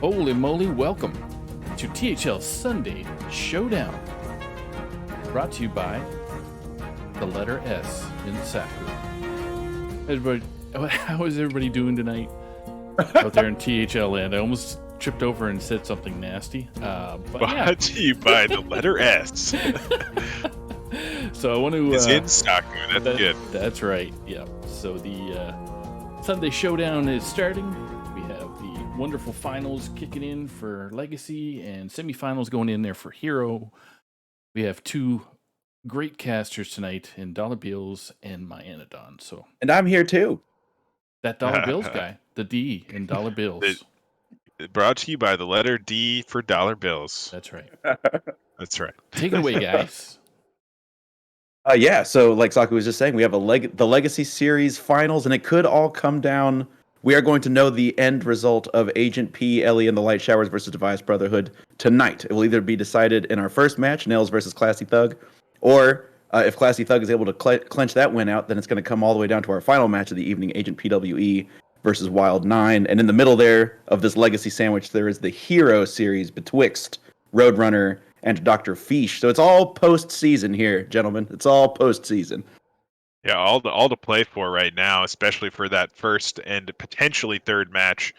Holy moly, welcome to THL Sunday Showdown. Brought to you by the letter S in Saku. Everybody, how is everybody doing tonight out there in THL land? I almost tripped over and said something nasty. But yeah. Brought to you by the letter S. So I want to. It's in Saku. That's good. That's right. Yeah. So the Sunday Showdown is starting. We have the wonderful finals kicking in for Legacy and semifinals going in there for Hero. We have two great casters tonight in Dollar Bills and my Anodon. So, and I'm here too. That Dollar Bills guy, the D in Dollar Bills. Brought to you by the letter D for Dollar Bills. That's right. That's right. Take it away, guys. Yeah, so like Saku was just saying, we have the Legacy Series finals, and it could all come down. We are going to know the end result of Agent P, Ellie, and the Light Showers versus Device Brotherhood tonight. It will either be decided in our first match, Nails versus Classy Thug, or if Classy Thug is able to clench that win out, then it's going to come all the way down to our final match of the evening, Agent PWE versus Wild 9. And in the middle there of this Legacy sandwich, there is the Hero Series betwixt Roadrunner and Dr. Fish. So it's all postseason here, gentlemen. It's all postseason. Yeah, all to play for right now, especially for that first and potentially third match.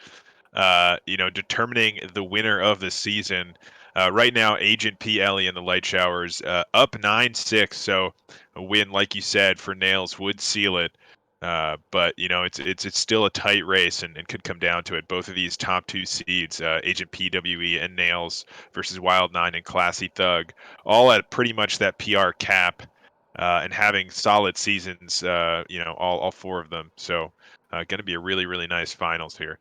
Determining the winner of the season. Right now, Agent P, Ellie, and the Light Showers up 9-6. So a win, like you said, for Nails would seal it. But it's still a tight race and could come down to it. Both of these top two seeds, Agent PWE and Nails versus Wild 9 and Classy Thug, all at pretty much that PR cap, and having solid seasons. All four of them. So going to be a really, really nice finals here.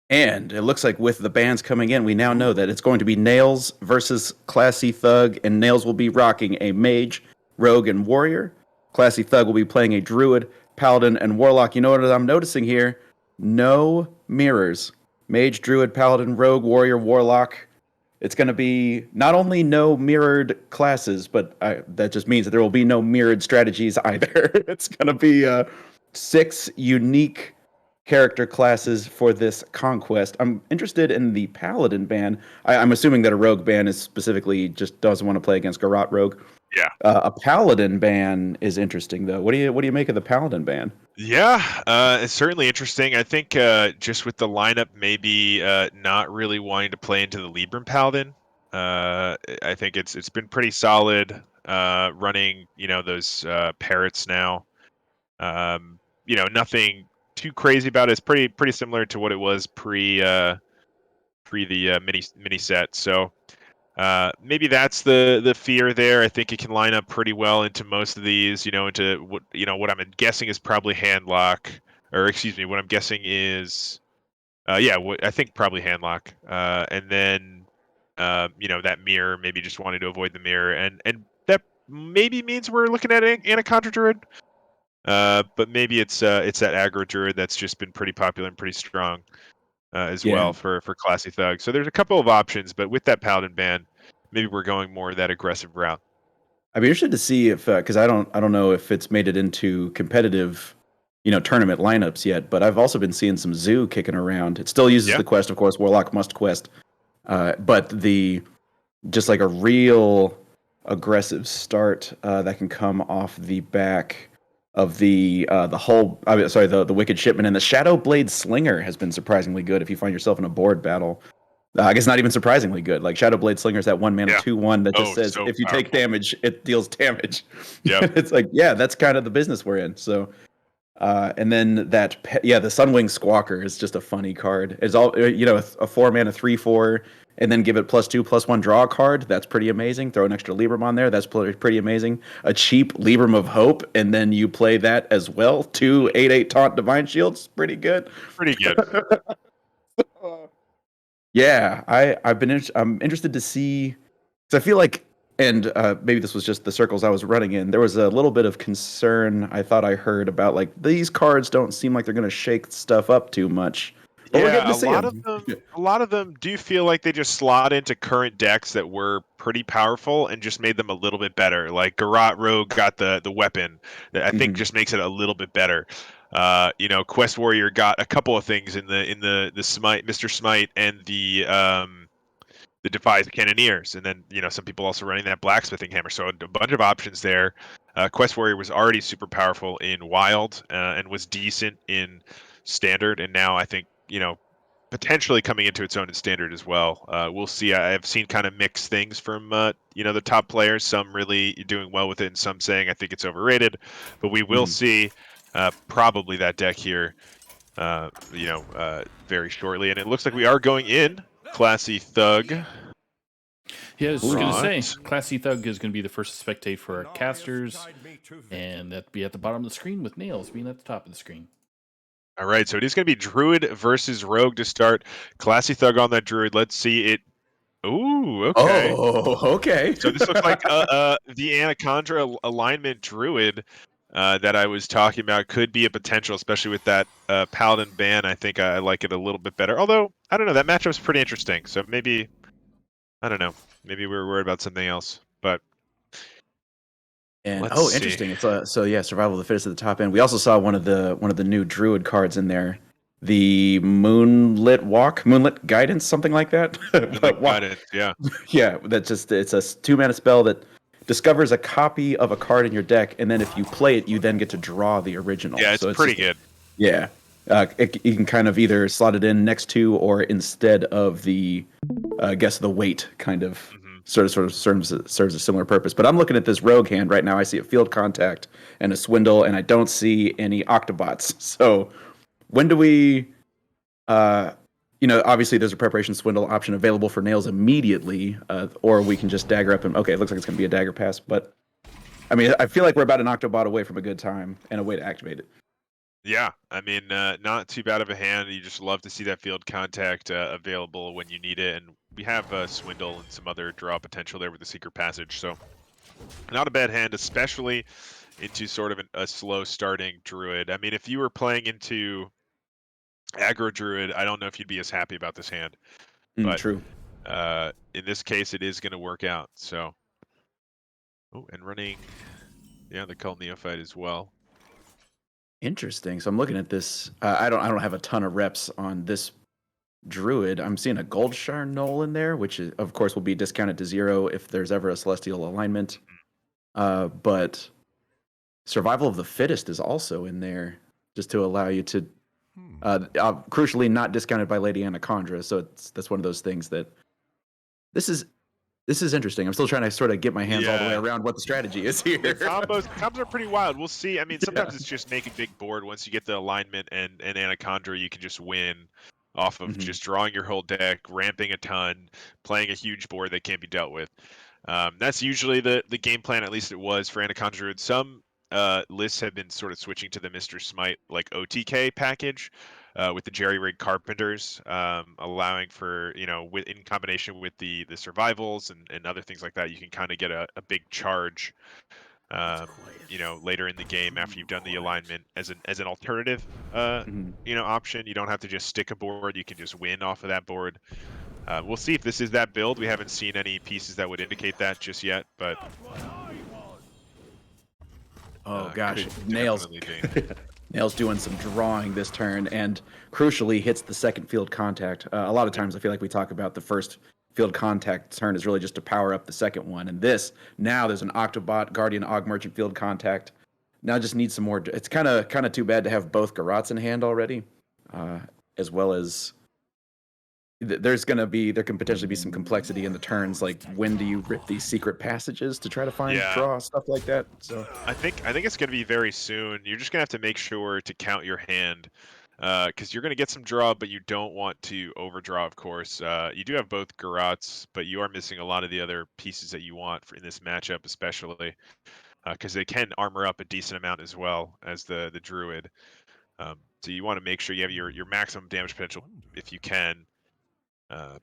And it looks like with the bans coming in, we now know that it's going to be Nails versus Classy Thug, and Nails will be rocking a Mage, Rogue, and Warrior. Classy Thug will be playing a Druid, Paladin, and Warlock. You know what I'm noticing here? No mirrors. Mage, Druid, Paladin, Rogue, Warrior, Warlock. It's going to be not only no mirrored classes, but that just means that there will be no mirrored strategies either. It's going to be 6 unique character classes for this conquest. I'm interested in the Paladin ban. I'm assuming that a Rogue ban is specifically just doesn't want to play against Garrote Rogue. Yeah. A Paladin ban is interesting though. What do you make of the Paladin ban? Yeah, it's certainly interesting. I think just with the lineup, maybe not really wanting to play into the Libram Paladin. I think it's been pretty solid running, those parrots now. Nothing too crazy about it. It's pretty similar to what it was pre the mini set. So maybe that's the fear there. I think it can line up pretty well into most of these. Into what I'm guessing is probably handlock, or excuse me, what I'm guessing is I think probably handlock, and then that mirror, maybe just wanting to avoid the mirror, and that maybe means we're looking at Anaconda Druid. But maybe it's that aggro druid that's just been pretty popular and pretty strong as well for Classy Thug. So there's a couple of options, but with that Paladin ban, maybe we're going more that aggressive route. I'd be interested to see if because I don't know if it's made it into competitive, tournament lineups yet. But I've also been seeing some Zoo kicking around. It still uses the quest, of course. Warlock must quest, but just like a real aggressive start that can come off the back of the Wicked Shipment, and the Shadow Blade Slinger has been surprisingly good if you find yourself in a board battle. I guess not even surprisingly good. Like Shadow Blade Slinger is that 1-mana 2/1 that just says if you take damage, it deals damage. Yeah, it's like that's kind of the business we're in. So, and then the Sunwing Squawker is just a funny card. It's all a 4-mana 3/4. And then give it +2/+1 draw a card. That's pretty amazing. Throw an extra Libram on there. That's pretty amazing. A cheap Libram of Hope, and then you play that as well. 2 8/8 Taunt Divine Shields. Pretty good. Pretty good. Yeah, I'm interested to see. Because I feel like, and maybe this was just the circles I was running in. There was a little bit of concern I thought I heard about like these cards don't seem like they're going to shake stuff up too much. But a lot of them do feel like they just slot into current decks that were pretty powerful and just made them a little bit better. Like Garrote Rogue got the weapon that I think just makes it a little bit better. Quest Warrior got a couple of things in the Smite, Mr. Smite, and the Defies Cannoneers, and then some people also running that blacksmithing hammer. So a bunch of options there. Quest Warrior was already super powerful in Wild and was decent in Standard, and now I think potentially coming into its own in Standard as well. We'll see. I've seen kind of mixed things from the top players. Some really doing well with it, and some saying I think it's overrated. But we will see probably that deck here, very shortly. And it looks like we are going in Classy Thug. Yeah, I was just going to say, Right. Classy Thug is going to be the first spectate for our casters, and that'll be at the bottom of the screen with Nails being at the top of the screen. All right, so it is going to be Druid versus Rogue to start. Classy Thug on that Druid. Let's see it. Ooh, okay. Oh, okay. So this looks like the Anaconda alignment Druid that I was talking about could be a potential, especially with that Paladin ban. I think I like it a little bit better. Although, I don't know, that matchup's pretty interesting. So maybe, I don't know, maybe we were worried about something else. But And let's see. interesting. It's survival of the fittest at the top end. We also saw one of the new Druid cards in there, the Moonlit Guidance, something like that. Moonlit Guidance, yeah. Yeah, it's a 2-mana spell that discovers a copy of a card in your deck, and then if you play it, you then get to draw the original. Yeah, it's pretty good. Yeah, you can kind of either slot it in next to or instead of the, guess the weight kind of. Mm-hmm. Sort of serves a similar purpose. But I'm looking at this rogue hand right now. I see a field contact and a swindle, and I don't see any Octobots. So when do we, obviously there's a preparation swindle option available for Nails immediately, or we can just dagger up and, okay, it looks like it's going to be a dagger pass. But, I mean, I feel like we're about an Octobot away from a good time and a way to activate it. Yeah, I mean, not too bad of a hand. You just love to see that field contact available when you need it. And we have Swindle and some other draw potential there with the Secret Passage. So not a bad hand, especially into sort of a slow starting Druid. I mean, if you were playing into aggro Druid, I don't know if you'd be as happy about this hand. But True. In this case, it is going to work out. So, and running, the Cull Neophyte as well. Interesting. So I'm looking at this. I don't have a ton of reps on this Druid. I'm seeing a Gold Shard Knoll in there, which is, of course will be discounted to 0 if there's ever a Celestial alignment. But Survival of the Fittest is also in there, just to allow you to, crucially not discounted by Lady Anaconda. So that's one of those things that this is interesting. I'm still trying to sort of get my hands all the way around what the strategy is here. The combos are pretty wild. We'll see. I mean, sometimes it's just make a big board. Once you get the alignment and Anaconda, you can just win off of just drawing your whole deck, ramping a ton, playing a huge board that can't be dealt with. That's usually the game plan, at least it was for Anaconda. Some lists have been sort of switching to the Mr. Smite like OTK package with the Jerry Rig Carpenters, allowing for, in combination with the survivals and other things like that, you can kind of get a big charge, later in the game after you've done the alignment as an alternative, option. You don't have to just stick a board. You can just win off of that board. We'll see if this is that build. We haven't seen any pieces that would indicate that just yet, but oh gosh, Nails Nails doing some drawing this turn, and crucially hits the second field contact. A lot of times I feel like we talk about the first field contact turn is really just to power up the second one, and this, now there's an Octobot, Guardian, Og Merchant field contact. Now just need some more. It's kind of too bad to have both Garrots in hand already, as well as there can potentially be some complexity in the turns, like when do you rip these secret passages to try to find draw, stuff like that. So I think it's going to be very soon. You're just going to have to make sure to count your hand, because you're going to get some draw, but you don't want to overdraw, of course. You do have both Garrots, but you are missing a lot of the other pieces that you want in this matchup, especially because they can armor up a decent amount as well as the Druid. So you want to make sure you have your maximum damage potential if you can. I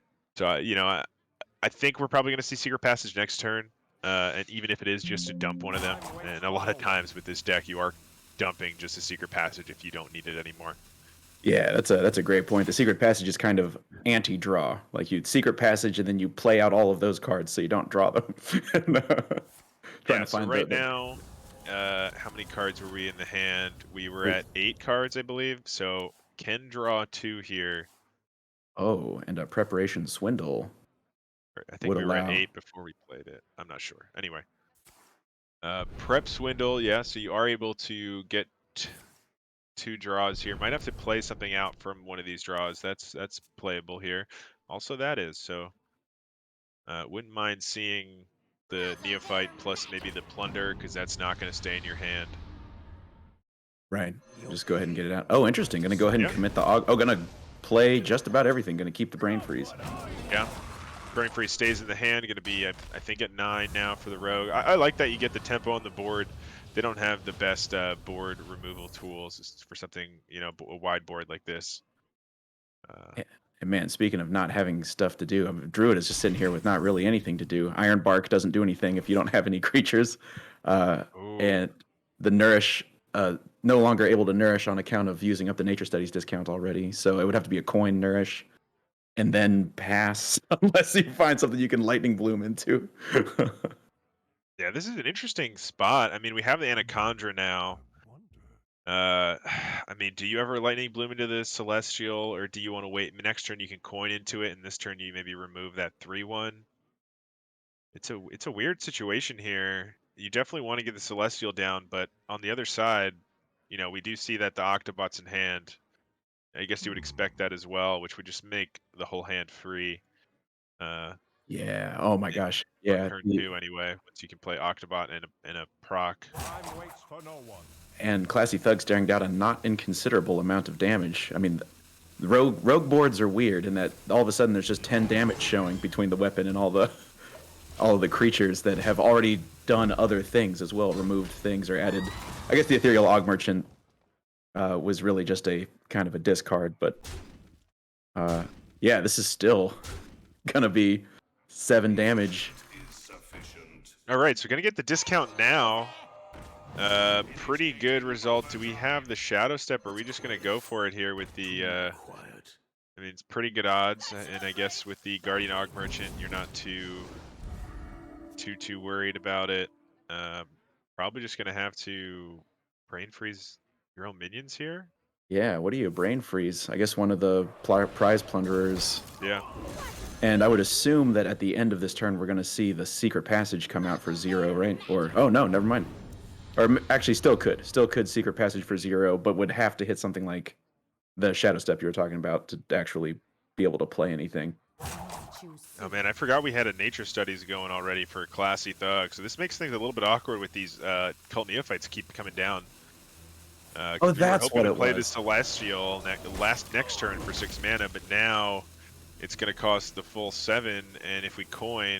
think we're probably going to see Secret Passage next turn, and even if it is just to dump one of them, and a lot of times with this deck you are dumping just a Secret Passage if you don't need it anymore. Yeah, that's a great point. The Secret Passage is kind of anti-draw. Like you Secret Passage and then you play out all of those cards so you don't draw them. Trying to find right now, how many cards were we in the hand? We were at 8 cards, I believe. So can draw 2 here. Oh, and a preparation swindle I think would we were at allow. 8 before we played it. I'm not sure. Anyway, prep swindle. Yeah, so you are able to get 2 draws here. Might have to play something out from one of these draws. That's playable here. Also, that is so. Wouldn't mind seeing the neophyte plus maybe the plunder because that's not going to stay in your hand. Right. Just go ahead and get it out. Oh, interesting. Going to go ahead and Yeah. commit the Oh, going to play just about everything. Going to keep the brain freeze. Yeah. Brain freeze stays in the hand. Going to be, I think, at 9 now for the rogue. I like that you get the tempo on the board. They don't have the best board removal tools for something, a wide board like this. And man, speaking of not having stuff to do, Druid is just sitting here with not really anything to do. Iron Bark doesn't do anything if you don't have any creatures. And the Nourish, no longer able to Nourish on account of using up the Nature Studies discount already. So it would have to be a coin Nourish and then pass unless you find something you can Lightning Bloom into. Yeah, this is an interesting spot. I mean, we have the Anacondra now. I mean, do you ever Lightning Bloom into the Celestial, or do you want to wait? Next turn you can coin into it, and this turn you maybe remove that 3/1. It's a weird situation here. You definitely want to get the Celestial down, but on the other side, we do see that the Octobot's in hand. I guess you would expect that as well, which would just make the whole hand free. Yeah. Oh my in- gosh. on Yeah. turn 2 anyway, once you can play Octobot and a proc. And Classy Thug staring down a not inconsiderable amount of damage. I mean, the rogue boards are weird in that all of a sudden there's just 10 damage showing between the weapon and all of the creatures that have already done other things as well, removed things or added. I guess the Ethereal Og Merchant was really just a kind of a discard, but yeah, this is still gonna be 7 damage. All right, so we're gonna get the discount now. Pretty good result. Do we have the Shadow Step, or are we just gonna go for it here with the? I mean, it's pretty good odds, and I guess with the Guardian Og Merchant, you're not too worried about it. Probably just gonna have to brain freeze your own minions here. Yeah, what are you, Brain Freeze? I guess one of the prize plunderers. Yeah. And I would assume that at the end of this turn, we're going to see the Secret Passage come out for 0, right? Or, oh no, never mind. Or actually, still could Secret Passage for 0, but would have to hit something like the Shadow Step you were talking about to actually be able to play anything. Oh man, I forgot we had a Nature Studies going already for Classy Thug, so this makes things a little bit awkward with these Cult Neophytes keep coming down. Oh, that's what it was. Play the was. Celestial next turn for 6 mana, but now it's going to cost the full 7, and if we coin,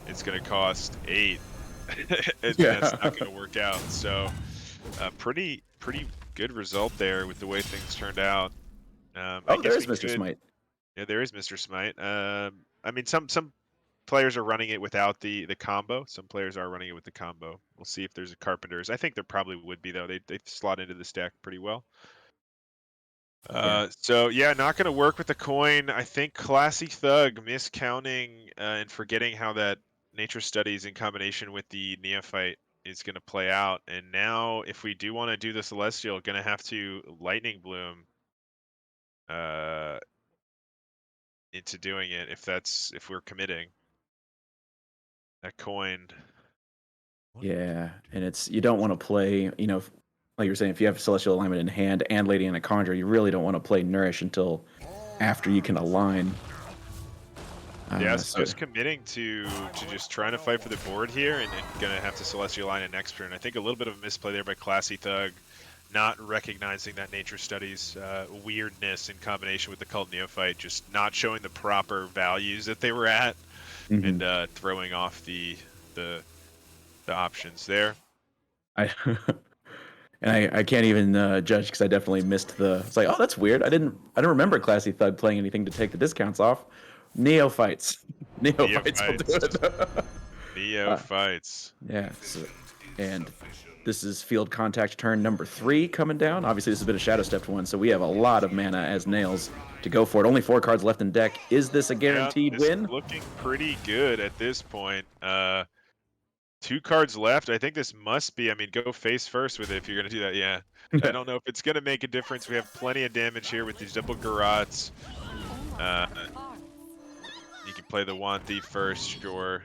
it's going to cost 8. And that's not going to work out. So, pretty good result there with the way things turned out. I guess there is Mr. Smite. Yeah, there is Mr. Smite. I mean, some players are running it without the combo. Some players are running it with the combo. We'll see if there's a Carpenters. I think there probably would be, though. They slot into the stack pretty well. So yeah, not going to work with the coin. I think Classy Thug miscounting and forgetting how that Nature Studies in combination with the Neophyte is going to play out. And now, if we do want to do the Celestial, going to have to Lightning Bloom into doing it if we're committing that coin. Yeah, and you don't want to play, like you were saying, if you have Celestial Alignment in hand and Lady Anacondra, you really don't want to play Nourish until after you can align. Yeah, so I was committing to just trying to fight for the board here and going to have to Celestial Align it next turn. I think a little bit of a misplay there by Classy Thug, not recognizing that Nature Studies weirdness in combination with the Cult Neophyte, just not showing the proper values that they were at, and throwing off the options there. I can't even judge because I definitely missed the. It's like, oh, that's weird. I didn't remember Classy Thug playing anything to take the discounts off. Neophytes will do it. Neophytes. Yeah. And this is field contact turn number 3 coming down. Obviously, this has been a Shadow Stepped one, so we have a lot of mana as nails to go for it. Only 4 cards left in deck. Is this a guaranteed win? Looking pretty good at this point. 2 2 cards left. I think this must be. I mean, go face first with it if you're gonna do that. Yeah. I don't know if it's gonna make a difference. We have plenty of damage here with these double garrots. You can play the Wand Thief first, sure.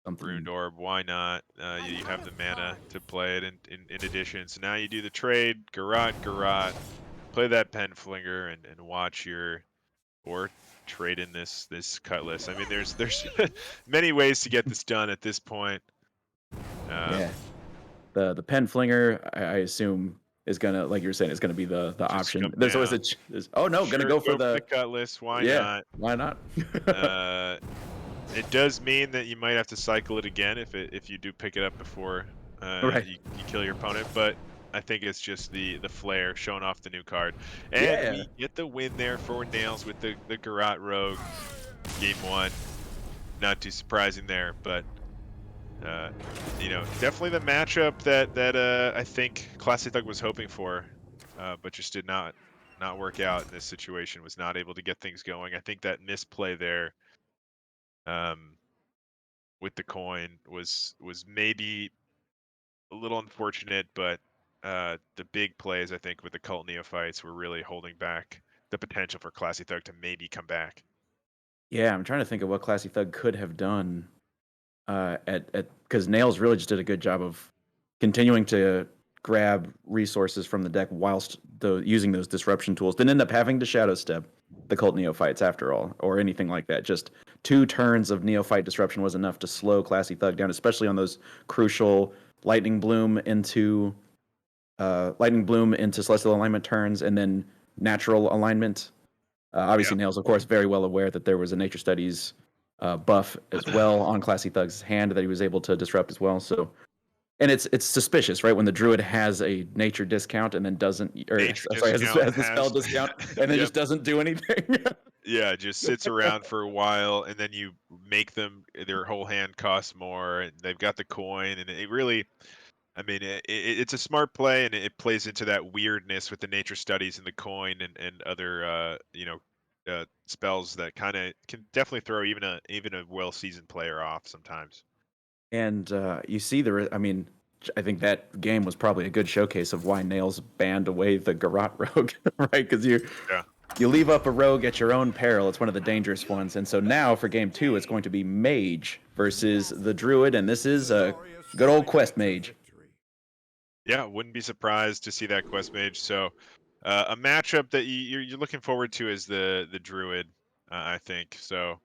Ruined Orb, why not? You have the mana to play it in addition. So now you do the trade, Garrot, play that Penflinger and watch your or trade in this Cutlass. I mean, there's many ways to get this done at this point. Yeah. The pen flinger, I assume, is gonna, like you were saying, is gonna be the option. There's always oh no, sure, gonna go for the Cutlass. Why yeah, not? why not? It does mean that you might have to cycle it again if you do pick it up before Right. you kill your opponent. But I think it's just the flair showing off the new card, and we get the win there for Nails with the Garrot Rogue. Game 1, not too surprising there, but. Definitely the matchup that I think Classy Thug was hoping for, but just did not work out in this situation. Was not able to get things going. I think that misplay there, with the coin was maybe a little unfortunate, but the big plays I think with the Cult Neophytes were really holding back the potential for Classy Thug to maybe come back. Yeah, I'm trying to think of what Classy Thug could have done. Because Nails really just did a good job of continuing to grab resources from the deck whilst using those disruption tools. Didn't end up having to Shadow Step the Cult Neophytes after all, or anything like that. Just 2 turns of Neophyte disruption was enough to slow Classy Thug down, especially on those crucial Lightning Bloom into Celestial Alignment turns, and then Natural Alignment. Obviously, Nails, of course, very well aware that there was a Nature Studies buff as well on Classy Thug's hand that he was able to disrupt as well. So, and it's suspicious, right? When the Druid has a Nature discount and then doesn't, or has the spell discount and then just doesn't do anything. Yeah, just sits around for a while, and then you make them their whole hand costs more, and they've got the coin, and it really. I mean, it's a smart play, and it plays into that weirdness with the Nature Studies and the coin and other spells that kind of can definitely throw even a well-seasoned player off sometimes. And you see I mean, I think that game was probably a good showcase of why Nails banned away the Garrot Rogue, right? Because you leave up a rogue at your own peril. It's one of the dangerous ones. And so now for game 2, it's going to be Mage versus the Druid, and this is a good old Quest Mage. Yeah, wouldn't be surprised to see that Quest Mage. So a matchup that you're looking forward to is the Druid, I think. So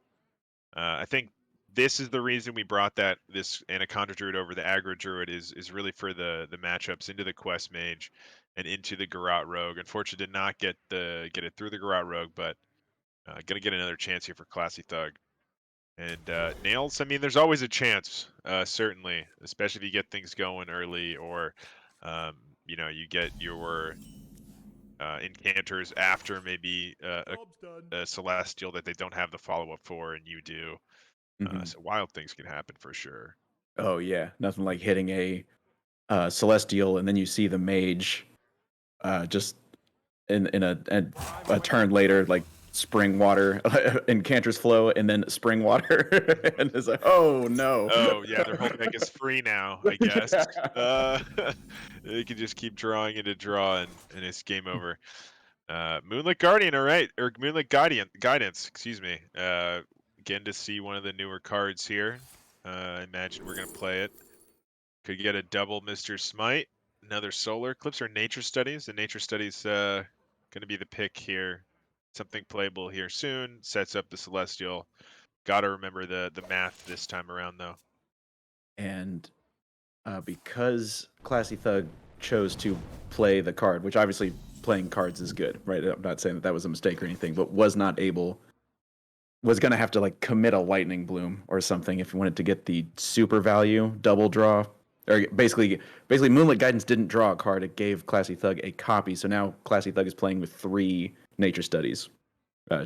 I think this is the reason we brought this Anaconda Druid over the Aggro Druid is really for the matchups into the Quest Mage and into the Garrot Rogue. Unfortunately, did not get it through the Garrot Rogue, but gonna get another chance here for Classy Thug. And Nails, I mean, there's always a chance, certainly, especially if you get things going early, or you get your incanters after maybe a Celestial that they don't have the follow-up for, and you do. So wild things can happen for sure. Oh yeah, nothing like hitting a Celestial and then you see the Mage just in a turn later, like Spring Water, Incanter's Flow, and then Spring Water, and it's like, oh no. Oh yeah, their whole deck is free now, I guess. They can just keep drawing into draw, and it's game over. Moonlit Guardian, all right, or Moonlit Guidance, excuse me. Again, to see one of the newer cards here. I imagine we're gonna play it. Could get a double Mr. Smite, another Solar Eclipse, or Nature Studies. The Nature Studies gonna be the pick here. Something playable here soon. Sets up the Celestial. Gotta remember the math this time around, though. And because Classy Thug chose to play the card, which obviously playing cards is good, right? I'm not saying that was a mistake or anything, but was going to have to like commit a Lightning Bloom or something if you wanted to get the super value double draw. Or basically Moonlit Guidance didn't draw a card. It gave Classy Thug a copy. So now Classy Thug is playing with 3 Nature Studies. I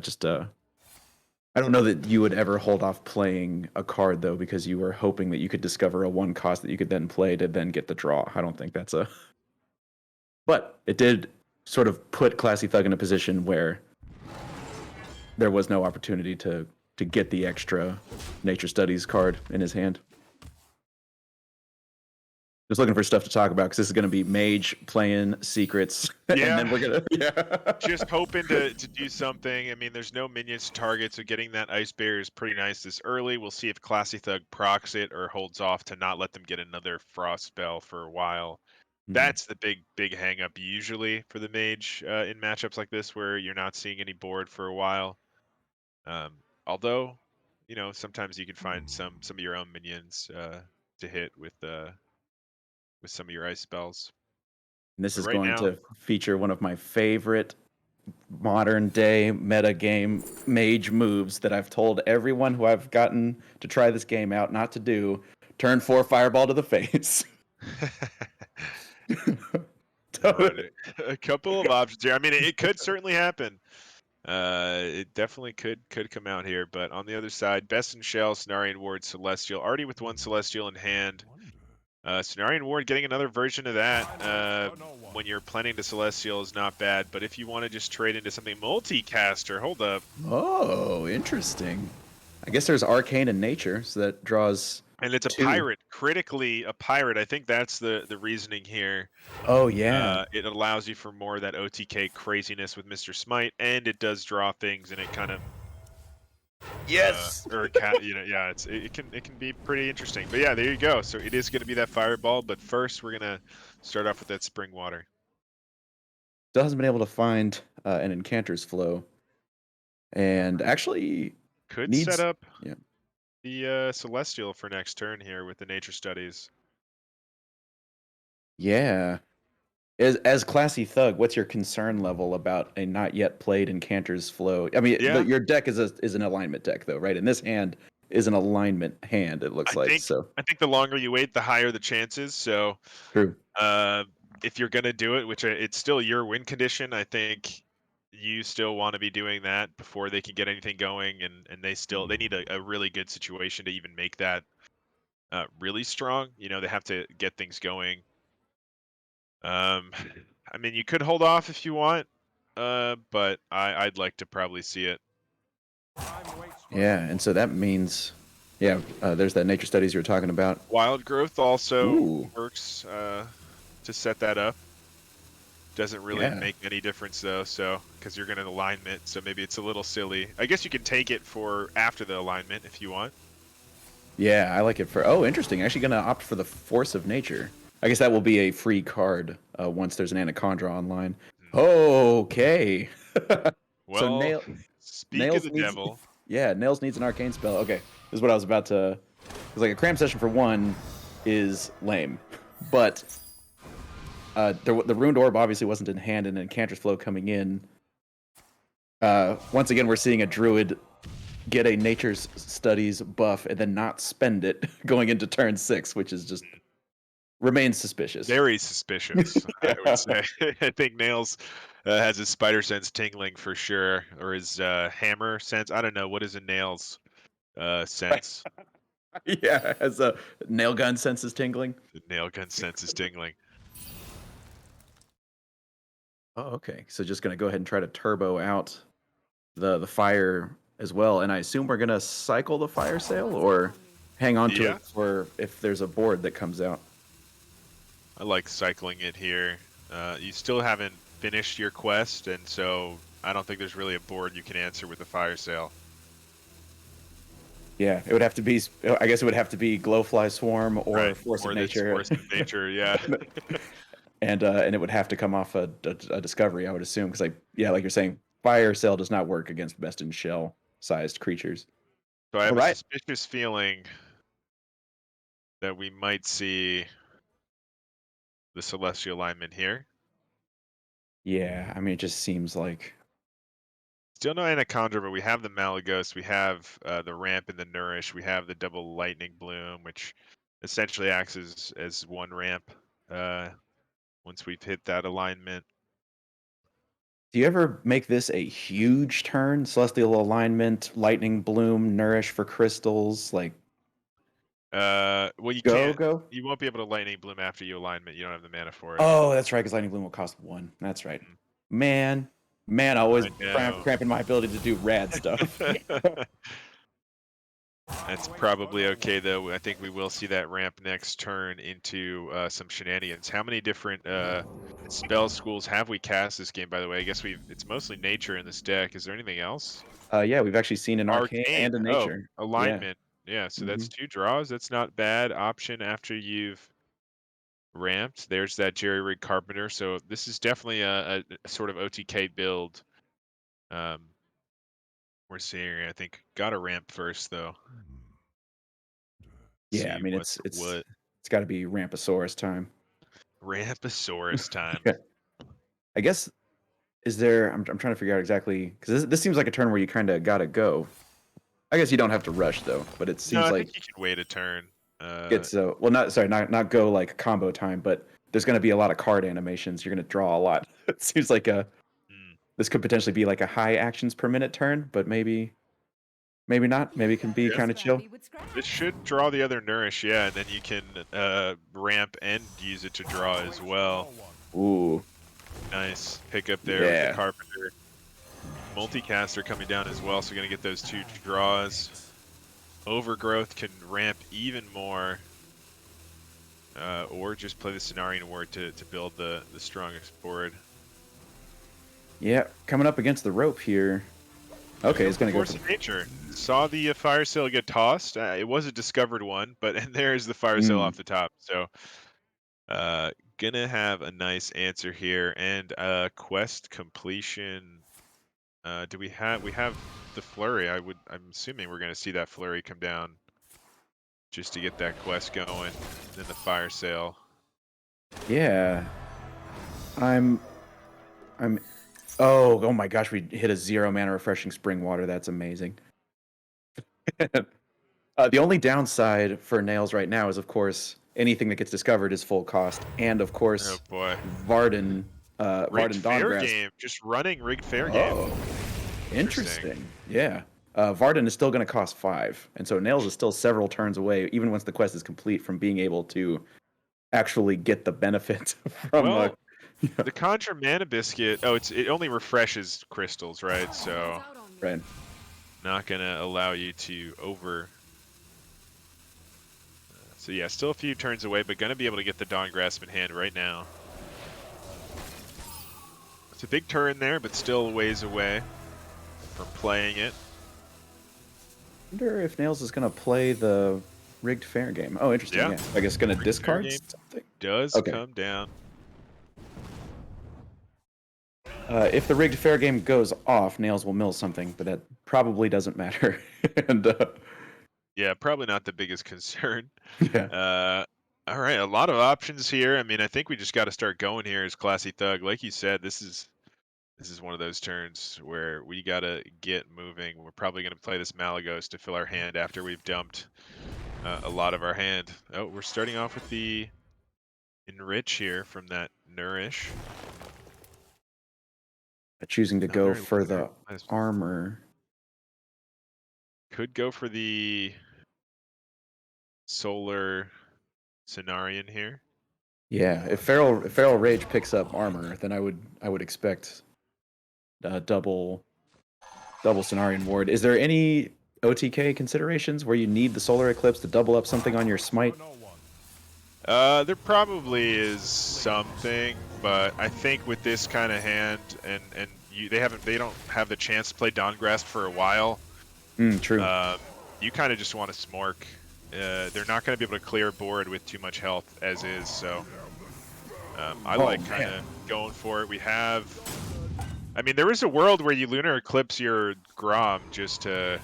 don't know that you would ever hold off playing a card, though, because you were hoping that you could discover a 1 cost that you could then play to then get the draw. I don't think that's But it did sort of put Classy Thug in a position where there was no opportunity to get the extra Nature Studies card in his hand. Just looking for stuff to talk about because this is going to be Mage playing secrets, and Yeah. then we're gonna Just hoping to do something. I mean, there's no minions to target, so getting that ice barrier is pretty nice this early. We'll see if Classy Thug procs it or holds off to not let them get another frost spell for a while. That's the big hang up usually for the mage in matchups like this where you're not seeing any board for a while. Although, sometimes you can find some of your own minions to hit with some of your ice spells. And this But is right going now, to feature one of my favorite modern day meta game mage moves that I've told everyone who I've gotten to try this game out not to do. Turn 4 fireball to the face. a couple of options here. I mean, it could certainly happen. It definitely could come out here, but on the other side, Best in Shell, Cenarian Ward, Celestial, already with one Celestial in hand. Cenarian Ward getting another version of that when you're planning to Celestial is not bad, but if you want to just trade into something multicaster, hold up. Oh, interesting. I guess there's Arcane in Nature, so that draws. And it's a pirate, critically a pirate. I think that's the reasoning here. Oh, yeah. It allows you for more of that OTK craziness with Mr. Smite, and it does draw things, and it kind of Yes. it can be pretty interesting. But yeah, there you go. So it is going to be that fireball, but first we're gonna start off with that spring water. Still hasn't been able to find an Encanter's Flow, and actually Could needs. set up Yeah. the Celestial for next turn here with the Nature Studies. Yeah. As Classy Thug, what's your concern level about a not yet played Encanter's Flow? I mean, Yeah. your deck is an alignment deck, though, right? And this hand is an alignment hand, it looks like. So I think the longer you wait, the higher the chances. So true. if you're gonna do it, which it's still your win condition, I think you still want to be doing that before they can get anything going, and they need a really good situation to even make that really strong. They have to get things going. I mean, you could hold off if you want, but I'd like to probably see it. Yeah, and so that means, there's that Nature Studies you were talking about. Wild Growth also Ooh. works to set that up. Doesn't really make any difference though, because you're going to alignment, so maybe it's a little silly. I guess you can take it for after the alignment if you want. Yeah, I like it for. Oh, interesting. Actually, going to opt for the Force of Nature. I guess that will be a free card once there's an Anaconda online. Okay. So Well, speak Nails of the needs, devil. Yeah, Nails needs an arcane spell. Okay, this is what I was about to. Because like a cram session for one is lame, but the Ruined Orb obviously wasn't in hand, and Encanter's Flow coming in. Once again, we're seeing a Druid get a Nature's Studies buff and then not spend it going into turn 6, which is just remains suspicious. Very suspicious, I would say. I think Nails has his spider sense tingling for sure, or his hammer sense. I don't know. What is a Nails sense? Yeah, as a nail gun sense is tingling. The nail gun sense is tingling. Oh, okay. So just gonna go ahead and try to turbo out the fire as well, and I assume we're gonna cycle the fire sale or hang on to it for if there's a board that comes out. I like cycling it here. You still haven't finished your quest, and so I don't think there's really a board you can answer with the fire sale. Yeah, it would have to be. I guess it would have to be Glowfly Swarm or Force of Nature. Force of Nature, yeah. and it would have to come off a discovery, I would assume, because like you're saying, fire sale does not work against Best in Shell sized creatures. So I have a suspicious feeling that we might see the Celestial alignment here. Yeah, I mean, it just seems like. Still no Anaconda, but we have the Malagos, we have the Ramp and the Nourish, we have the double Lightning Bloom, which essentially acts as one ramp once we've hit that alignment. Do you ever make this a huge turn? Celestial Alignment, Lightning Bloom, Nourish for crystals, like. Well, you can't. Go. You won't be able to Lightning Bloom after you alignment. You don't have the mana for it. Oh, that's right, because Lightning Bloom will cost 1. That's right. Man, always cramping my ability to do rad stuff. That's probably okay, though. I think we will see that ramp next turn into some shenanigans. How many different spell schools have we cast this game, by the way? I guess it's mostly nature in this deck. Is there anything else? Yeah, we've actually seen an arcane Arcane. and a Oh, nature. Yeah. alignment. Yeah, so that's hmm 2 draws. That's not bad option after you've ramped. There's that Jerry Rig Carpenter. So this is definitely a sort of OTK build. Um, we're seeing, I think, got to ramp first, though. Yeah, I See mean what's what. it's got to be Ramposaurus time. Rampasaurus time. Yeah. I guess is there? I'm trying to figure out exactly because this seems like a turn where you kind of gotta go. I guess you don't have to rush though, but it No, seems I like think you can wait a turn. it's well, not go like combo time, but there's going to be a lot of card animations. You're going to draw a lot. It seems like hmm. this could potentially be like a high actions per minute turn, but maybe not. Maybe it can be Yeah. kind of chill. This should draw the other nourish, yeah, and then you can ramp and use it to draw as well. Ooh, Nice pickup there with the yeah. Carpenter. Multicaster coming down as well, so going to get those 2 draws. Overgrowth can ramp even more, or just play the Cenarian Ward to build the strongest board. Yeah, coming up against the rope here. Okay, it's going to go Force for of Nature. Saw the fire sale get tossed. It was a discovered one, but and there's the fire sale off the top. So gonna have a nice answer here and quest completion. Do we have the flurry? I'm assuming we're gonna see that flurry come down just to get that quest going. Then the fire sale. Yeah. I'm oh my gosh, we hit a 0 mana refreshing spring water. That's amazing. The only downside for nails right now is, of course, anything that gets discovered is full cost, and of Oh course, boy. Varden, Rigged Varden fair Dawngrasp. game. Just running rigged fair game. Oh, interesting. Yeah, Varden is still going to cost 5, and so nails is still several turns away, even once the quest is complete, from being able to actually get the benefit from. Well, the Contra Mana Biscuit. Oh, it only refreshes crystals, right? So Right. not gonna allow you to over. So yeah, still a few turns away, but gonna be able to get the Dawn Grasp in hand right now. It's a big turn there, but still a ways away from playing it. I wonder if Nails is going to play the rigged fair game. Oh, interesting. Yeah. Yeah. I guess going to Rigged fair discard game something. does Okay. come down. If the rigged fair game goes off, Nails will mill something, but that probably doesn't matter. And Yeah, probably not the biggest concern. yeah, All right, a lot of options here. I mean, I think we just got to start going here as Classy Thug. Like you said, this is one of those turns where we got to get moving. We're probably going to play this Malagos to fill our hand after we've dumped a lot of our hand. Oh, we're starting off with the Enrich here from that Nourish. choosing to Not go very for the nice. armor. Could go for the Solar Cenarian here. Yeah, if Feral Rage picks up armor, then I would expect double Cenarian Ward. Is there any OTK considerations where you need the Solar Eclipse to double up something on your smite? There probably is something, but I think with this kind of hand and they don't have the chance to play Dawn Grasp for a while. True. You kind of just want to smork. They're not going to be able to clear a board with too much health as is, so I like kind of going for it. We have, I mean, there is a world where you Lunar Eclipse your Grom just to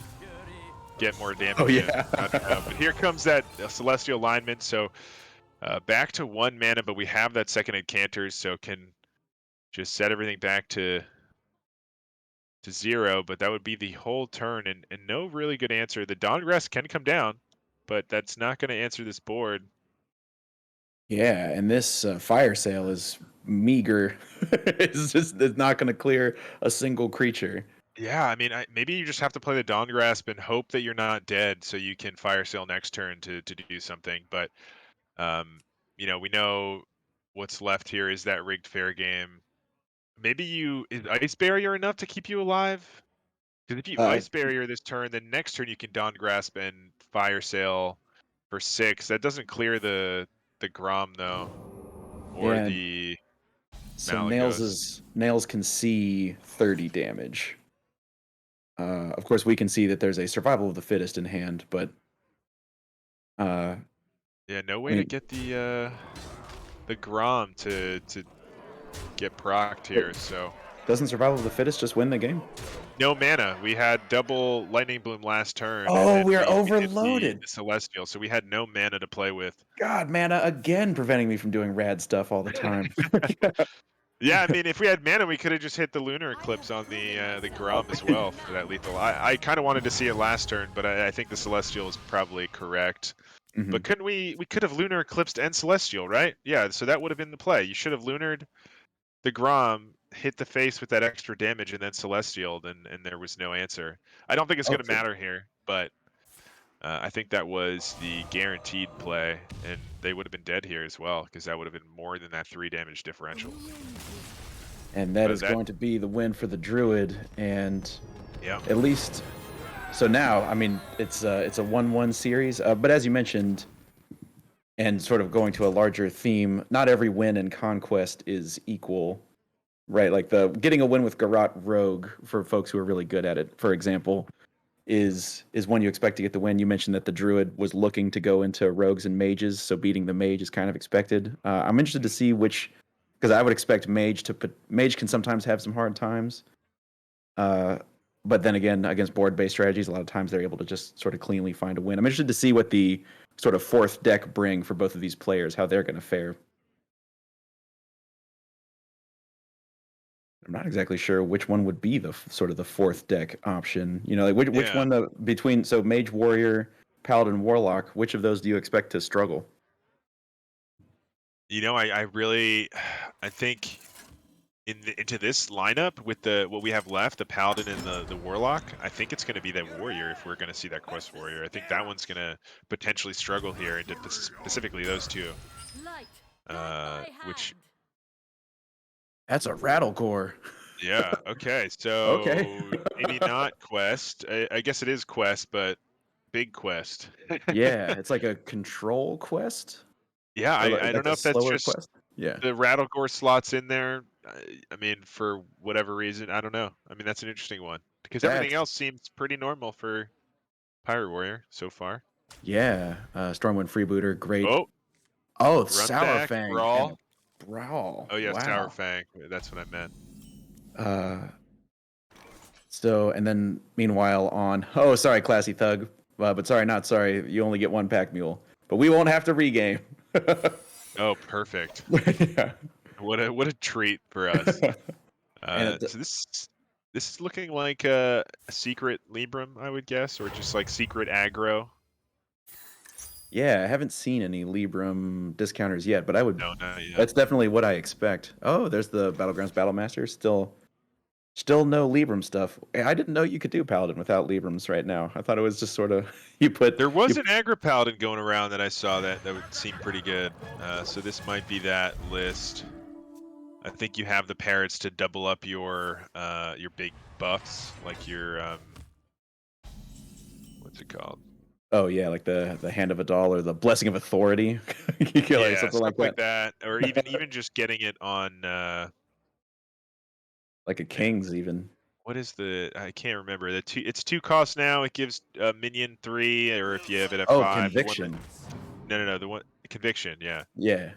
get more damage. Oh yeah. But here comes that Celestial Alignment, so back to 1 mana, but we have that second Incanters, so can just set everything back to 0, but that would be the whole turn, and no really good answer. The Dawngrasp can come down, but that's not going to answer this board. Yeah, and this fire sale is meager. It's not going to clear a single creature. Yeah, I mean, maybe you just have to play the Dawngrasp and hope that you're not dead, so you can fire sale next turn to do something. But you know, we know what's left here is that rigged fair game. Maybe is Ice Barrier enough to keep you alive? Because if you Uh, Ice Barrier this turn, then next turn you can Dawn Grasp and Fire Sale for 6. That doesn't clear the Grom though, or Yeah. the So Malagos. Nails can see 30 damage. Of course, we can see that there's a survival of the fittest in hand, but Yeah, no way I to mean, get the Grom to get procced here. So doesn't survival of the fittest just win the game? no mana. We had double Lightning Bloom last turn, and Oh, then we are we did overloaded. the Celestial, so we had no mana to play with. God, mana again preventing me from doing rad stuff all the time. Yeah, I mean, if we had mana, we could have just hit the Lunar Eclipse on the Grom as well for that lethal. I kind of wanted to see it last turn, but I think the Celestial is probably correct. Mhm. But couldn't we could have Lunar Eclipsed and Celestial, right? Yeah, so that would have been the play. You should have Lunared the Grom, hit the face with that extra damage, and then Celestial, and there was no answer. I don't think it's going to Okay. matter here, but I think that was the guaranteed play, and they would have been dead here as well, because that would have been more than that 3 damage differential. And that But is going to be the win for the Druid, and Yeah. at least so now, I mean, it's a 1-1 series, but as you mentioned, and sort of going to a larger theme, not every win in Conquest is equal, right? Like the getting a win with Garrote Rogue for folks who are really good at it, for example, is when you expect to get the win. You mentioned that the Druid was looking to go into rogues and mages, so beating the mage is kind of expected. I'm interested to see which, because I would expect mage can sometimes have some hard times. But then again, against board-based strategies, a lot of times they're able to just sort of cleanly find a win. I'm interested to see what the sort of fourth deck bring for both of these players, how they're going to fare. I'm not exactly sure which one would be the sort of the fourth deck option. You know, like which Yeah. one between Mage Warrior, Paladin, Warlock, which of those do you expect to struggle? You know, I really, I think into this lineup with what we have left, the Paladin and the Warlock, I think it's going to be that Warrior if we're going to see that Quest Warrior. I think that one's going to potentially struggle here, into specifically those two. Which That's a Rattlecore. Yeah. Okay. Okay. So maybe not Quest. I guess it is Quest, but big Quest. Yeah, it's like a control quest. Yeah. Or I don't like know a if that's slower just quest. Yeah. the Rattlegore slots in there. I mean, for whatever reason, I don't know. I mean, that's an interesting one because everything That's else seems pretty normal for Pirate Warrior so far. yeah. Stormwind Freebooter, great. Oh, Oh, Gruntak, Sourfang and Brawl. a Brawl. Oh yeah, Wow. Sour Fang. That's what I meant. So, and then meanwhile on, oh, sorry, Classy Thug. But sorry, not sorry. You only get one pack mule. But we won't have to regame. Oh, perfect. Yeah. What a treat for us. And it, So this is looking like a secret Libram, I would guess, or just like secret aggro. yeah, I haven't seen any Libram discounters yet, but I would. No, not yet. That's definitely what I expect. Oh, there's the Battlegrounds Battlemaster. Still no Libram stuff. I didn't know you could do Paladin without Librams right now. I thought it was just sort of There was an aggro paladin going around that I saw that would seem pretty good. So this might be that list. I think you have the parrots to double up your big buffs, like your what's it called? Oh yeah, like the Hand of Adal or the Blessing of Authority. You get like Yeah, something stuff like that. or even just getting it on. Like a Man, King's even. what is I can't remember. It's 2 costs now. It gives minion 3, or if you have it at Oh, 5. Conviction. No, the one Conviction. Yeah. Yeah.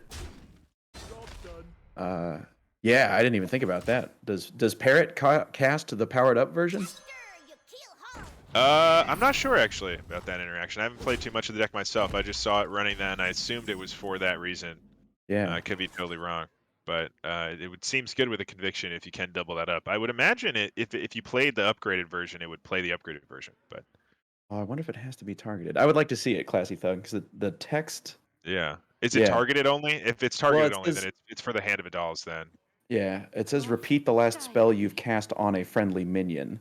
Yeah, I didn't even think about that. Does Parrot cast the powered up version? I'm not sure actually about that interaction. I haven't played too much of the deck myself. I just saw it running that, and I assumed it was for that reason. Yeah. I could be totally wrong, but seems good with a Conviction if you can double that up. I would imagine if you played the upgraded version, it would play the upgraded version. But Oh, I wonder if it has to be targeted. I would like to see it, Classy Thug, because the text. yeah, is it Yeah. targeted only? If it's Well, targeted it only, says, then it's for the Hand of Adals then. yeah, it says repeat the last spell you've cast on a friendly minion.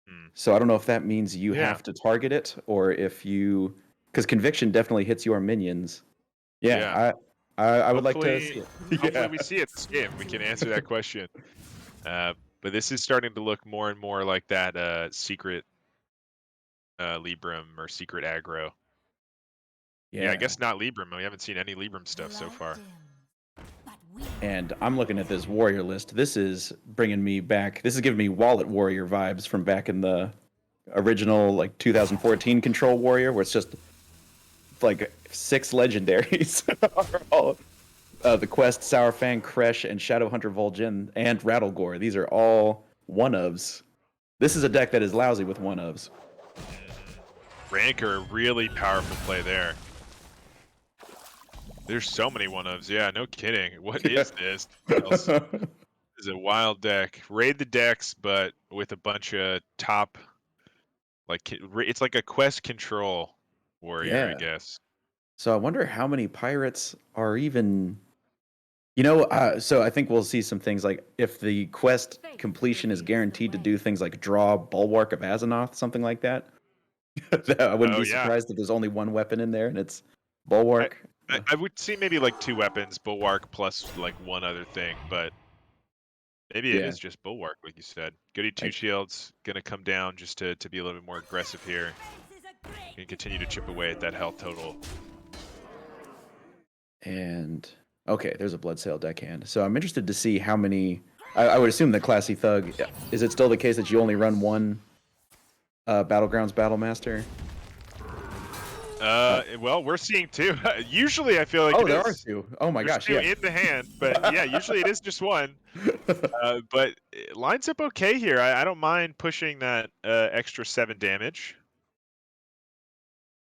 Hmm. So I don't know if that means you Yeah. have to target it or if you, because Conviction definitely hits your minions. Yeah, I would like to see it. Hopefully we see it this game. We can answer that question. But this is starting to look more and more like that secret Libram or secret aggro. Yeah, I guess not Libram. We haven't seen any Libram stuff so far. And I'm looking at this warrior list. This is bringing me back. This is giving me Wallet Warrior vibes from back in the original, like 2014 Control Warrior, where it's just like 6 legendaries. Are all, the Quest, Sourfang, Kresh, and Shadowhunter Vol'jin, and Rattlegore. These are all one-ofs. This is a deck that is lousy with one-ofs. Ranker, really powerful play there. There's so many one-ofs. Yeah, no kidding. What is this? This is a wild deck. Raid the decks, but with a bunch of top, like it's like a quest control warrior, I Yeah. guess. So I wonder how many pirates are even. So I think we'll see some things like if the quest completion is guaranteed to do things like draw Bulwark of Azeroth, something like that. I wouldn't Oh be yeah, surprised if there's only one weapon in there and it's Bulwark. I would see maybe like 2 weapons, Bulwark plus like one other thing, but maybe it Yeah. is just Bulwark, like you said. Goody 2 I- shields gonna come down just to be a little bit more aggressive here and continue to chip away at that health total. And okay, there's a Bloodsail deckhand. So I'm interested to see how many. I would assume that Classy Thug. Is it still the case that you only run one Battlegrounds Battlemaster? Well, we're seeing 2. Usually, I feel like Oh, it there are is. 2. Oh my There's gosh, 2 yeah. in the hand, but yeah, usually it is just 1. But it lines up okay here. I don't mind pushing that extra 7 damage.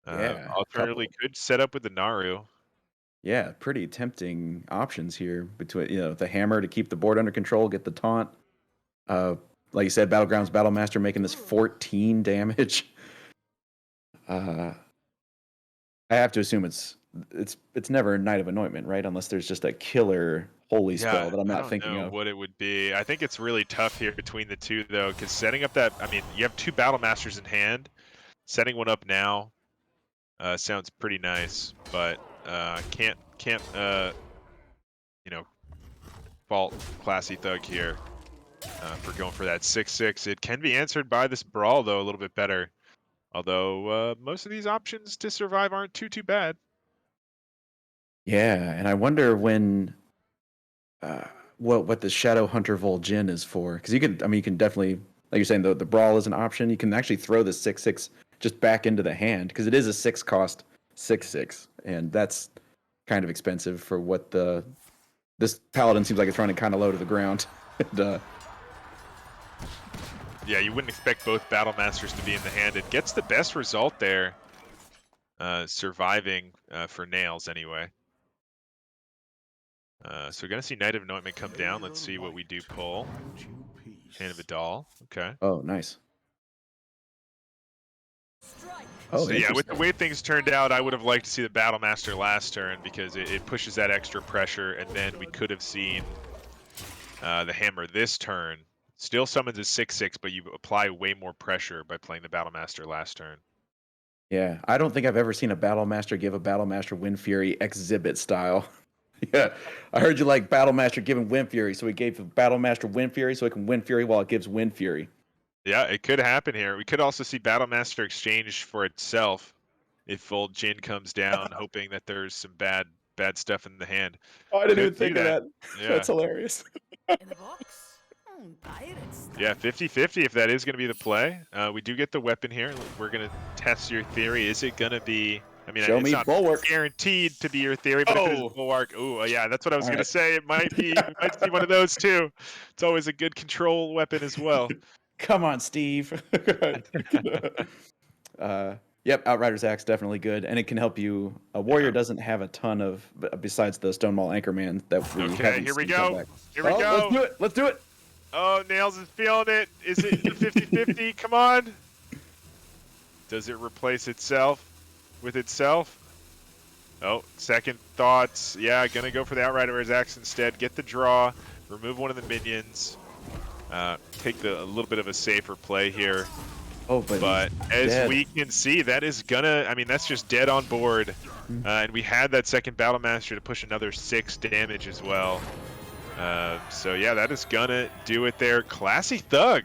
Yeah, Alternatively, could set up with the Naru. Yeah, pretty tempting options here between the hammer to keep the board under control, get the taunt. Uh, like you said, Battlegrounds Battlemaster making this 14 damage. I have to assume it's never Night of Anointment, right? Unless there's just a killer holy spell that I'm I not don't thinking know of. what it would be. I think it's really tough here between the 2, though, because setting up that, I mean, you have 2 Battle Masters in hand. Setting one up now sounds pretty nice, but can't you know, fault Classy Thug here for going for that 6/6. It can be answered by this Brawl, though, a little bit better. Although most of these options to survive aren't too bad. Yeah, and I wonder when what the Shadowhunter Vol'jin is for, because you can definitely, like you're saying, the Brawl is an option. You can actually throw the 6/6 just back into the hand because it is a 6 cost 6/6, and that's kind of expensive for what this Paladin seems like it's running kind of low to the ground. and, Yeah, you wouldn't expect both Battle Masters to be in the hand. It gets the best result there, surviving for Nails anyway. So we're going to see Knight of Anointment come down. Let's see what we do pull. Hand of a Doll. Okay. Oh, nice. Oh, So yeah, with the interesting. way things turned out, I would have liked to see the Battle Master last turn because it pushes that extra pressure, and then we could have seen the Hammer this turn. Still summons a 6/6, but you apply way more pressure by playing the Battle Master last turn. Yeah, I don't think I've ever seen a Battle Master give a Battle Master Wind Fury exhibit style. Yeah, I heard you like Battle Master giving Wind Fury, so we gave the Battle Master Wind Fury so it can Wind Fury while it gives Wind Fury. Yeah, it could happen here. We could also see Battle Master exchange for itself if Fold Jin comes down, hoping that there's some bad stuff in the hand. Oh, I didn't Could even do think of that. Yeah. That's hilarious. In the box? Pirates. Yeah, 50-50 if that is going to be the play. We do get the weapon here. We're going to test your theory. Is it going to be... I mean, Show it's me not Bulwark. guaranteed to be your theory, but if it is Bulwark, ooh, yeah, that's what I was All going right. to say. It might be. We might see one of those too. It's always a good control weapon as well. Come on, Steve. Yep, Outrider's Axe definitely good, and it can help you. A warrior Yeah. doesn't have a ton of besides the Stonewall Anchorman that we Okay, haven't here we seen come go. back. Here we go. Let's do it. Let's do it. Oh, Nails is feeling it. Is it the 50-50? Come on. Does it replace itself with itself? Oh, second thoughts. Yeah, gonna go for the Outrider's Axe instead. Get the draw. Remove one of the minions. Take a little bit of a safer play here. Oh, But as we can see, that is gonna... I mean, that's just dead on board. And we had that second Battle Master to push another 6 damage as well. So yeah, that is gonna do it there. Classy Thug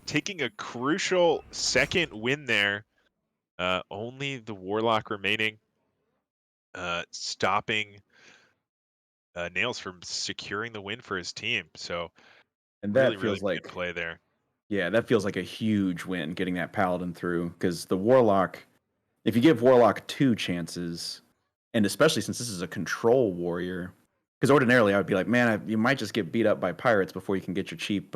taking a crucial second win there. Only the Warlock remaining. stopping Nails from securing the win for his team. So And really, that really feels good like, play there. yeah, that feels like a huge win getting that Paladin through because the Warlock, if you give Warlock 2 chances, and especially since this is a control warrior, because ordinarily I would be like, man, you might just get beat up by pirates before you can get your cheap,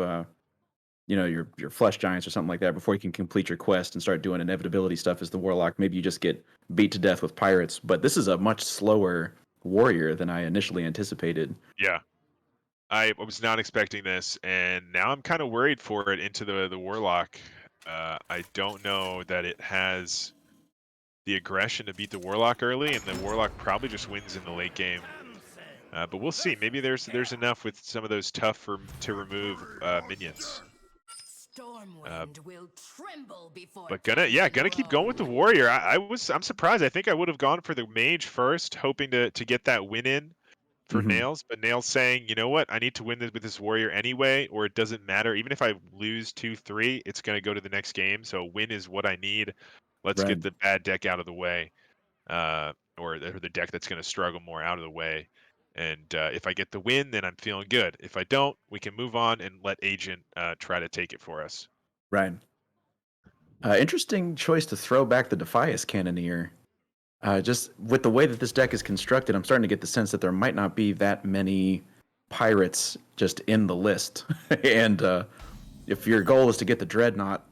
your flesh giants or something like that before you can complete your quest and start doing inevitability stuff as the Warlock. Maybe you just get beat to death with pirates, but this is a much slower warrior than I initially anticipated. Yeah. I was not expecting this, and now I'm kind of worried for it into the Warlock. I don't know that it has the aggression to beat the Warlock early, and the Warlock probably just wins in the late game. But we'll see. Maybe there's enough with some of those tough to remove minions. Stormwind will tremble before But gonna keep going with the Warrior. I'm surprised. I think I would have gone for the Mage first, hoping to get that win in for Mhm. Nails. But Nails saying, you know what, I need to win this with this Warrior anyway, or it doesn't matter. Even if I lose 2-3, it's gonna go to the next game. So win is what I need. Let's Right. get the bad deck out of the way. Or the deck that's going to struggle more out of the way. And if I get the win, then I'm feeling good. If I don't, we can move on and let Agent try to take it for us. Right. Interesting choice to throw back the Defias Cannoneer. Just with the way that this deck is constructed, I'm starting to get the sense that there might not be that many pirates just in the list. And if your goal is to get the Dreadnought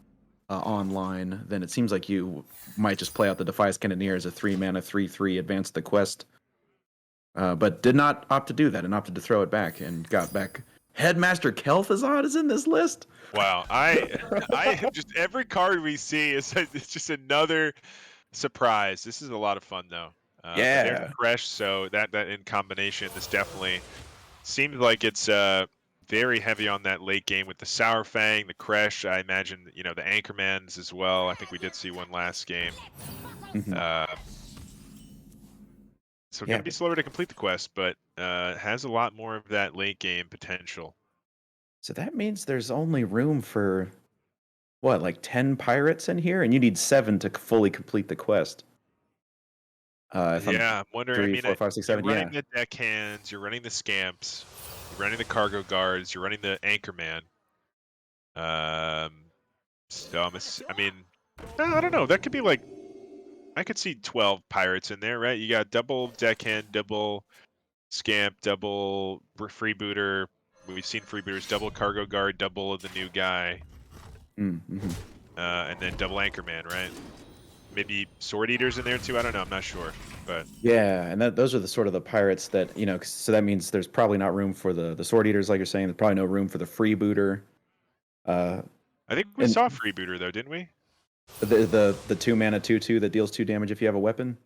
online, then it seems like you might just play out the Defias Cannoneer as a 3-mana 3/3 advance the quest. But did not opt to do that and opted to throw it back and got back. Headmaster Kel'Thuzad is in this list. Wow, I am just every card we see is it's just another surprise. This is a lot of fun though. But there's Yeah. Fresh, so that in combination, this definitely seems like it's very heavy on that late game with the Sour Fang, the Kresh. I imagine the Anchormans as well. I think we did see one last game. Mhm. So Yeah. going to be slower to complete the quest, but has a lot more of that late game potential. So that means there's only room for what, like 10 pirates in here, and you need 7 to fully complete the quest. If I'm Yeah, I'm wondering. I 3, mean, 4, 5, 6, you're 7, running yeah. the deckhands, you're running the scamps, you're running the cargo guards, you're running the anchorman. So I mean, I don't know. That could be like, I could see 12 pirates in there, right? You got double deckhand, double scamp, double freebooter. We've seen freebooters, double cargo guard, double of the new guy, Mm-hmm. and then double anchorman, right? Maybe sword eaters in there too. I don't know. I'm not sure, but Yeah, and those are the sort of the pirates that, so that means there's probably not room for the sword eaters, like you're saying. There's probably no room for the freebooter. I think we And saw freebooter though, didn't we? the 2-mana 2/2 that deals 2 damage if you have a weapon.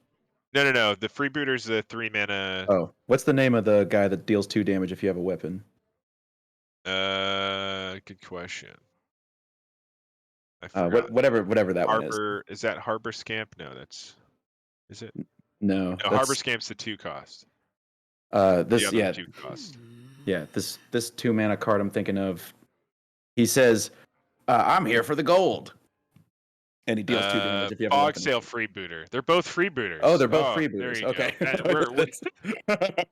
No. The freebooter's the 3 mana. Oh, what's the name of the guy that deals 2 damage if you have a weapon? Good question. I forgot. Whatever that one is. Harbor, is that Harbor Scamp? No, is it? No, No, Harbor that's Scamp's the 2 cost. The this other yeah 2 cost. yeah this 2-mana card I'm thinking of. He says, "I'm here for the gold," and he deals 2 damage if you have a Fog weapon. Sail freebooter. They're both freebooters. Oh, they're both There freebooters. you go. Okay.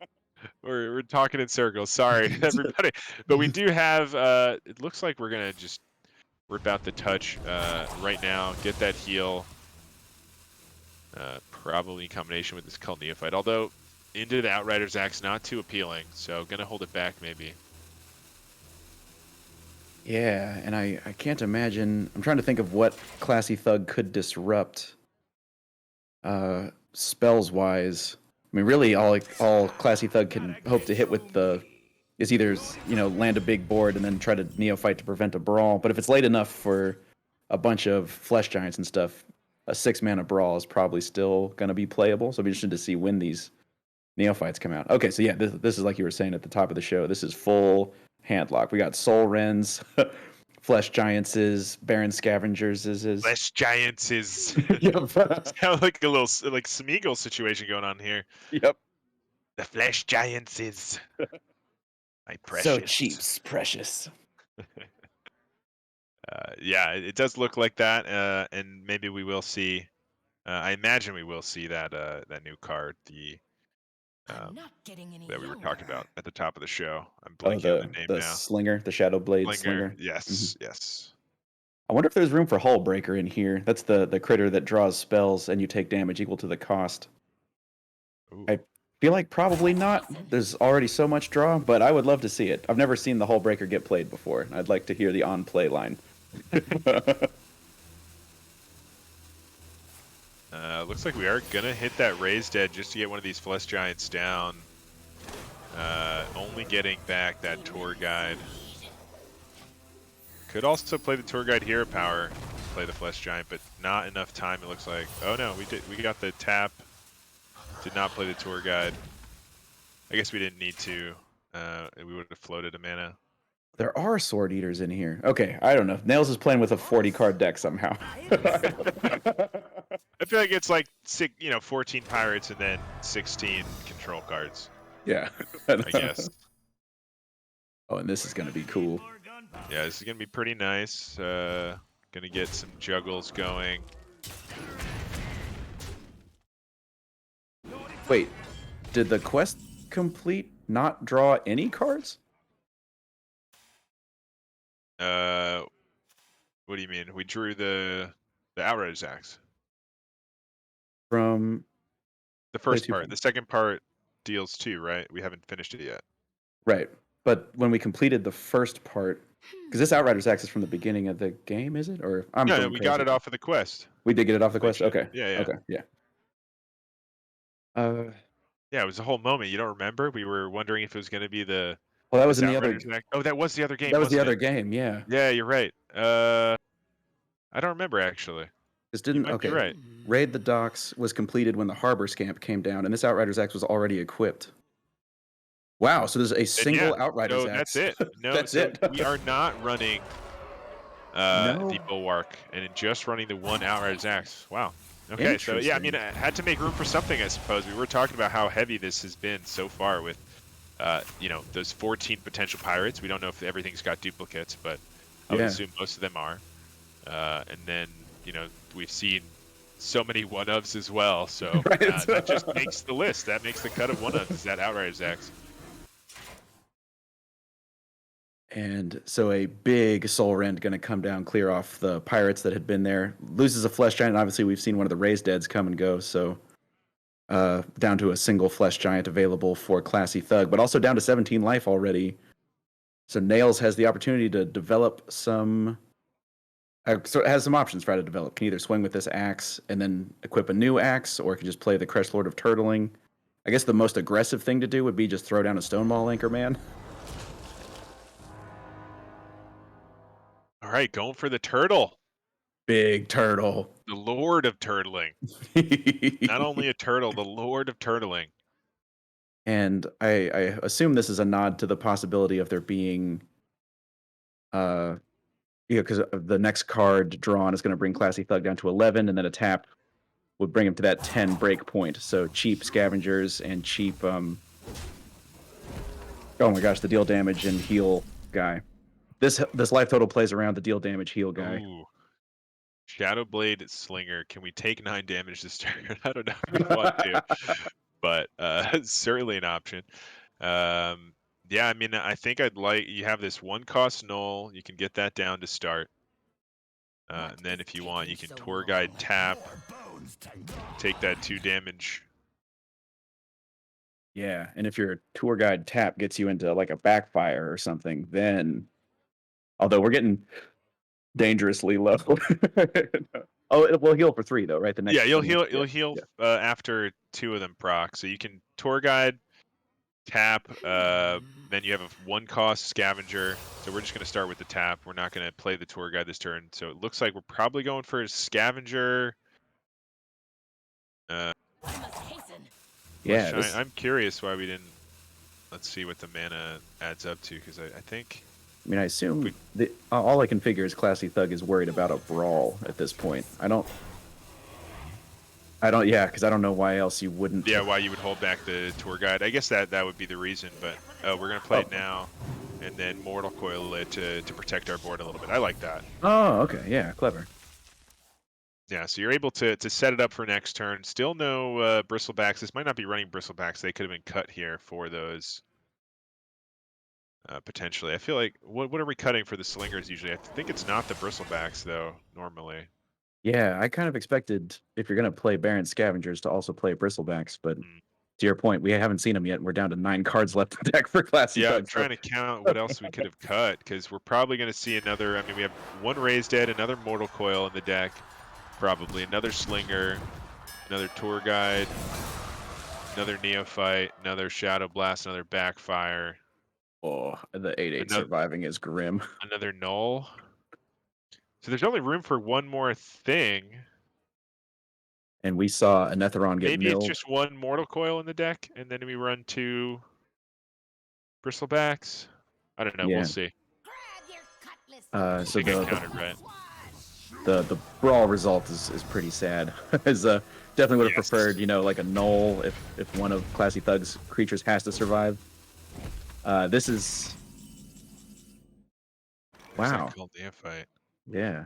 We're talking in circles. Sorry, everybody. But we do have. It looks like we're gonna just rip out the touch right now. Get that heal. Probably in combination with this Cult Neophyte. Although into the Outrider's Axe not too appealing, so gonna hold it back maybe. Yeah, and I can't imagine. I'm trying to think of what Classy Thug could disrupt spells wise. I mean, really, all Classy Thug can hope to hit with is either land a big board and then try to neophyte to prevent a brawl. But if it's late enough for a bunch of flesh giants and stuff, a 6-mana brawl is probably still going to be playable. So I'll be interested to see when these neophytes come out. Okay, so yeah, this is like you were saying at the top of the show. This is full handlock. We got Soul Wrens, Flesh Giantses, Baron Scavengers. Flesh Giants is Yep. sound like a little like Smeagol situation going on here. Yep. The Flesh Giants is my precious. So cheap, precious. Yeah, it does look like that, and maybe we will see I imagine we will see that that new card, the I'm not getting any that we were younger. talking about at the top of the show. I'm Oh, blanking on the name the now. slinger, the Shadow Blade Slinger. slinger. Yes, yes. I wonder if there's room for Hull Breaker in here. That's the critter that draws spells and you take damage equal to the cost. Ooh. I feel like probably not. There's already so much draw, but I would love to see it. I've never seen the Hull Breaker get played before. I'd like to hear the on-play line. Looks like we are gonna hit that raised edge just to get one of these flesh giants down. Only getting back that tour guide. Could also play the tour guide hero power, play the flesh giant, but not enough time. It looks like. Oh no, we did. We got the tap. Did not play the tour guide. I guess we didn't need to. We would have floated a mana. There are Sword Eaters in here. Okay, I don't know. Nails is playing with a 40-card deck somehow. I feel like it's like 14 pirates and then 16 control cards. Yeah. I guess. Oh, and this is going to be cool. Yeah, this is gonna be pretty nice. Gonna get some juggles going. Wait, did the quest complete not draw any cards? What do you mean? We drew the Outrider's Axe. From The first two part. from- The second part deals 2, right? We haven't finished it yet. Right. But when we completed the first part, because this Outrider's Axe is from the beginning of the game, is it? Or I'm No, going we got crazy. it off of the quest. We did get it off the quest? Actually, Okay. yeah. Okay, yeah. Yeah, it was a whole moment. You don't remember? We were wondering if it was going to be the Well, that was in the other. Outriders Axe. Oh, that was the other game. That was the wasn't other it? game, yeah. Yeah, you're right. I don't remember actually. This didn't. might be Okay. right. Raid the Docks was completed when the Harbor Scamp came down, and this Outrider's Axe was already equipped. Wow, so there's a single Outrider's So Axe. that's it. No, That's so it. we are not running No. the Bulwark and just running the one Outrider's Axe. Wow. Okay, so yeah, I mean, I had to make room for something, I suppose. We were talking about how heavy this has been so far with, those 14 potential pirates. We don't know if everything's got duplicates, but I would assume most of them are. And then, we've seen so many one-ofs as well. So Right. that just makes the list. That makes the cut of one-ofs, is that Outrider's Axe. And so a big Soul Rend going to come down, clear off the pirates that had been there. Loses a Flesh Giant. Obviously, we've seen one of the Raised Deads come and go. So down to a single Flesh Giant available for Classy Thug, but also down to 17 life already. So Nails has the opportunity to develop some... so it has some options for how to develop. Can either swing with this axe and then equip a new axe, or can just play the Crest Lord of Turtling. I guess the most aggressive thing to do would be just throw down a Stonewall Anchor Man. All right, going for the turtle. Big turtle. The Lord of Turtling. Not only a turtle, the Lord of Turtling. And I assume this is a nod to the possibility of there being, because the next card drawn is going to bring Classy Thug down to 11, and then a tap would bring him to that 10 break point. So cheap scavengers and cheap, oh my gosh, the deal damage and heal guy. This life total plays around the deal damage heal guy. Ooh. Shadow Blade Slinger. Can we take 9 damage this turn? I don't know if we want to, but it's certainly an option. Yeah, I mean, I think you have this 1-cost null. You can get that down to start. And then if you want, you can Tour Guide tap, take that 2 damage. Yeah, and if your tour guide tap gets you into like a backfire or something, then although we're getting dangerously low. Oh, it will heal for 3 though, right? The next. Yeah, you'll heal. Yeah, You'll heal yeah. after 2 of them proc. So you can Tour Guide, tap. Then you have a 1-cost Scavenger. So we're just gonna start with the tap. We're not gonna play the Tour Guide this turn. So it looks like we're probably going for a Scavenger. Yeah, I'm curious why we didn't. Let's see what the mana adds up to, because I think. I mean, I assume all I can figure is Classy Thug is worried about a brawl at this point. I don't. Yeah, because I don't know why else you wouldn't. Yeah, why you would hold back the Tour Guide. I guess that would be the reason, but we're going to play it now, and then Mortal Coil it to protect our board a little bit. I like that. Oh, okay, yeah, clever. Yeah, so you're able to set it up for next turn. Still no bristlebacks. This might not be running bristlebacks. They could have been cut here for those potentially. I feel like what are we cutting for the slingers usually? I think it's not the bristlebacks though. Normally, Yeah, I kind of expected if you're going to play Baron Scavengers to also play Bristlebacks, but Mm. to your point, we haven't seen them yet. And we're down to 9 cards left in deck for Classy Yeah, I'm Thug. trying to count what else we could have cut because we're probably going to see another. I mean, we have one Raised Dead, another Mortal Coil in the deck, probably another Slinger, another Tour Guide, another Neophyte, another Shadow Blast, another Backfire, Oh, the 8/8 another surviving is grim. another Null. So there's only room for one more thing. And we saw Anetheron get Maybe it's milled. just one Mortal Coil in the deck, and then we run 2 Bristlebacks. I don't know. Yeah. We'll see. So They get countered, right? the brawl result is pretty sad. is definitely would have Yes. preferred, like a null if one of Classy Thug's creatures has to survive. This is Who's wow. that called Neophyte? Yeah.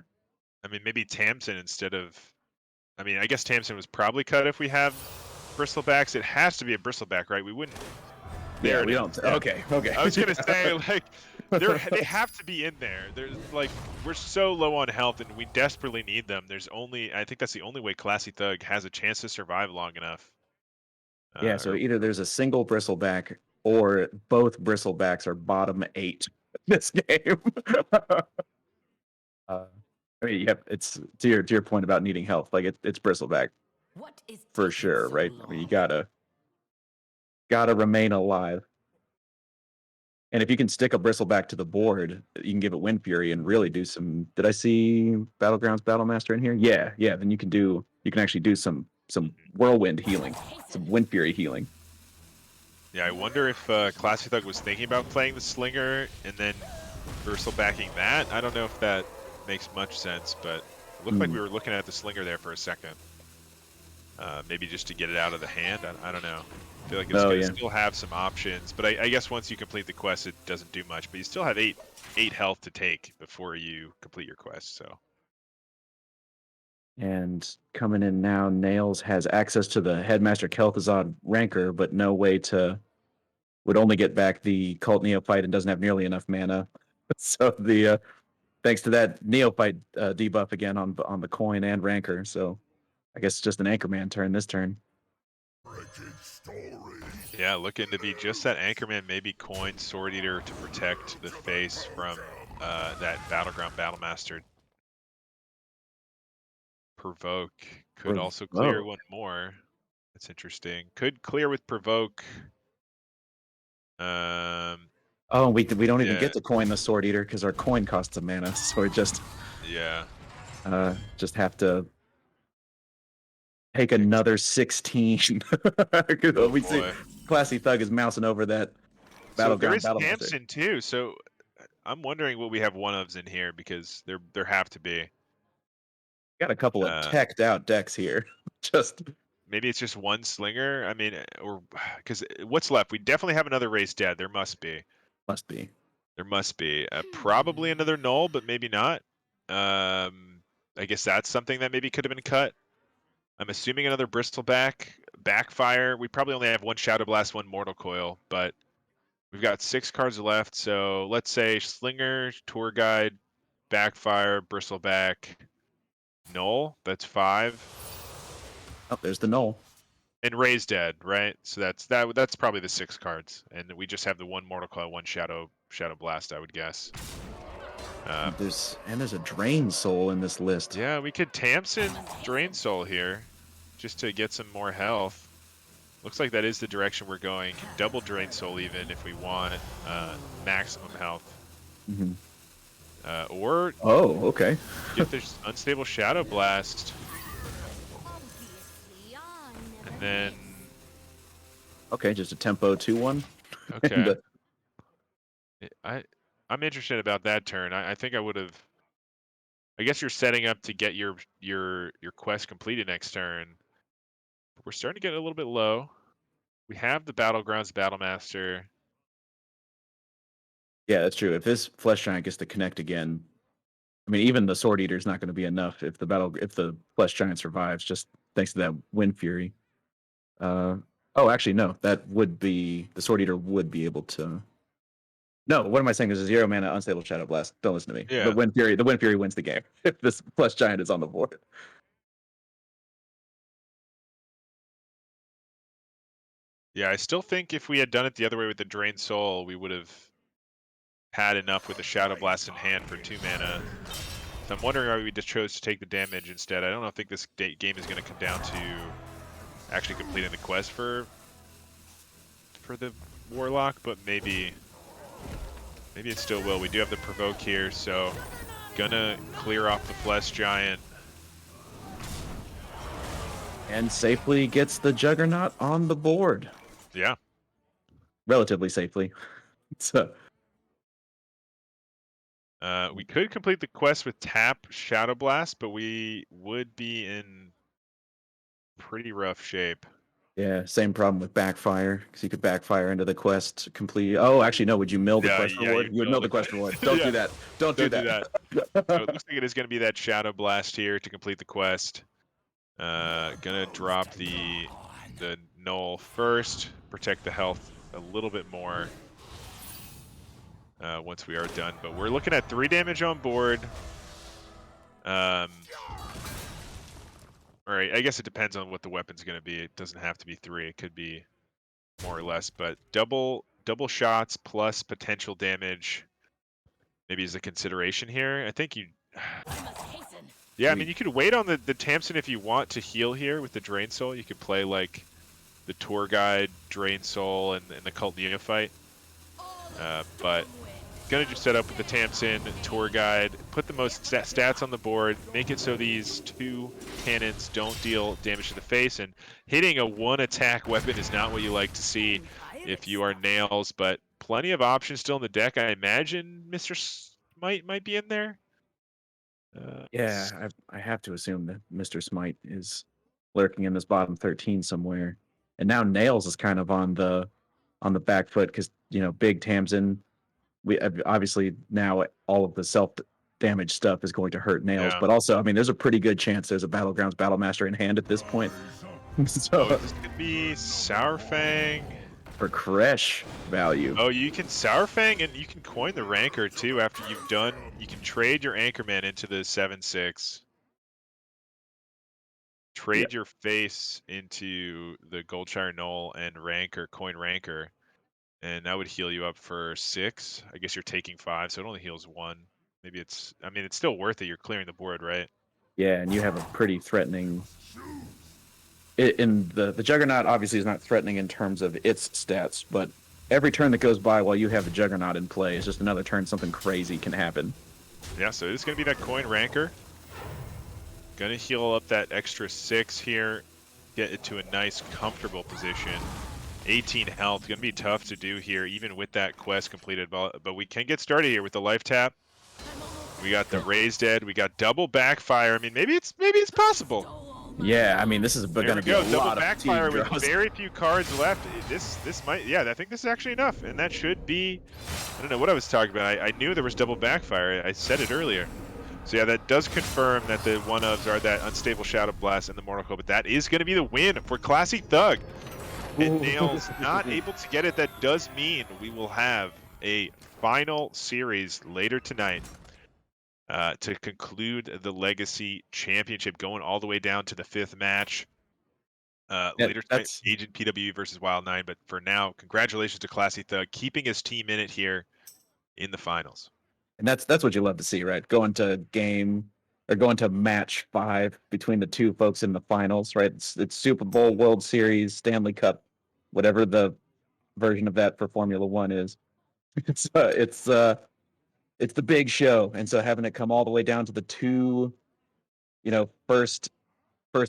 I mean, maybe Tamsin instead of. I mean, I guess Tamsin was probably cut if we have Bristlebacks. It has to be a Bristleback, right? We wouldn't. There Yeah, it we is. don't. Yeah. Okay. I was gonna say like they have to be in there. There's like we're so low on health and we desperately need them. I think that's the only way Classy Thug has a chance to survive long enough. Yeah, so Or- either there's a single bristleback or both bristlebacks are bottom 8 this game. I mean, yep, it's to your point about needing health. Like it's bristleback What is for taking sure, so right? I mean, you long? gotta remain alive. And if you can stick a bristleback to the board, you can give it Wind Fury and really do some. Did I see Battlegrounds Battlemaster in here? Yeah. Then you can actually do some whirlwind healing, some Wind Fury healing. Yeah, I wonder if Classy Thug was thinking about playing the Slinger and then Bristlebacking that. I don't know if that makes much sense, but it looked like we were looking at the Slinger there for a second. Maybe just to get it out of the hand. I don't know. I feel like it's going to still have some options, but I guess once you complete the quest, it doesn't do much. But you still have eight health to take before you complete your quest. So. And coming in now, Nails has access to the Headmaster Kel'Thuzad Ranker, but no way would only get back the Cult Neophyte and doesn't have nearly enough mana. So the thanks to that Neophyte debuff again on the coin and Ranker. So I guess it's just an Anchorman turn this turn. Yeah, looking to be just that Anchorman, maybe coin Sword Eater to protect the face from that Battleground Battlemaster. Provoke could also clear one more. That's interesting. Could clear with Provoke. Oh, we don't even get to coin the Sword Eater because our coin costs a mana, so we just have to take another 16. We see Classy Thug is mousing over that Battleground so there is Battlemaster. Tamsin too, so I'm wondering what we have one-ofs in here because there have to be. Got a couple of teched out decks here. Just maybe it's just one Slinger. I mean, or because what's left? We definitely have another Raised Dead. There must be. There must be. Probably another Null, but maybe not. I guess that's something that maybe could have been cut. I'm assuming another Bristleback, Backfire. We probably only have one Shadow Blast, one Mortal Coil, but we've got 6 cards left. So let's say Slinger, Tour Guide, Backfire, Bristleback, Null. That's 5. Oh, there's the Null. And Raised Dead, right? So that's probably the 6 cards, and we just have the one Mortal Coil, one Shadow Blast, I would guess. There's a Drain Soul in this list. Yeah, we could Tamsin Drain Soul here, just to get some more health. Looks like that is the direction we're going. Can double Drain Soul even if we want maximum health. Or okay. get this Unstable Shadow Blast. And then okay, just a tempo 2/1. Okay. I'm interested about that turn. I think I would have. I guess you're setting up to get your quest completed next turn. But we're starting to get a little bit low. We have the Battlegrounds Battlemaster. Yeah, that's true. If this Flesh Giant gets to connect again, I mean, even the Sword Eater is not going to be enough if the Flesh Giant survives, just thanks to that Wind Fury. Oh, actually, no. That would be the Sword Eater would be able to. No, what am I saying? There's a 0 mana unstable Shadow Blast. Don't listen to me. Yeah. The Wind Fury wins the game if this Flesh Giant is on the board. Yeah, I still think if we had done it the other way with the Drained Soul, we would have had enough with the Shadow Blast in hand for 2 mana. So I'm wondering why we just chose to take the damage instead. I don't think this game is going to come down to actually completing the quest for the Warlock, but maybe it still will. We do have the Provoke here, so gonna clear off the Flesh Giant. And safely gets the Juggernaut on the board. Yeah. Relatively safely. So we could complete the quest with tap Shadow Blast, but we would be in pretty rough shape. yeah, same problem with Backfire, because you could Backfire into the quest complete. Oh, actually, no. Would you mill the quest reward? You would mill the quest reward. Don't do that. Don't do that. So it looks like it is going to be that Shadow Blast here to complete the quest. Gonna drop the Null first, protect the health a little bit more once we are done. But we're looking at 3 damage on board. All right, I guess it depends on what the weapon's going to be. It doesn't have to be 3. It could be more or less. But double shots plus potential damage maybe is a consideration here. I think you... Yeah, I mean, you could wait on the Tamsin if you want to heal here with the Drain Soul. You could play, like, the Tour Guide, Drain Soul, and the Cult Neophyte. But gonna just set up with the Tamsin, Tour Guide, put the most stats on the board, make it so these 2 cannons don't deal damage to the face, and hitting a 1-attack weapon is not what you like to see if you are Nails, but plenty of options still in the deck. I imagine Mr. Smite might be in there. Yeah, I have to assume that Mr. Smite is lurking in this bottom 13 somewhere. And now Nails is kind of on the back foot because, big Tamsin, we obviously now all of the self damage stuff is going to hurt Nails, Yeah. but also, I mean, there's a pretty good chance there's a Battlegrounds Battlemaster in hand at this point. So this could be Sourfang. For Kresh value. Oh, you can Sourfang and you can coin the Rancor too after you've done. You can trade your Anchorman into the 7/6. Trade your face into the Goldshire Knoll and Rancor, coin Rancor. And that would heal you up for 6. I guess you're taking 5, so it only heals 1. Maybe it's still worth it. You're clearing the board, right? Yeah, and you have a pretty threatening... In the Juggernaut obviously is not threatening in terms of its stats, but every turn that goes by while you have the Juggernaut in play is just another turn something crazy can happen. Yeah, so it's going to be that coin Rancor. Going to heal up that extra 6 here. Get it to a nice, comfortable position. 18 health. Going to be tough to do here, even with that quest completed. But we can get started here with the life tap. We got the Raised Dead. We got double backfire. I mean, maybe it's possible. Yeah, I mean, this is going to be a double lot backfire of with very few cards left. This might, yeah, I think this is actually enough, and that should be. I don't know what I was talking about. I knew there was double backfire. I said it earlier. So yeah, that does confirm that the one-ofs are that Unstable Shadow Blast and the Mortal Coil, but that is going to be the win for Classy Thug. And Nails not able to get it. That does mean we will have a final series later tonight. To conclude the Legacy Championship, going all the way down to the 5th match. Later tonight, Agent PWE versus Wild 9. But for now, congratulations to Classy Thug, keeping his team in it here in the finals. And that's what you love to see, right? Going to match 5 between the 2 folks in the finals, right? It's Super Bowl, World Series, Stanley Cup, whatever the version of that for Formula 1 is. It's the big show, and so having it come all the way down to the 2, first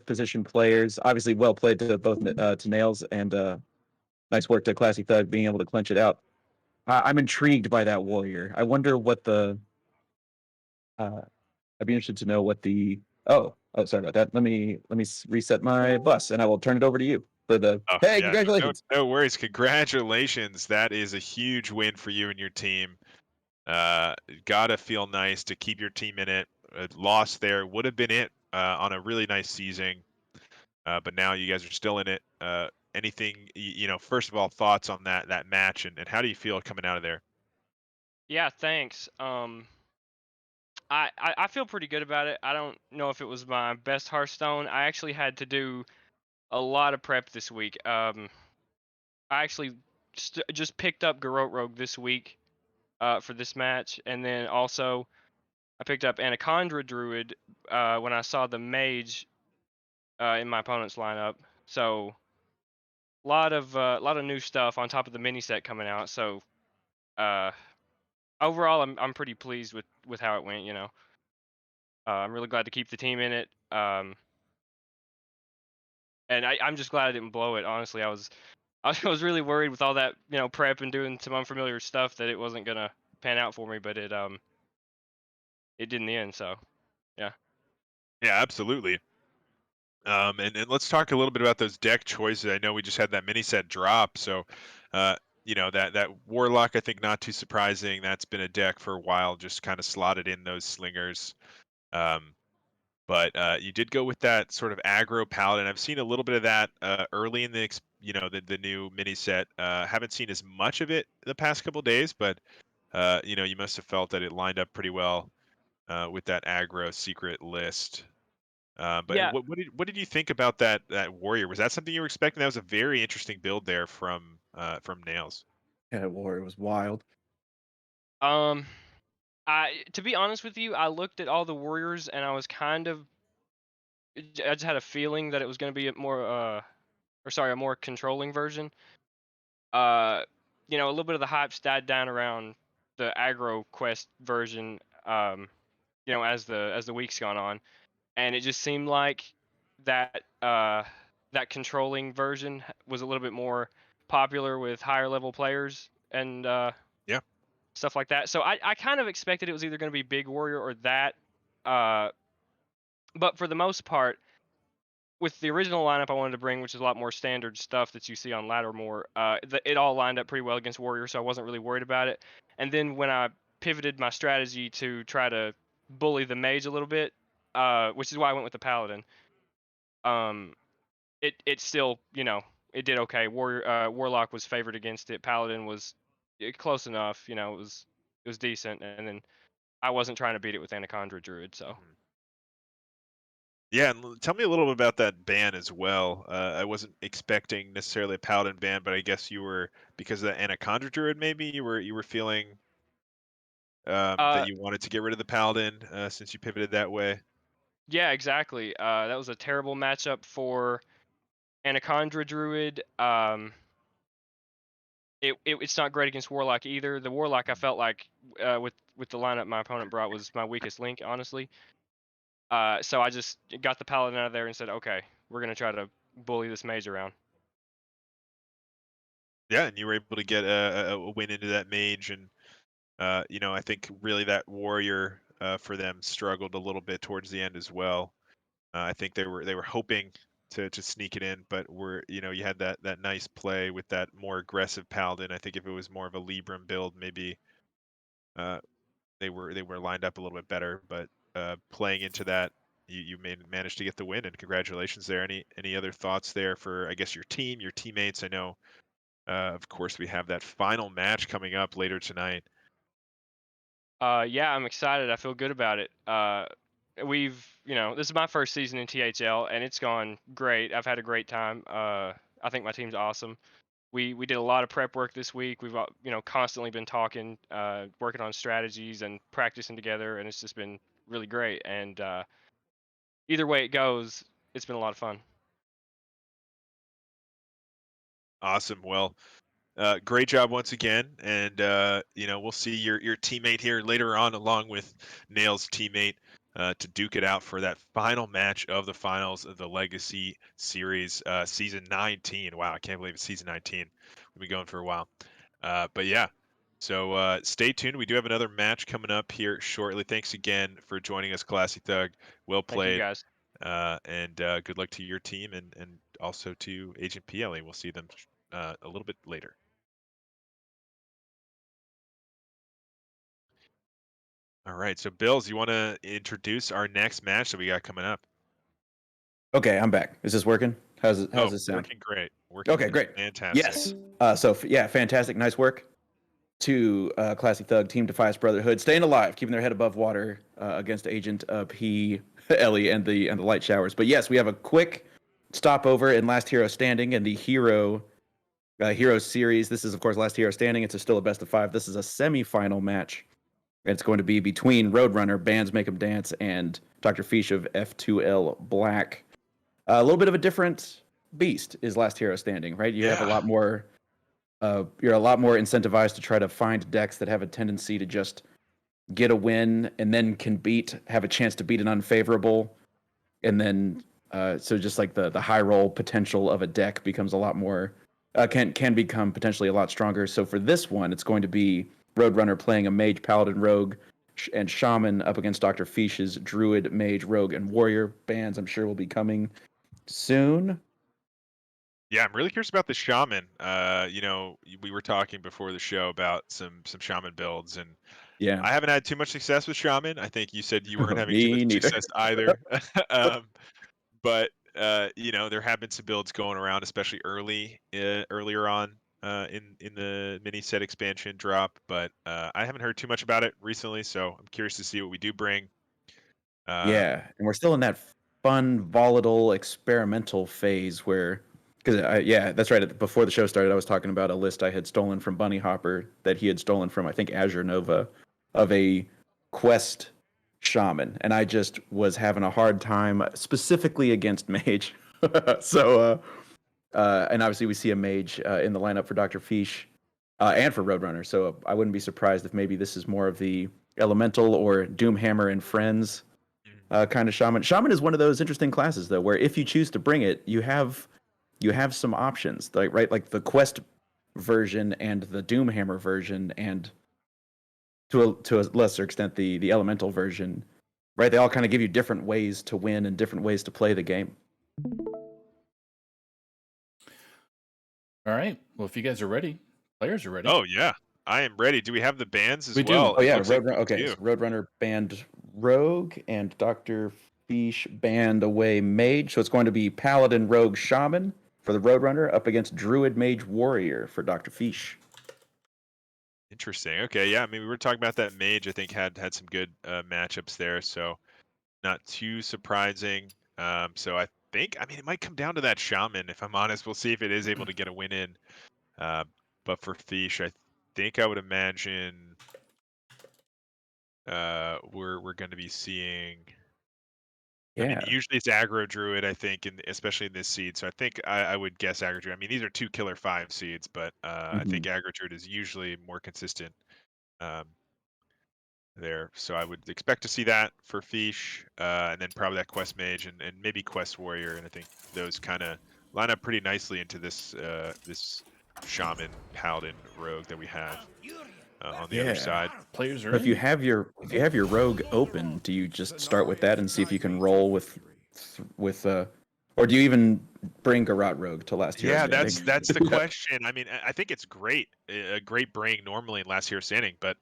position players. Obviously, well played to both to Nails, and nice work to Classy Thug being able to clinch it out. I'm intrigued by that warrior. I wonder what the. I'd be interested to know what the. Oh, sorry about that. Let me reset my bus, and I will turn it over to you for the. Hey, congratulations! No worries. Congratulations. That is a huge win for you and your team. Gotta feel nice to keep your team in it. A loss there would have been it on a really nice season, but now you guys are still in it. Anything, first of all, thoughts on that match, and how do you feel coming out of there? Yeah, thanks. I feel pretty good about it. I don't know if it was my best Hearthstone. I actually had to do a lot of prep this week. I actually just picked up Garrote Rogue this week for this match, and then also I picked up Anaconda Druid when I saw the Mage in my opponent's lineup. So lot of new stuff on top of the mini set coming out. So uh, overall, I'm pretty pleased with how it went. I'm really glad to keep the team in it. And I'm just glad I didn't blow it. Honestly, I was really worried with all that prep and doing some unfamiliar stuff that it wasn't gonna pan out for me, but it did in the end. So yeah. Yeah, absolutely. And let's talk a little bit about those deck choices. I know we just had that mini set drop, so that Warlock, I think not too surprising. That's been a deck for a while, just kind of slotted in those slingers. Um, but you did go with that sort of aggro paladin. I've seen a little bit of that early in the new mini set. Haven't seen as much of it the past couple days, but you must have felt that it lined up pretty well with that aggro secret list. But Yeah. what did you think about that warrior? Was that something you were expecting? That was a very interesting build there from Nails. Yeah, Warrior was wild. Um. To be honest with you, I looked at all the warriors and I was I just had a feeling that it was going to be a more controlling version. Uh, a little bit of the hype's died down around the aggro quest version. As the weeks gone on, and it just seemed like that controlling version was a little bit more popular with higher level players and Yeah. stuff like that. So I kind of expected it was either going to be Big Warrior or that. Uh, but for the most part, with the original lineup I wanted to bring, which is a lot more standard stuff that you see on Lattimore, it all lined up pretty well against Warrior, so I wasn't really worried about it. And then when I pivoted my strategy to try to bully the Mage a little bit, which is why I went with the Paladin, um, it still it did okay. Warlock was favored against it. Paladin was close enough. It was decent, and then I wasn't trying to beat it with Anaconda Druid, so. Mhm. Yeah, and tell me a little bit about that ban as well. I wasn't expecting necessarily a paladin ban, but I guess you were, because of the Anaconda Druid. Maybe you were feeling that Uh, you wanted to get rid of the paladin since you pivoted that way. yeah, exactly. That was a terrible matchup for Anaconda Druid. It's not great against Warlock either. The Warlock I felt like with the lineup my opponent brought was my weakest link, honestly. So I just got the Paladin out of there and said, okay, we're gonna try to bully this Mage around. Yeah, and you were able to get a win into that mage, and I think really that warrior for them struggled a little bit towards the end as well. I think they were hoping to sneak it in, but you had that nice play with that more aggressive paladin. I think if it was more of a Libram build, maybe uh, they were lined up a little bit better. But playing into that, you managed to get the win, and congratulations there. Any other thoughts there for, I guess, your team, your teammates? I know, of course, we have that final match coming up later tonight. Yeah, I'm excited. I feel good about it. This is my first season in THL, and it's gone great. I've had a great time. I think my team's awesome. We did a lot of prep work this week. We've constantly been talking, working on strategies and practicing together, and it's just been really great. And either way it goes, it's been a lot of fun. Awesome. Well, great job once again, and we'll see your teammate here later on, along with Nail's teammate, to duke it out for that final match of the finals of the Legacy Series, season 19. Wow, I can't believe it's season 19. We've been going for a while, but yeah. So stay tuned. We do have another match coming up here shortly. Thanks again for joining us, Classy Thug. Well Thank you played. guys. And good luck to your team and also to Agent PLE. We'll see them a little bit later. All right. So, Bills, you want to introduce our next match that we got coming up? Okay, I'm back. Is this working? How's this sound? Working great. Working Okay, great. fantastic. Yes. Yeah, fantastic. Nice work to Classy Thug, Team Defiance Brotherhood, staying alive, keeping their head above water against Agent P, Ellie, and the light showers. But yes, we have a quick stopover in Last Hero Standing and the Hero series. This is, of course, Last Hero Standing. It's still a best of 5. This is a semifinal match. It's going to be between Roadrunner, Bands Make 'em Dance, and Dr. Fish of F2L Black. A little bit of a different beast is Last Hero Standing, right? You have a lot more. You're a lot more incentivized to try to find decks that have a tendency to just get a win and then have a chance to beat an unfavorable, and then so just like the high roll potential of a deck becomes a lot more can become potentially a lot stronger. So for this one, it's going to be Roadrunner playing a Mage, Paladin, Rogue, and Shaman up against Dr. Fish's Druid, Mage, Rogue, and Warrior bands. I'm sure will be coming soon. Yeah, I'm really curious about the shaman. We were talking before the show about some shaman builds, and Yeah, I haven't had too much success with shaman. I think you said you weren't having too me much neither. success either. But there have been some builds going around, especially earlier on in the mini set expansion drop. But I haven't heard too much about it recently, so I'm curious to see what we do bring. Yeah, and we're still in that fun, volatile, experimental phase where, yeah, that's right. Before the show started, I was talking about a list I had stolen from Bunny Hopper that he had stolen from, I think, Azure Nova, of a quest shaman, and I just was having a hard time specifically against mage. So, and obviously we see a mage in the lineup for Dr. Fish and for Roadrunner. So I wouldn't be surprised if maybe this is more of the elemental or Doomhammer and friends kind of shaman. Shaman is one of those interesting classes though, where if you choose to bring it, you have some options, like the quest version and the Doomhammer version, and to a lesser extent the elemental version. Right, they all kind of give you different ways to win and different ways to play the game. All right. Well, if you guys are ready, players are ready. Oh yeah, I am ready. Do we have the bands as We do. well? Oh It yeah, looks like we okay. do. So Roadrunner banned Rogue and Dr. Fish banned away Mage. So it's going to be Paladin, Rogue, Shaman for the Roadrunner up against Druid, Mage, Warrior for Dr. Fish. Interesting. Okay, yeah. I mean, we were talking about that mage. I think had some good matchups there, so not too surprising. So I think, I mean, it might come down to that shaman. If I'm honest, we'll see if it is able to get a win in. But for Fish, I think I would imagine we're going to be seeing. I mean, Yeah. usually it's aggro druid. I think, especially in this seed. So I think I would guess aggro druid. I mean, these are 2 killer 5 seeds, but I think aggro druid is usually more consistent. Um, there. So I would expect to see that for Fish, and then probably that Quest Mage and maybe Quest Warrior. And I think those kind of line up pretty nicely into this this Shaman Paladin Rogue that we have on the other side. Players are But if you in. have your Rogue open, do you just start with that and see if you can roll with or do you even bring Garrote Rogue to Last Hero Yeah, Standing? that's the question. I mean, I think it's great, a great bring normally in Last Hero Standing, but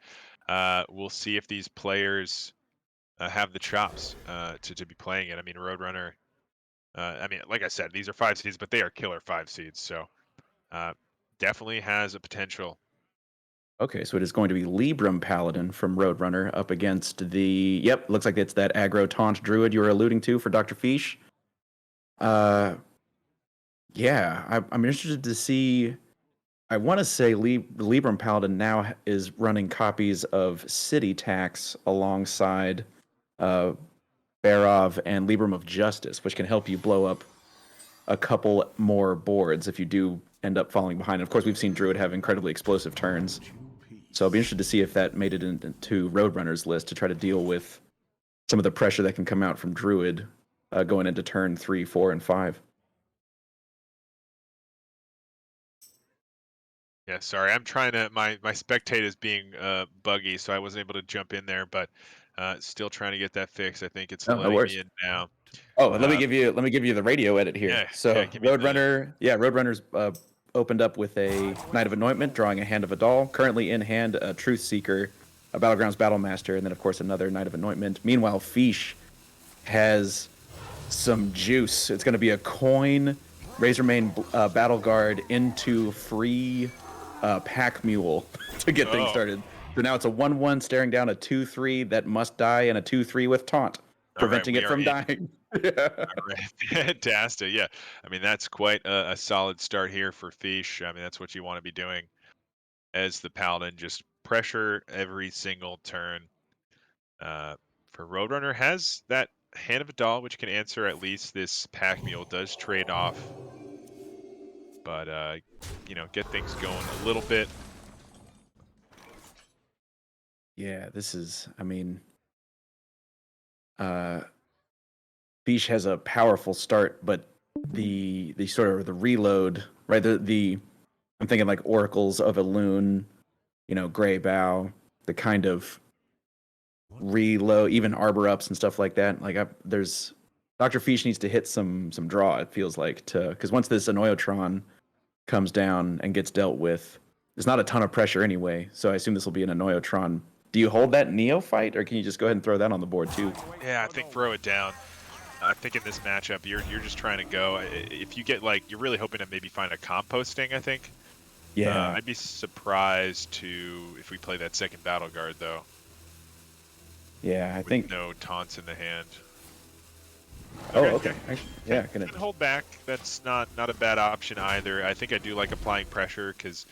we'll see if these players have the chops to be playing it. I mean, Roadrunner. I mean, like I said, these are 5 seeds, but they are killer 5 seeds. So definitely has a potential. Okay, so it is going to be Libram Paladin from Roadrunner up against yep, looks like it's that aggro taunt druid you were alluding to for Dr. Fish. Yeah, I'm interested to see. I want to say Libram Paladin now is running copies of City Tax alongside Barov and Libram of Justice, which can help you blow up a couple more boards if you do end up falling behind. And of course, we've seen Druid have incredibly explosive turns. So I'll be interested to see if that made it into Roadrunner's list to try to deal with some of the pressure that can come out from Druid going into turn 3, 4, and 5. Yeah, sorry, I'm trying to. My spectate is being buggy, so I wasn't able to jump in there, but still trying to get that fixed. I think it's Oh, no letting worries. me in now. Oh, let me give you the radio edit here. Yeah, So give me Roadrunner's opened up with a Knight of Anointment, drawing a Hand of a Doll. Currently in hand, a Truth Seeker, a Battlegrounds Battlemaster, and then of course another Knight of Anointment. Meanwhile, Fish has some juice. It's going to be a coin, Razormane Battle Guard into free Pack Mule to get things started. So now it's a 1/1 staring down a 2/3 that must die and a 2/3 with taunt, preventing it from dying. All right. Fantastic. Yeah. I mean, that's quite a solid start here for Fish. I mean, that's what you want to be doing as the Paladin. Just pressure every single turn. For Roadrunner has that Hand of a Doll, which can answer at least this Pack Mule. Does trade off. But, get things going a little bit. Yeah, this is, I mean, Fish has a powerful start, but the sort of the reload, right? I'm thinking like Oracles of Elune, Grey Bow, the kind of reload, even Arbor Ups and stuff like that. Like there's Dr. Fish needs to hit some draw, it feels like, because once this Annoyotron comes down and gets dealt with, there's not a ton of pressure anyway. So I assume this will be an Annoyotron. Do you hold that Neophyte, or can you just go ahead and throw that on the board too? Yeah, I think throw it down. I think in this matchup, you're just trying to go. If you get you're really hoping to maybe find a composting. I think. Yeah, I'd be surprised if we play that second Battle Guard though. Yeah, I with think no taunts in the hand. Oh, okay. Actually, yeah, Can hold back. That's not a bad option either. I think I do like applying pressure because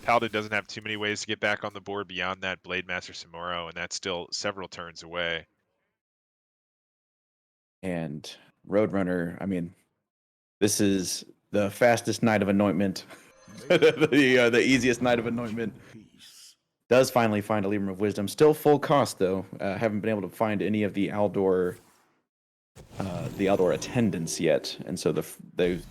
Paladin doesn't have too many ways to get back on the board beyond that Blade Master Samuro, and that's still several turns away. And Roadrunner, I mean, this is the fastest Knight of Anointment, the easiest Knight of Anointment. Does finally find a Libram of Wisdom. Still full cost though. Haven't been able to find any of the Aldor attendants yet, and so the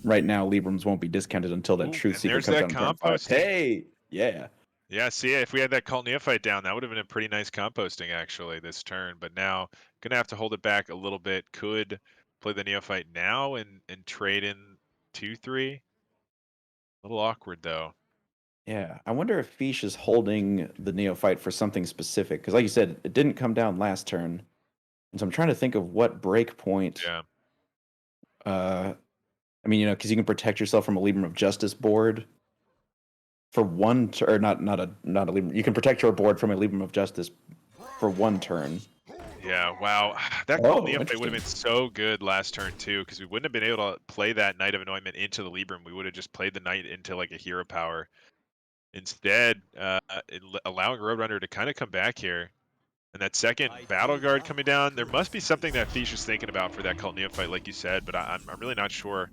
right now Librams won't be discounted until that Truth Seeker comes that down. composting. Hey, yeah. Yeah, see, if we had that Cult Neophyte down, that would have been a pretty nice composting actually this turn. But now, gonna have to hold it back a little bit. Could play the Neophyte now and trade in 2/3. A little awkward though. Yeah, I wonder if Fish is holding the Neophyte for something specific, because like you said, it didn't come down last turn, and so I'm trying to think of what break point. Yeah. I mean, because you can protect yourself from a Libram of Justice board for one or not a Libram. You can protect your board from a Libram of Justice for one turn. Yeah, wow. That Cult Neophyte would have been so good last turn too, because we wouldn't have been able to play that Knight of Anointment into the Libram. We would have just played the Knight into like a hero power. Instead, allowing Roadrunner to kind of come back here. And that second Battle Guard coming down, there must be something that Fish is thinking about for that Cult Neophyte, like you said, but I'm really not sure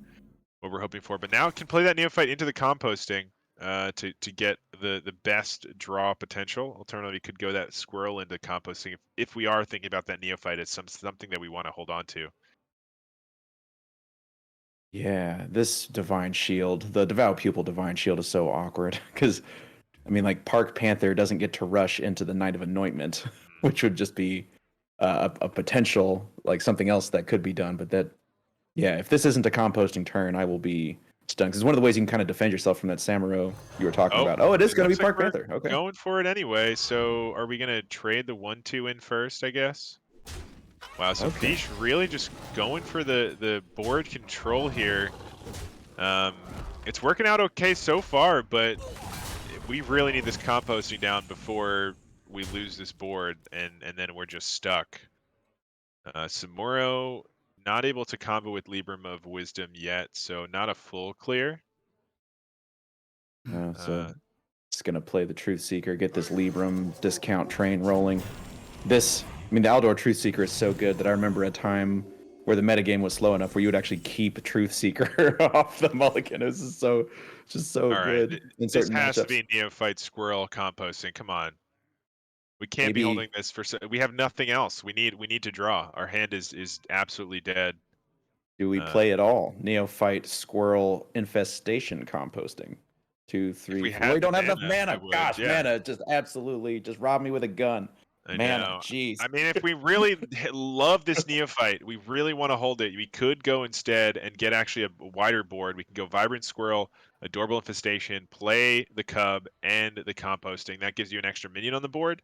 what we're hoping for. But now it can play that Neophyte into the composting to get the best draw potential. Alternatively, you could go that Squirrel into composting if we are thinking about that Neophyte as something that we want to hold on to. Yeah, this Divine Shield, the Devout Pupil Divine Shield is so awkward, because, I mean, like, Park Panther doesn't get to rush into the Knight of Anointment, which would just be a potential, like, something else that could be done. But that, yeah, if this isn't a composting turn, I will be stunned. Because it's one of the ways you can kind of defend yourself from that Samuro you were talking about. Oh, it is going to be Park Panther. Okay. Going for it anyway. So are we going to trade the 1/2 in first, I guess? Wow, so Fish really just going for the board control here. It's working out okay so far, but we really need this composting down before we lose this board, and then we're just stuck. Samuro not able to combo with Libram of Wisdom yet, so not a full clear. So it's going to play the Truth Seeker, get this Libram discount train rolling. The Aldor Truth Seeker is so good that I remember a time where the metagame was slow enough where you would actually keep Truth Seeker off the mulligan. It was just so good. Right. In This certain has matchups. to be Neophyte Squirrel composting. Come on. We can't be holding this for. We have nothing else. We need to draw. Our hand is absolutely dead. Do we play at all? Neophyte Squirrel Infestation composting. 2, 3, 4. We don't have enough mana. Gosh, mana just absolutely just robbed me with a gun. I Mana, know. jeez. I mean, if we really love this neophyte, we really want to hold it, we could go instead and get actually a wider board. We can go Vibrant Squirrel, Adorable Infestation, play the Cub, and the Composting. That gives you an extra minion on the board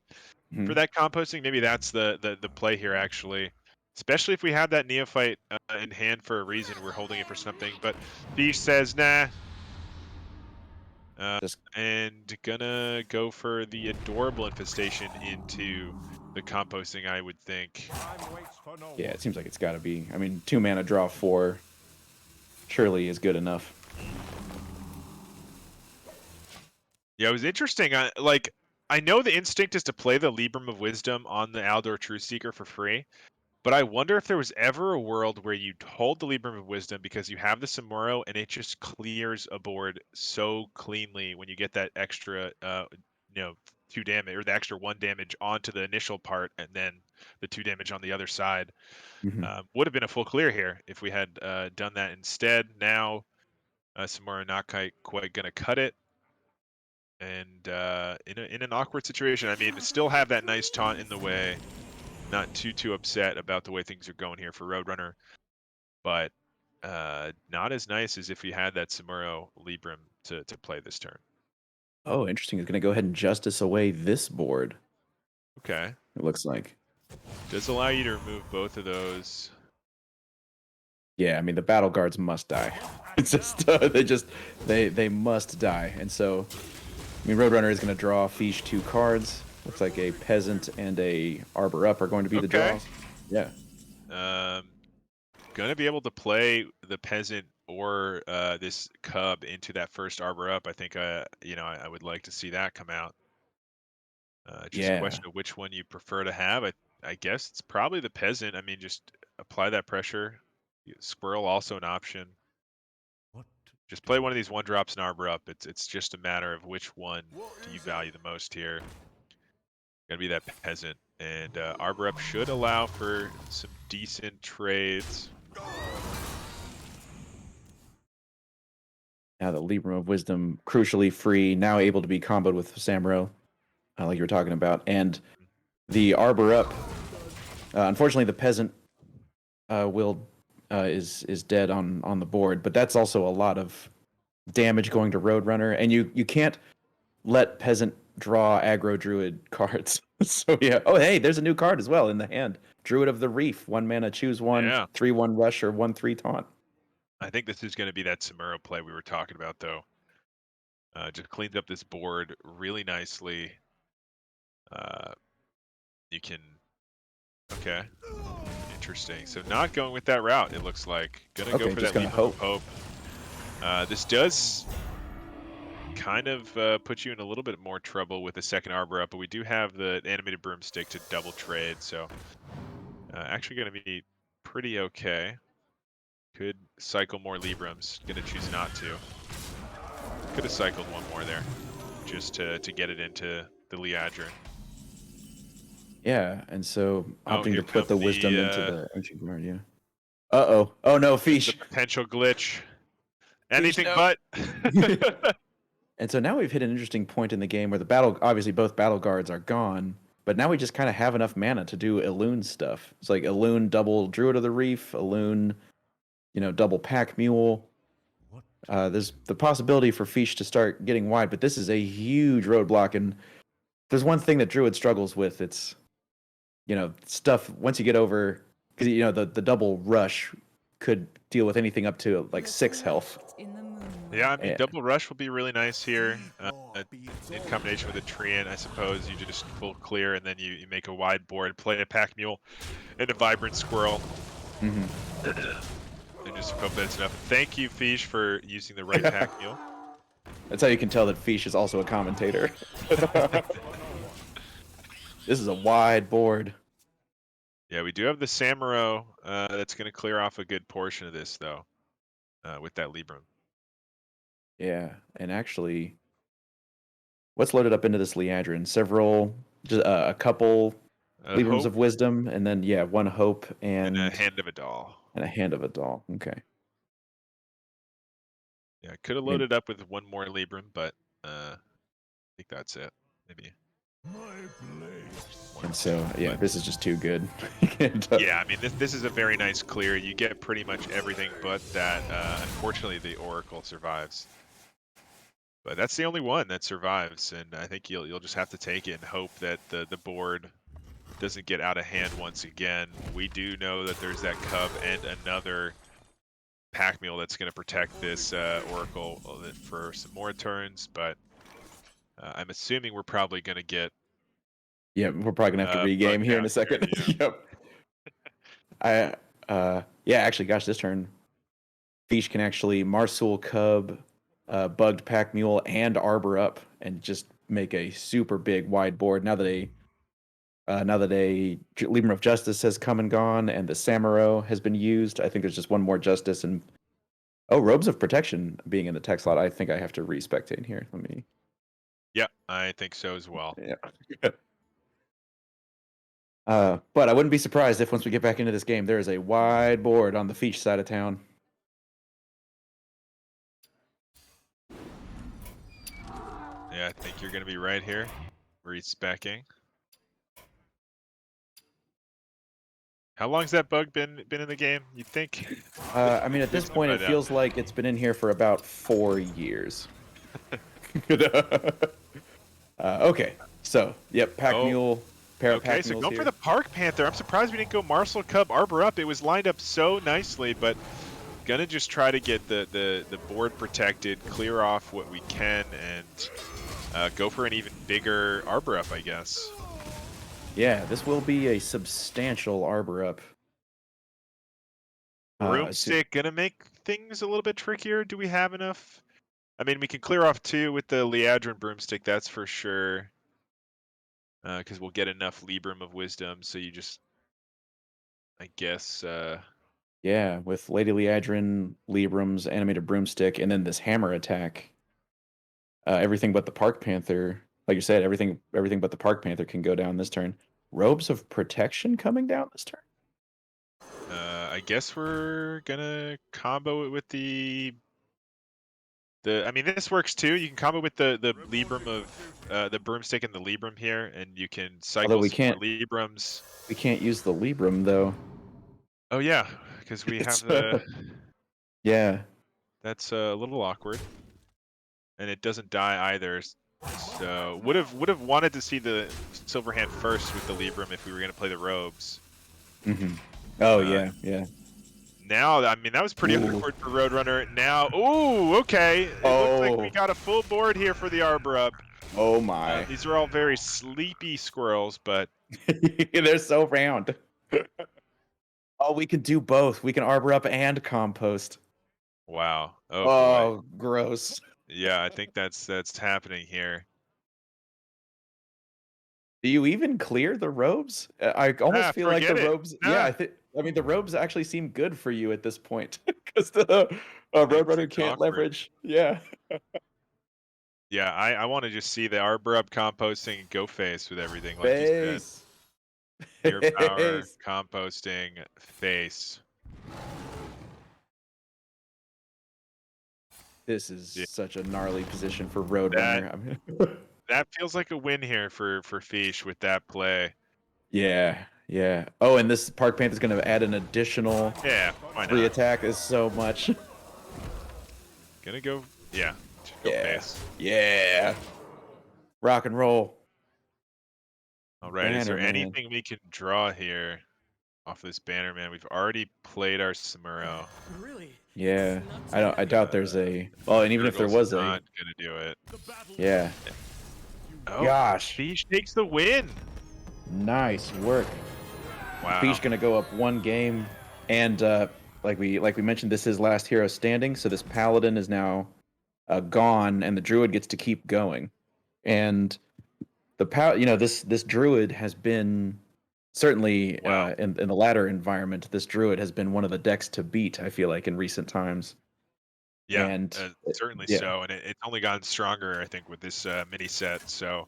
for Mhm. that Composting. Maybe that's the play here, actually. Especially if we have that neophyte in hand for a reason. We're holding it for something. But Beast says, nah. Just And gonna go for the Adorable Infestation into the Composting, I would think. yeah, it seems like it's got to be. I mean, 2 mana, draw 4. Surely is good enough. Yeah, it was interesting. I know the instinct is to play the Libram of Wisdom on the Aldor Truthseeker for free, but I wonder if there was ever a world where you hold the Libram of Wisdom because you have the Samuro and it just clears a board so cleanly when you get that extra, 2 damage or the extra 1 damage onto the initial part and then the 2 damage on the other side. Mhm. Would have been a full clear here if we had done that instead. Now, Samuro not quite going to cut it. And in an awkward situation, I mean, still have that nice taunt in the way. Not too upset about the way things are going here for Roadrunner, but not as nice as if we had that Samuro Libram to play this turn. Oh, interesting. It's going to go ahead and Justice away this board, Okay, it looks like. does allow you to remove both of those. Yeah, I mean, the battle guards must die. It's just, they must die. And so, I mean, Roadrunner is going to draw Fish 2 cards. Looks like a Peasant and a Arbor Up are going to be the Okay. draws. Yeah. Gonna be able to play the Peasant or this Cub into that first Arbor Up. I think I would like to see that come out. Just a Yeah. question of which one you prefer to have. I guess it's probably the Peasant. I mean, just apply that pressure. Squirrel also an option. Just play one of these 1-drops and Arbor Up. It's just a matter of which one do you value the most here. Gonna be that Peasant, and Arbor Up should allow for some decent trades. Now the Libram of Wisdom, crucially free, now able to be comboed with Samuro, like you were talking about. And the Arbor Up, unfortunately, the Peasant is dead on the board, but that's also a lot of damage going to Roadrunner, and you can't let Peasant draw aggro Druid cards. So yeah. Oh, hey, there's a new card as well in the hand. Druid of the Reef, 1 mana, choose one, Yeah. 3/1 rush or 1/3 taunt. I think this is going to be that Samuro play we were talking about, though. Just cleans up this board really nicely. You can... Okay. Interesting. So not going with that route, it looks like. Gonna go Okay, for just that gonna Libram of Hope. This does kind of put you in a little bit more trouble with the second Arbor Up, but we do have the Animated Broomstick to double trade, so actually going to be pretty okay. Could cycle more Librams. Going to choose not to. Could have cycled one more there, just to get it into the Liadrin. Yeah, and so opting here to put the come Wisdom the, into the Ancient Guard, yeah. Uh-oh. Oh, no, The Fish. potential glitch. Anything no. but. And so now we've hit an interesting point in the game where the battle, obviously both battle guards are gone, but now we just kind of have enough mana to do Elune stuff. It's like Elune double Druid of the Reef, Elune, double Pack Mule. There's the possibility for Fish to start getting wide, but this is a huge roadblock. And there's one thing that Druid struggles with. It's, stuff once you get over, because, the double rush could deal with anything up to like 6 health. Yeah, I mean, Yeah. double rush will be really nice here. In combination with a Treant, I suppose you just full clear and then you make a wide board, play a Pack Mule and a Vibrant Squirrel. Mm-hmm. And just hope that's enough. Thank you, Fish, for using the right Pack Mule. That's how you can tell that Fish is also a commentator. This is a wide board. Yeah, we do have the Samuro that's going to clear off a good portion of this, though, with that Libram. Yeah, and actually, what's loaded up into this Liadrin? A couple Librams Hope of Wisdom, and then, 1 Hope and a Hand of a Doll. And a Hand of a Doll. Okay. Yeah, could have loaded up with one more Libram, but I think that's it. Maybe. And so, yeah, this is just too good. Yeah, I mean, this is a very nice clear. You get pretty much everything but that. Unfortunately, the Oracle survives. But that's the only one that survives, and I think you'll just have to take it and hope that the board doesn't get out of hand once again. We do know that there's that Cub and another pack mule that's going to protect this Oracle for some more turns, but I'm assuming we're probably going to get. Yeah, we're probably gonna have to regame here in a second. Yep. Yeah, actually, gosh, this turn, Fish can actually Marsul Cub, Bugged Pack Mule, and Arbor up, and just make a super big wide board. Now that a Libram of Justice has come and gone, and the Samuro has been used, I think there's just one more Justice and Robes of Protection being in the tech slot. I think I have to re-spectate here. Let me. Yeah, I think so as well. Yeah. But I wouldn't be surprised if once we get back into this game, there is a wide board on the Fish side of town. Yeah, I think you're going to be right here. Respecking. How long's that bug been in the game? You'd think? I mean, at this point, it feels like it's been in here for about 4 years. Okay, so yep, Pack Mule. Okay, so going for the Park Panther. I'm surprised we didn't go Marshall Cub Arbor up. It was lined up so nicely, but gonna just try to get the board protected, clear off what we can, and go for an even bigger Arbor up, I guess. Yeah, this will be a substantial Arbor up. Broomstick gonna make things a little bit trickier. Do we have enough? I mean, we can clear off 2 with the Liadrin Broomstick, that's for sure. Because we'll get enough Libram of Wisdom, so you just, I guess. Yeah, with Lady Liadrin, Librams, Animated Broomstick, and then this Hammer attack. Everything but the Park Panther, like you said, everything but the Park Panther can go down this turn. Robes of Protection coming down this turn. I guess we're gonna combo it with the. I mean, this works too. You can combo with the Libram of the Broomstick and the Libram here, and you can cycle Although we some can't, more Librams. We can't use the Libram though. Oh yeah, because we have the. Yeah. That's a little awkward, and it doesn't die either. So would have wanted to see the Silverhand first with the Libram if we were gonna play the Robes. Mm-hmm. Oh yeah, yeah. Now, I mean, that was pretty awkward for Roadrunner. Now, ooh, okay. It looks like we got a full board here for the Arbor up. Oh my. These are all very sleepy squirrels, but they're so round. Oh, we can do both. We can Arbor up and compost. Wow. Oh, boy. Gross. Yeah, I think that's happening here. Do you even clear the Robes? I almost feel like the Robes. Yeah, I mean, the Robes actually seem good for you at this point because the Roadrunner can't leverage. Yeah. Yeah, I want to just see the Arbor up composting and go face with everything. Like face. You said. Air power, composting, face. This is such a gnarly position for Roadrunner. That feels like a win here for Fish with that play. Yeah, yeah. Oh, and this Park Panther's going to add an additional 3 attack is so much. Gonna go, go face. Yeah. Rock and roll. All right, is there anything we can draw here off this banner, man? We've already played our Samuro. Really? Yeah, I doubt there's a. Well, and even if there was not gonna do it. Yeah. Oh, gosh. Fish takes the win. Nice work. Wow. Fish gonna go up 1 game, and like we mentioned, this is last hero standing. So this Paladin is now gone, and the Druid gets to keep going. And this Druid has been certainly in the latter environment. This Druid has been one of the decks to beat. I feel like in recent times. Yeah, and certainly so, and it's only gotten stronger, I think, with this mini set. So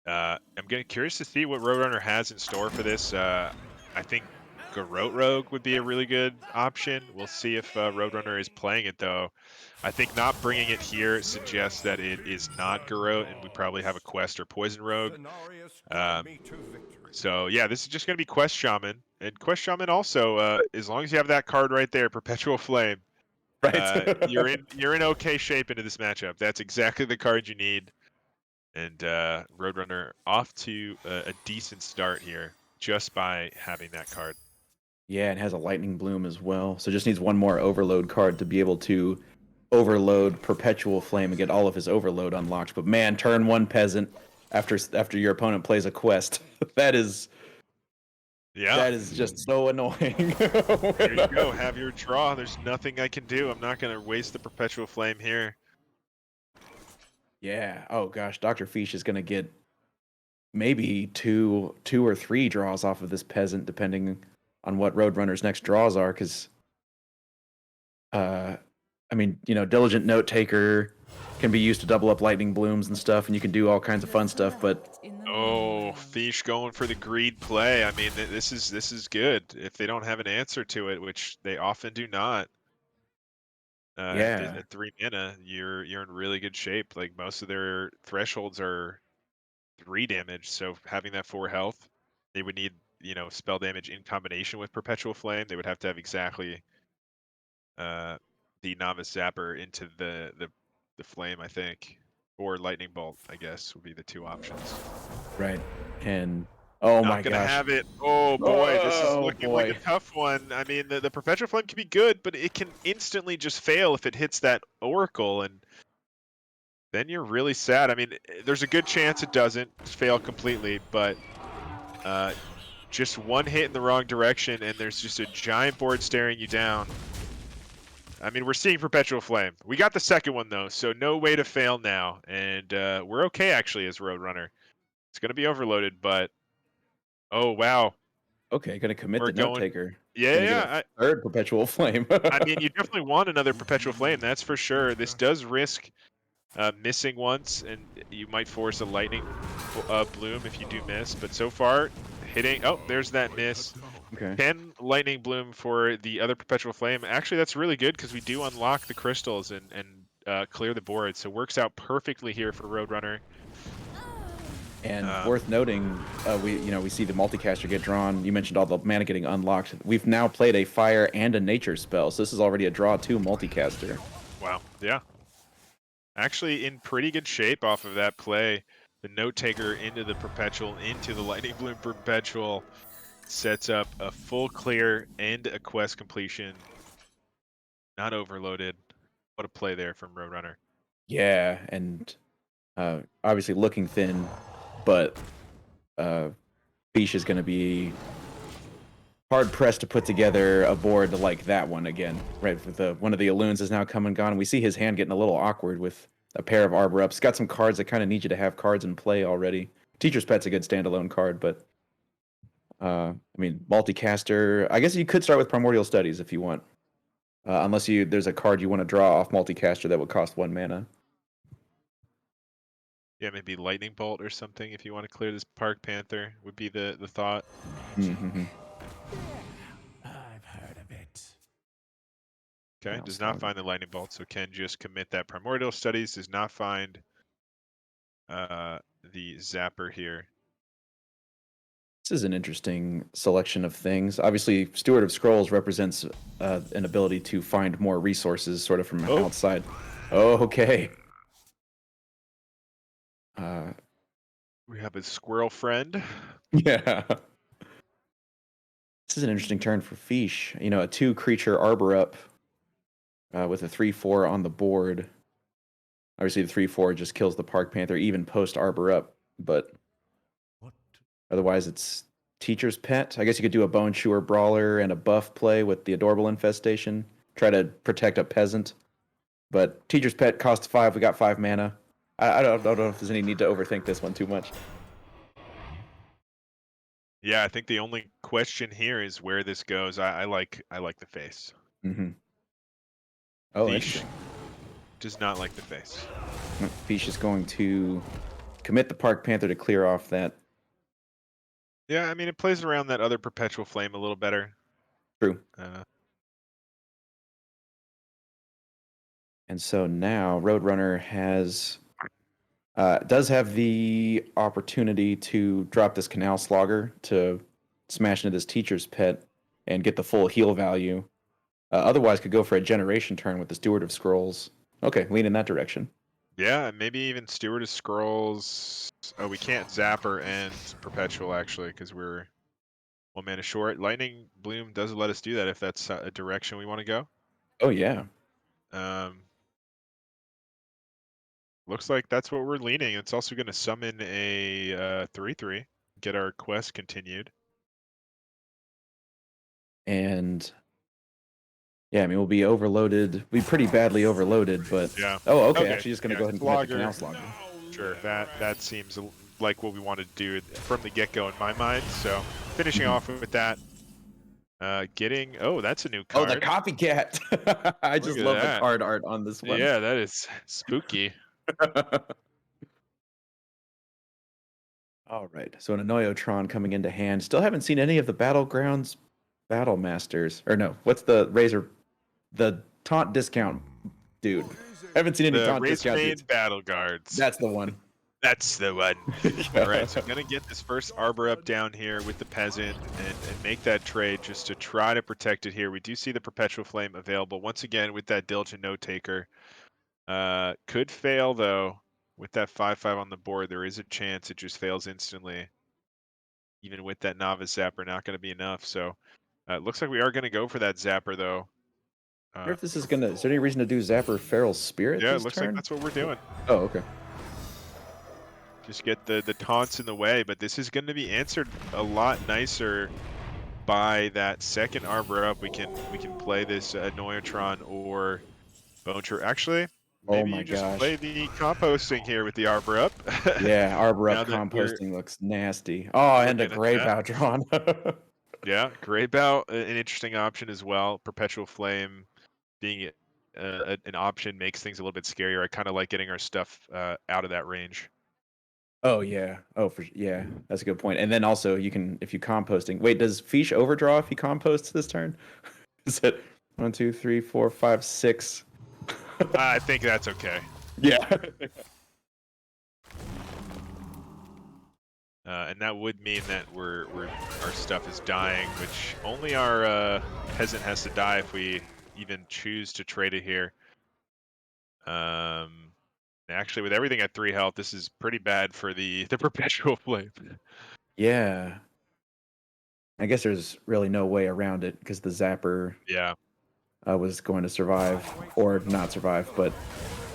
I'm getting curious to see what Roadrunner has in store for this. I think Garrote Rogue would be a really good option. We'll see if Roadrunner is playing it, though. I think not bringing it here suggests that it is not Garrote, and we probably have a Quest or Poison Rogue. So, yeah, this is just going to be Quest Shaman. And Quest Shaman also, as long as you have that card right there, Perpetual Flame, Right. you're in okay shape into this matchup. That's exactly the card you need. And Roadrunner off to a decent start here just by having that card. Yeah, it has a Lightning Bloom as well. So just needs one more Overload card to be able to overload Perpetual Flame and get all of his Overload unlocked. But man, turn 1 Peasant after your opponent plays a quest. that is just so annoying. There you go. Have your draw. There's nothing I can do. I'm not going to waste the Perpetual Flame here. Yeah. Oh gosh, Dr. Fish is going to get maybe two or three draws off of this Peasant, depending on what Roadrunner's next draws are. Because, I mean, Diligent Note Taker can be used to double up Lightning Blooms and stuff, and you can do all kinds of fun stuff. But oh, Fish going for the greed play. I mean, this is good. If they don't have an answer to it, which they often do not. Yeah. At 3 mana, you're in really good shape. Like most of their thresholds are 3 damage, so having that 4 health, they would need spell damage in combination with Perpetual Flame. They would have to have exactly the Novice Zapper into the flame, I think, or Lightning Bolt, I guess, would be the 2 options. Right. And oh Not my gonna gosh. have it. Oh boy, this is Oh, looking like a boy. tough one. I mean, the Perpetual Flame can be good, but it can instantly just fail if it hits that Oracle, and then you're really sad. I mean, there's a good chance it doesn't fail completely, but just one hit in the wrong direction, and there's just a giant board staring you down. I mean, we're seeing Perpetual Flame. We got the second one, though, so no way to fail now. And we're okay, actually, as Roadrunner. It's going to be overloaded, but... Oh, wow. Okay, gonna commit We're the Note going... Taker. Yeah, Gonna yeah. get a third Perpetual Flame. I mean, you definitely want another Perpetual Flame, that's for sure. This does risk missing once, and you might force a Lightning Bloom if you do miss. But so far, hitting... Oh, there's that miss. Okay. 10 Lightning Bloom for the other Perpetual Flame. Actually, that's really good because we do unlock the crystals and clear the board. So it works out perfectly here for Roadrunner. And worth noting, we see the multicaster get drawn. You mentioned all the mana getting unlocked. We've now played a fire and a nature spell, so this is already a draw 2 multicaster. Wow, yeah. Actually, in pretty good shape off of that play. The Note Taker into the Perpetual, into the Lightning Bloom Perpetual. Sets up a full clear and a quest completion. Not overloaded. What a play there from Roadrunner. Yeah, and obviously looking thin, but Fish is going to be hard pressed to put together a board like that one again. Right, with one of the Alloons is now come and gone. We see his hand getting a little awkward with a pair of Arbor Ups. Got some cards that kind of need you to have cards in play already. Teacher's Pet's a good standalone card, but I mean, multicaster. I guess you could start with Primordial Studies if you want, unless there's a card you want to draw off multicaster that would cost 1 mana. Yeah, maybe Lightning Bolt or something if you want to clear this Park Panther would be the thought. Mm-hmm. I've heard of it. Okay, No, does not find the Lightning Bolt, so can just commit that Primordial Studies. Does not find the Zapper here. This is an interesting selection of things. Obviously, Steward of Scrolls represents an ability to find more resources sort of from outside. Oh, okay. We have a squirrel friend. Yeah. This is an interesting turn for Fish. A 2-creature Arbor Up with a 3/4 on the board. Obviously, the 3/4 just kills the Park Panther even post Arbor Up, but otherwise it's Teacher's Pet. I guess you could do a Bone Chewer Brawler and a buff play with the Adorable Infestation. Try to protect a peasant. But Teacher's Pet costs 5. We got 5 mana. I don't know if there's any need to overthink this one too much. Yeah, I think the only question here is where this goes. I like the face. Mm-hmm. Oh, Fish interesting. does not like the face. Fish is going to commit the Park Panther to clear off that. Yeah, I mean, it plays around that other Perpetual Flame a little better. True. Uh, And so now Roadrunner does have the opportunity to drop this Canal Slogger to smash into this Teacher's Pet and get the full heal value. Otherwise, could go for a Generation turn with the Steward of Scrolls. Okay, lean in that direction. yeah, maybe even Steward of Scrolls. Oh, we can't Zapper and Perpetual actually because we're 1 mana short. Lightning Bloom doesn't let us do that if that's a direction we want to go. Oh yeah. Looks like that's what we're leaning. It's also going to summon a 3/3, get our quest continued. And yeah, I mean we'll be overloaded. We'll be pretty badly overloaded, but Yeah. oh okay. Actually, just gonna yeah, go ahead and commit the Slogger. Canal Slogger. Sure, that seems like what we want to do from the get-go in my mind. So finishing off with that, getting that's a new Oh, card. the copycat! I just at love that. the card art on this one. Yeah, that is spooky. All right, so an Anoyotron coming into hand. Still haven't seen any of the Battlegrounds Battle Masters. Or no, what's the Razor? The taunt discount dude. Haven't seen any The taunt discount dudes. Razor Battle Guards. That's the one. That's the one. All right, so I'm going to get this first Arbor up down here with the Peasant and make that trade just to try to protect it here. We do see the Perpetual Flame available once again with that Diligent Note Taker. Could fail, though. With that 5/5 on the board, there is a chance it just fails instantly. Even with that Novice Zapper, not going to be enough. So it looks like we are going to go for that Zapper, though. I wonder if this is gonna. Is there any reason to do Zapper Feral Spirit? Yeah, it this looks turn? like that's what we're doing. Oh, okay. Just get the taunts in the way, but this is going to be answered a lot nicer by that second Arbor up. We can play this Noyotron or Bonecher. Actually, maybe my you just gosh. play the composting here with the Arbor up. Yeah, Arbor Now up that we're composting looks nasty. Oh, and a looking at Gray that. Bow drawn. Yeah, Grey Bow, an interesting option as well. Perpetual Flame being an option makes things a little bit scarier. I kind of like getting our stuff out of that range. Oh yeah. Oh yeah. That's a good point. And then also you can if you composting. Wait, does Fish overdraw if he composts this turn? Is it 1, 2, 3, 4, 5, 6? I think that's okay. Yeah. And that would mean that our stuff is dying, which only our Peasant has to die if we even choose to trade it here. Actually, with everything at 3 health, this is pretty bad for the Perpetual Flame. Yeah. I guess there's really no way around it because the Zapper Yeah. was going to survive or not survive, but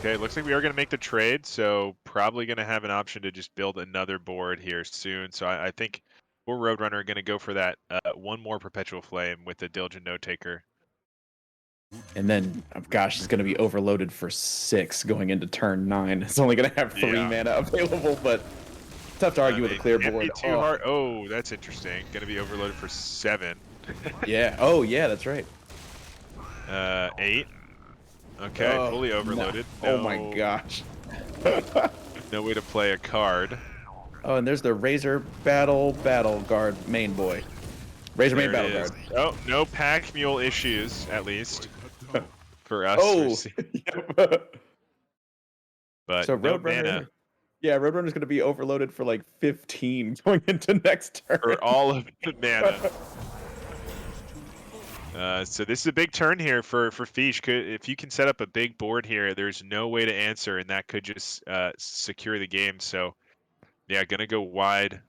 Okay, looks like we are going to make the trade, so probably going to have an option to just build another board here soon. So I think we're Roadrunner are going to go for that one more Perpetual Flame with the Diligent Note Taker. and then gosh, it's going to be overloaded for 6 going into turn 9. It's only going to have 3 Yeah. mana available, but tough to argue with a It clear can't board. be too hard. Oh, that's interesting. Going to be overloaded for 7. Yeah. Oh, yeah, that's right. 8. Okay, Oh, fully overloaded. No. Oh my gosh. No way to play a card. Oh, and there's the Razor Battle Guard main boy. Razor main There it Battle is. Guard. Oh, no pack mule issues, at least for us. Oh. Yep. But So no Roadrunner. mana Yeah, Roadrunner's going to be overloaded for like 15 going into next turn. for all of the mana. So this is a big turn here for Fish. If you can set up a big board here, there's no way to answer, and that could just secure the game. So, yeah, gonna go wide,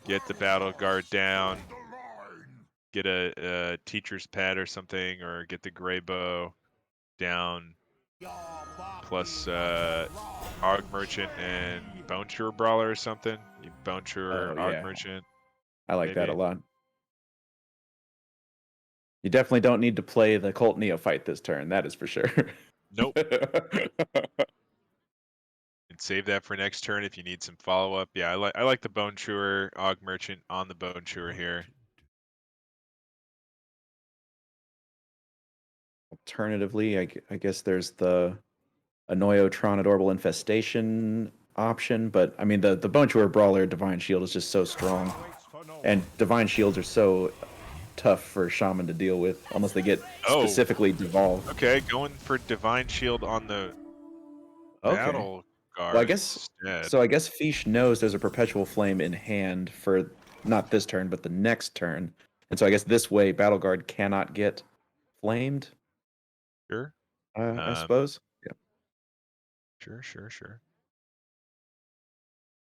get the Battle Guard down, get a Teacher's Pet or something, or get the Grey Bow down, plus Aug Merchant and Bone Chewer Brawler or something. Bone Chewer, Oh, Aug yeah. Merchant. I like that maybe. a lot. You definitely don't need to play the Colt Neophyte this turn, that is for sure. Nope. And save that for next turn if you need some follow up. Yeah, I like the Bone Chewer, Aug Merchant on the Bone Chewer here. Alternatively, I guess there's the Anoyotron Adorable Infestation option, but I mean the Bone Chewer Brawler Divine Shield is just so strong. And Divine Shields are so tough for Shaman to deal with unless they get Oh. specifically devolved. Okay, going for Divine Shield on the Okay. Battle Guard Well, I guess instead. so. I guess Fish knows there's a Perpetual Flame in hand for not this turn, but the next turn, and so I guess this way Battle Guard cannot get flamed. Sure. I suppose. Yeah. Sure.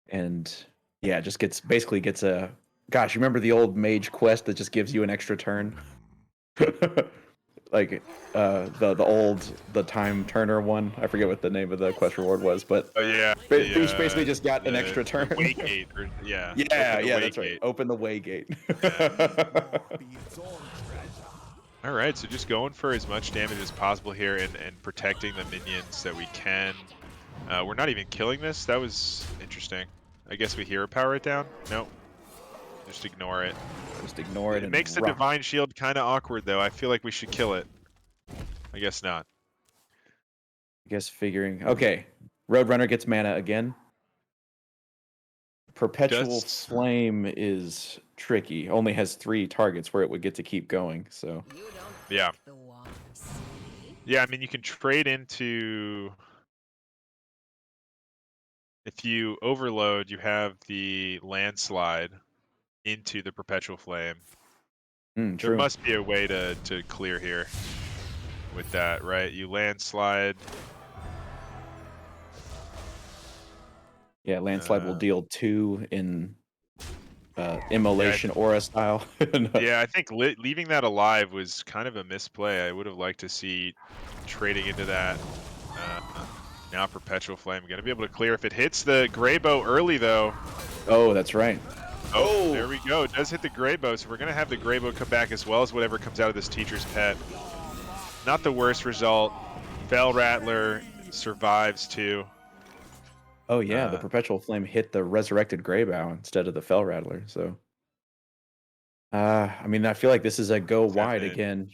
And yeah, just basically gets a. Gosh, you remember the old mage quest that just gives you an extra turn? Like the time turner one. I forget what the name of the quest reward was, but Oh yeah. Fish basically just got an extra turn. The Waygate, Yeah, Open the that's right. Waygate. Open the Waygate. All right, so just going for as much damage as possible here and protecting the minions that we can. We're not even killing this. That was interesting. I guess we hero power it down. Nope. Just ignore it. Just ignore it. It and makes the rock. Divine Shield kind of awkward, though. I feel like we should kill it. I guess not. I guess figuring. Okay, Roadrunner gets mana again. Perpetual Just- Flame is tricky. Only has 3 targets where it would get to keep going. So Yeah. Yeah, I mean, you can trade into... If you overload, you have the Landslide into the Perpetual Flame. There true. must be a way to clear here with that, right? You Landslide. Yeah, Landslide will deal 2 in Immolation Aura style. Yeah, I think leaving that alive was kind of a misplay. I would have liked to see trading into that. Now Perpetual Flame going to be able to clear if it hits the Greybow early, though. Oh, that's right. Oh, there we go. It does hit the Greybow, so we're going to have the Greybow come back as well as whatever comes out of this Teacher's Pet. Not the worst result. Fell Rattler survives, too. Oh, yeah, the Perpetual Flame hit the Resurrected Greybow instead of the Fell Rattler, so... I mean, I feel like this is a go wide again.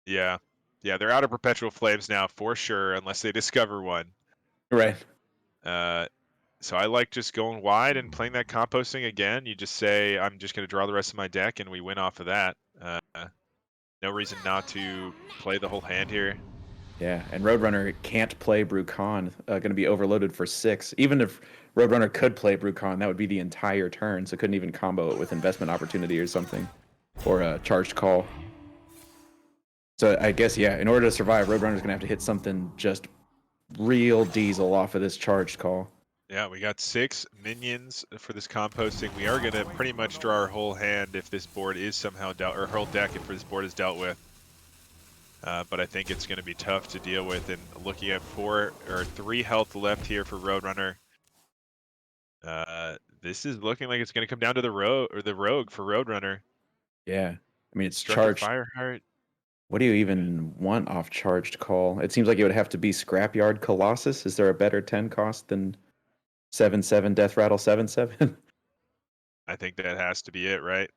Yeah. Yeah, they're out of Perpetual Flames now, for sure, unless they discover one. Right. So I like just going wide and playing that composting again. You just say, I'm just going to draw the rest of my deck, and we win off of that. No reason not to play the whole hand here. Yeah, and Roadrunner can't play Brucon. Going to be overloaded for 6. Even if Roadrunner could play Brucon, that would be the entire turn, so couldn't even combo it with Investment Opportunity or something. Or a Charged Call. So I guess, yeah, in order to survive, Roadrunner's going to have to hit something just real diesel off of this Charged Call. Yeah, we got 6 minions for this composting. We are going to pretty much draw our whole hand if this board is somehow dealt, or whole deck if this board is dealt with. But I think it's going to be tough to deal with. And looking at 4 or 3 health left here for Roadrunner, this is looking like it's going to come down to the rogue for Roadrunner. Yeah, I mean, it's Destructive charged. Fireheart. What do you even want off Charged Call? It seems like it would have to be Scrapyard Colossus. Is there a better 10 cost than 7/7 Death Rattle 7/7? I think that has to be it, right?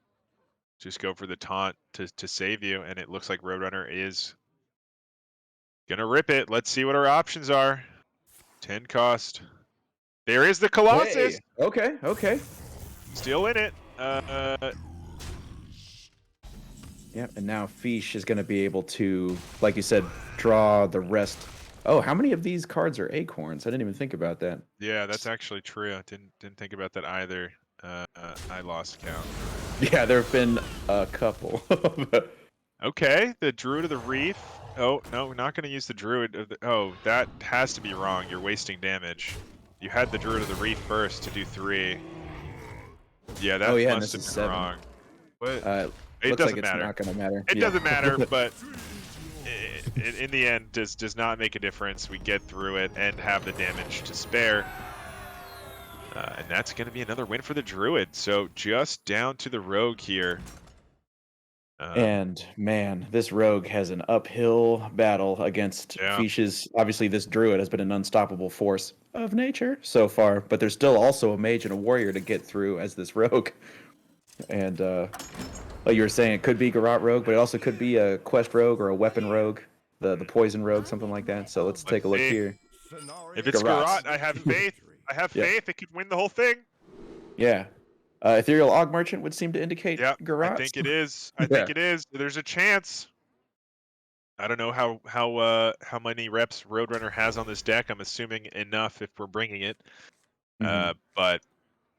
Just go for the taunt to save you, and it looks like Roadrunner is gonna rip it. Let's see what our options are. 10 cost. There is the Colossus. Hey, okay. Still in it. Yeah, and now Fish is going to be able to, like you said, draw the rest. Oh, how many of these cards are acorns? I didn't even think about that. Yeah, that's actually true. I didn't think about that either. I lost count. Yeah, there have been a couple. Okay, the Druid of the Reef. Oh, no, we're not going to use the Druid of the... Oh, that has to be wrong. You're wasting damage. You had the Druid of the Reef first to do 3. Yeah, that must have been wrong. What? It looks like doesn't it's matter. not going to matter. It Yeah. doesn't matter, but in the end, does not make a difference. We get through it and have the damage to spare. And that's going to be another win for the Druid. So just down to the Rogue here. And man, this Rogue has an uphill battle against Fish's. Obviously, this Druid has been an unstoppable force of nature so far, but there's still also a mage and a warrior to get through as this Rogue. And like you were saying, it could be Garrote Rogue, but it also could be a Quest Rogue or a Weapon Rogue, the Poison Rogue, something like that. So let's take a look here. If it's Garrote, I have faith. I have faith it could win the whole thing. Yeah. Ethereal Og Merchant would seem to indicate Yeah, I Garrots. think it is. I Yeah. think it is. There's a chance. I don't know how many reps Roadrunner has on this deck. I'm assuming enough if we're bringing it. Mhm. But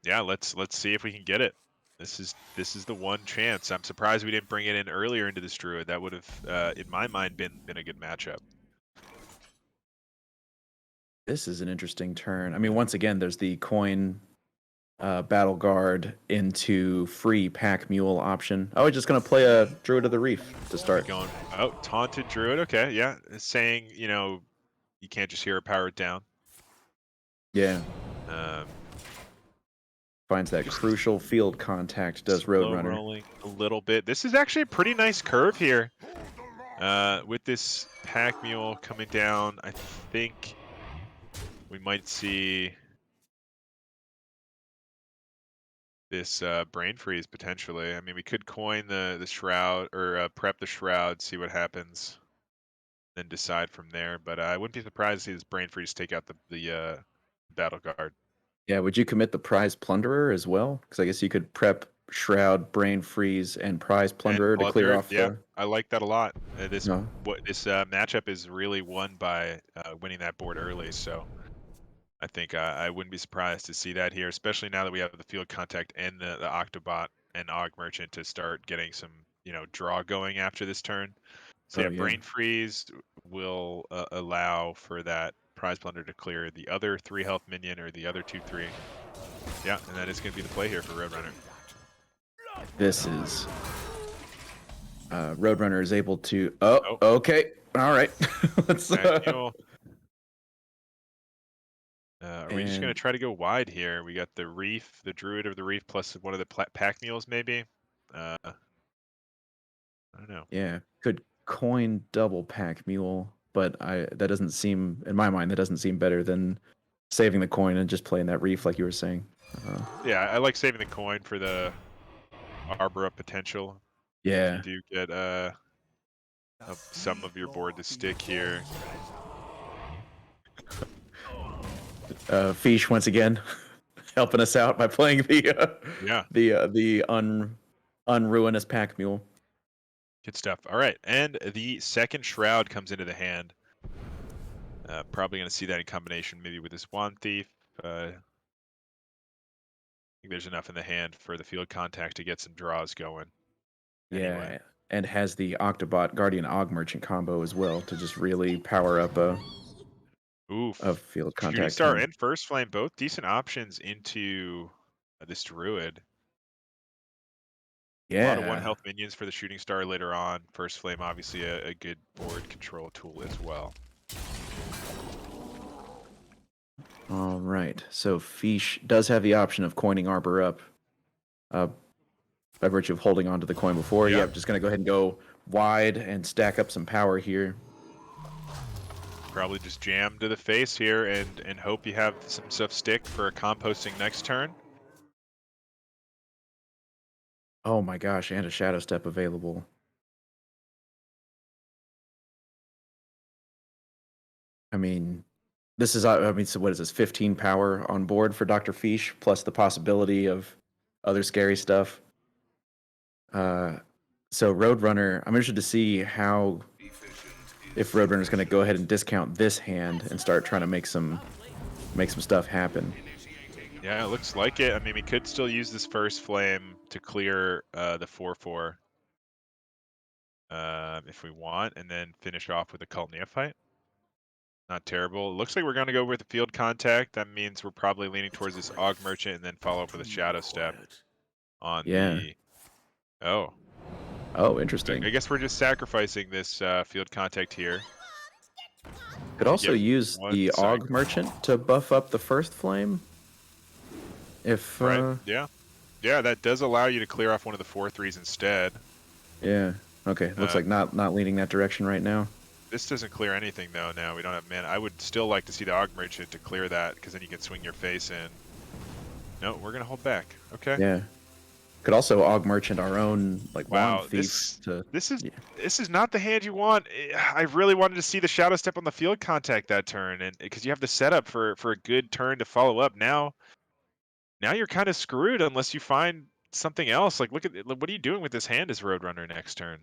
yeah, let's see if we can get it. This is the one chance. I'm surprised we didn't bring it in earlier into this Druid. That would have, in my mind, been a good matchup. This is an interesting turn. I mean, once again, there's the coin Battle Guard into free Pack Mule option. Oh, we're just going to play a Druid of the Reef to start. Going taunted Druid. Okay, yeah, it's saying you can't just hero power it down. Yeah. Um, Finds that just crucial field contact, does slow Roadrunner. rolling a little bit. This is actually a pretty nice curve here. With this Pack Mule coming down, I think we might see this Brain Freeze potentially. I mean, we could coin the Shroud or prep the Shroud, see what happens, then decide from there. But I wouldn't be surprised to see this Brain Freeze take out the Battle Guard. Yeah, would you commit the Prize Plunderer as well? Because I guess you could prep Shroud, Brain Freeze, and Prize Plunderer to clear off Yeah, the... I like that a lot. This No. matchup is really won by winning that board early. So I think I wouldn't be surprised to see that here, especially now that we have the field contact and the Octobot and Og Merchant to start getting some draw going after this turn. So Oh, yeah, yeah. Brain Freeze will allow for that Prize Plunder to clear the other 3 health minion or the other 2/3. Yeah, and that is going to be the play here for Roadrunner. This is... Roadrunner is able to... Oh, okay. All right. Let's... Are we just going to And- try to go wide here? We got the Reef, the Druid of the Reef, plus one of the Pack Mules, maybe? I don't know. Yeah, could coin double Pack Mule, but that doesn't seem, in my mind, that doesn't seem better than saving the coin and just playing that Reef like you were saying. Yeah, I like saving the coin for the Arbor Up potential. Yeah. If you do get some of your board to stick here. Fish once again helping us out by playing Yeah. the unruinous Pack Mule. Good stuff. All right, and the second Shroud comes into the hand. Probably going to see that in combination maybe with this Wand Thief. I think there's enough in the hand for the field contact to get some draws going. Anyway. Yeah, and has the Octobot Guardian Og Merchant combo as well to just really power up a field contact. Shooting Star and First Flame, both decent options into this Druid. Yeah. A lot of 1 health minions for the Shooting Star later on. First Flame, obviously a good board control tool as well. All right. So Fish does have the option of coining Arbor up by virtue of holding onto the coin before. Yeah. Yep, just going to go ahead and go wide and stack up some power here. Probably just jam to the face here and hope you have some stuff stick for composting next turn. Oh my gosh, and a Shadow Step available. I mean, this is, so what is this, 15 power on board for Dr. Fish, plus the possibility of other scary stuff. So Roadrunner, I'm interested to see if Roadrunner's going to go ahead and discount this hand and start trying to make some stuff happen. Yeah, it looks like it. I mean, we could still use this First Flame to clear the 4/4 if we want, and then finish off with a Cult Neophyte. Not terrible. It looks like we're going to go with the field contact. That means we're probably leaning towards this Og Merchant and then follow up with a Shadow Step on the... Oh, interesting. I guess we're just sacrificing this field contact here. Could also use the Sorry. Og Merchant to buff up the First Flame. If Right. Yeah, that does allow you to clear off one of the 4/3s instead. Yeah. Okay. Looks like not leaning that direction right now. This doesn't clear anything though. Now we don't have mana. I would still like to see the Og Merchant to clear that, because then you can swing your face in. No, we're gonna hold back. Okay. Yeah. Could also Og Merchant our own Wow. Wand Thief This is not the hand you want. I really wanted to see the Shadow Step on the field contact that turn, and because you have the setup for a good turn to follow up. Now now you're kind of screwed unless you find something else. Like, look what are you doing with this hand as Roadrunner next turn?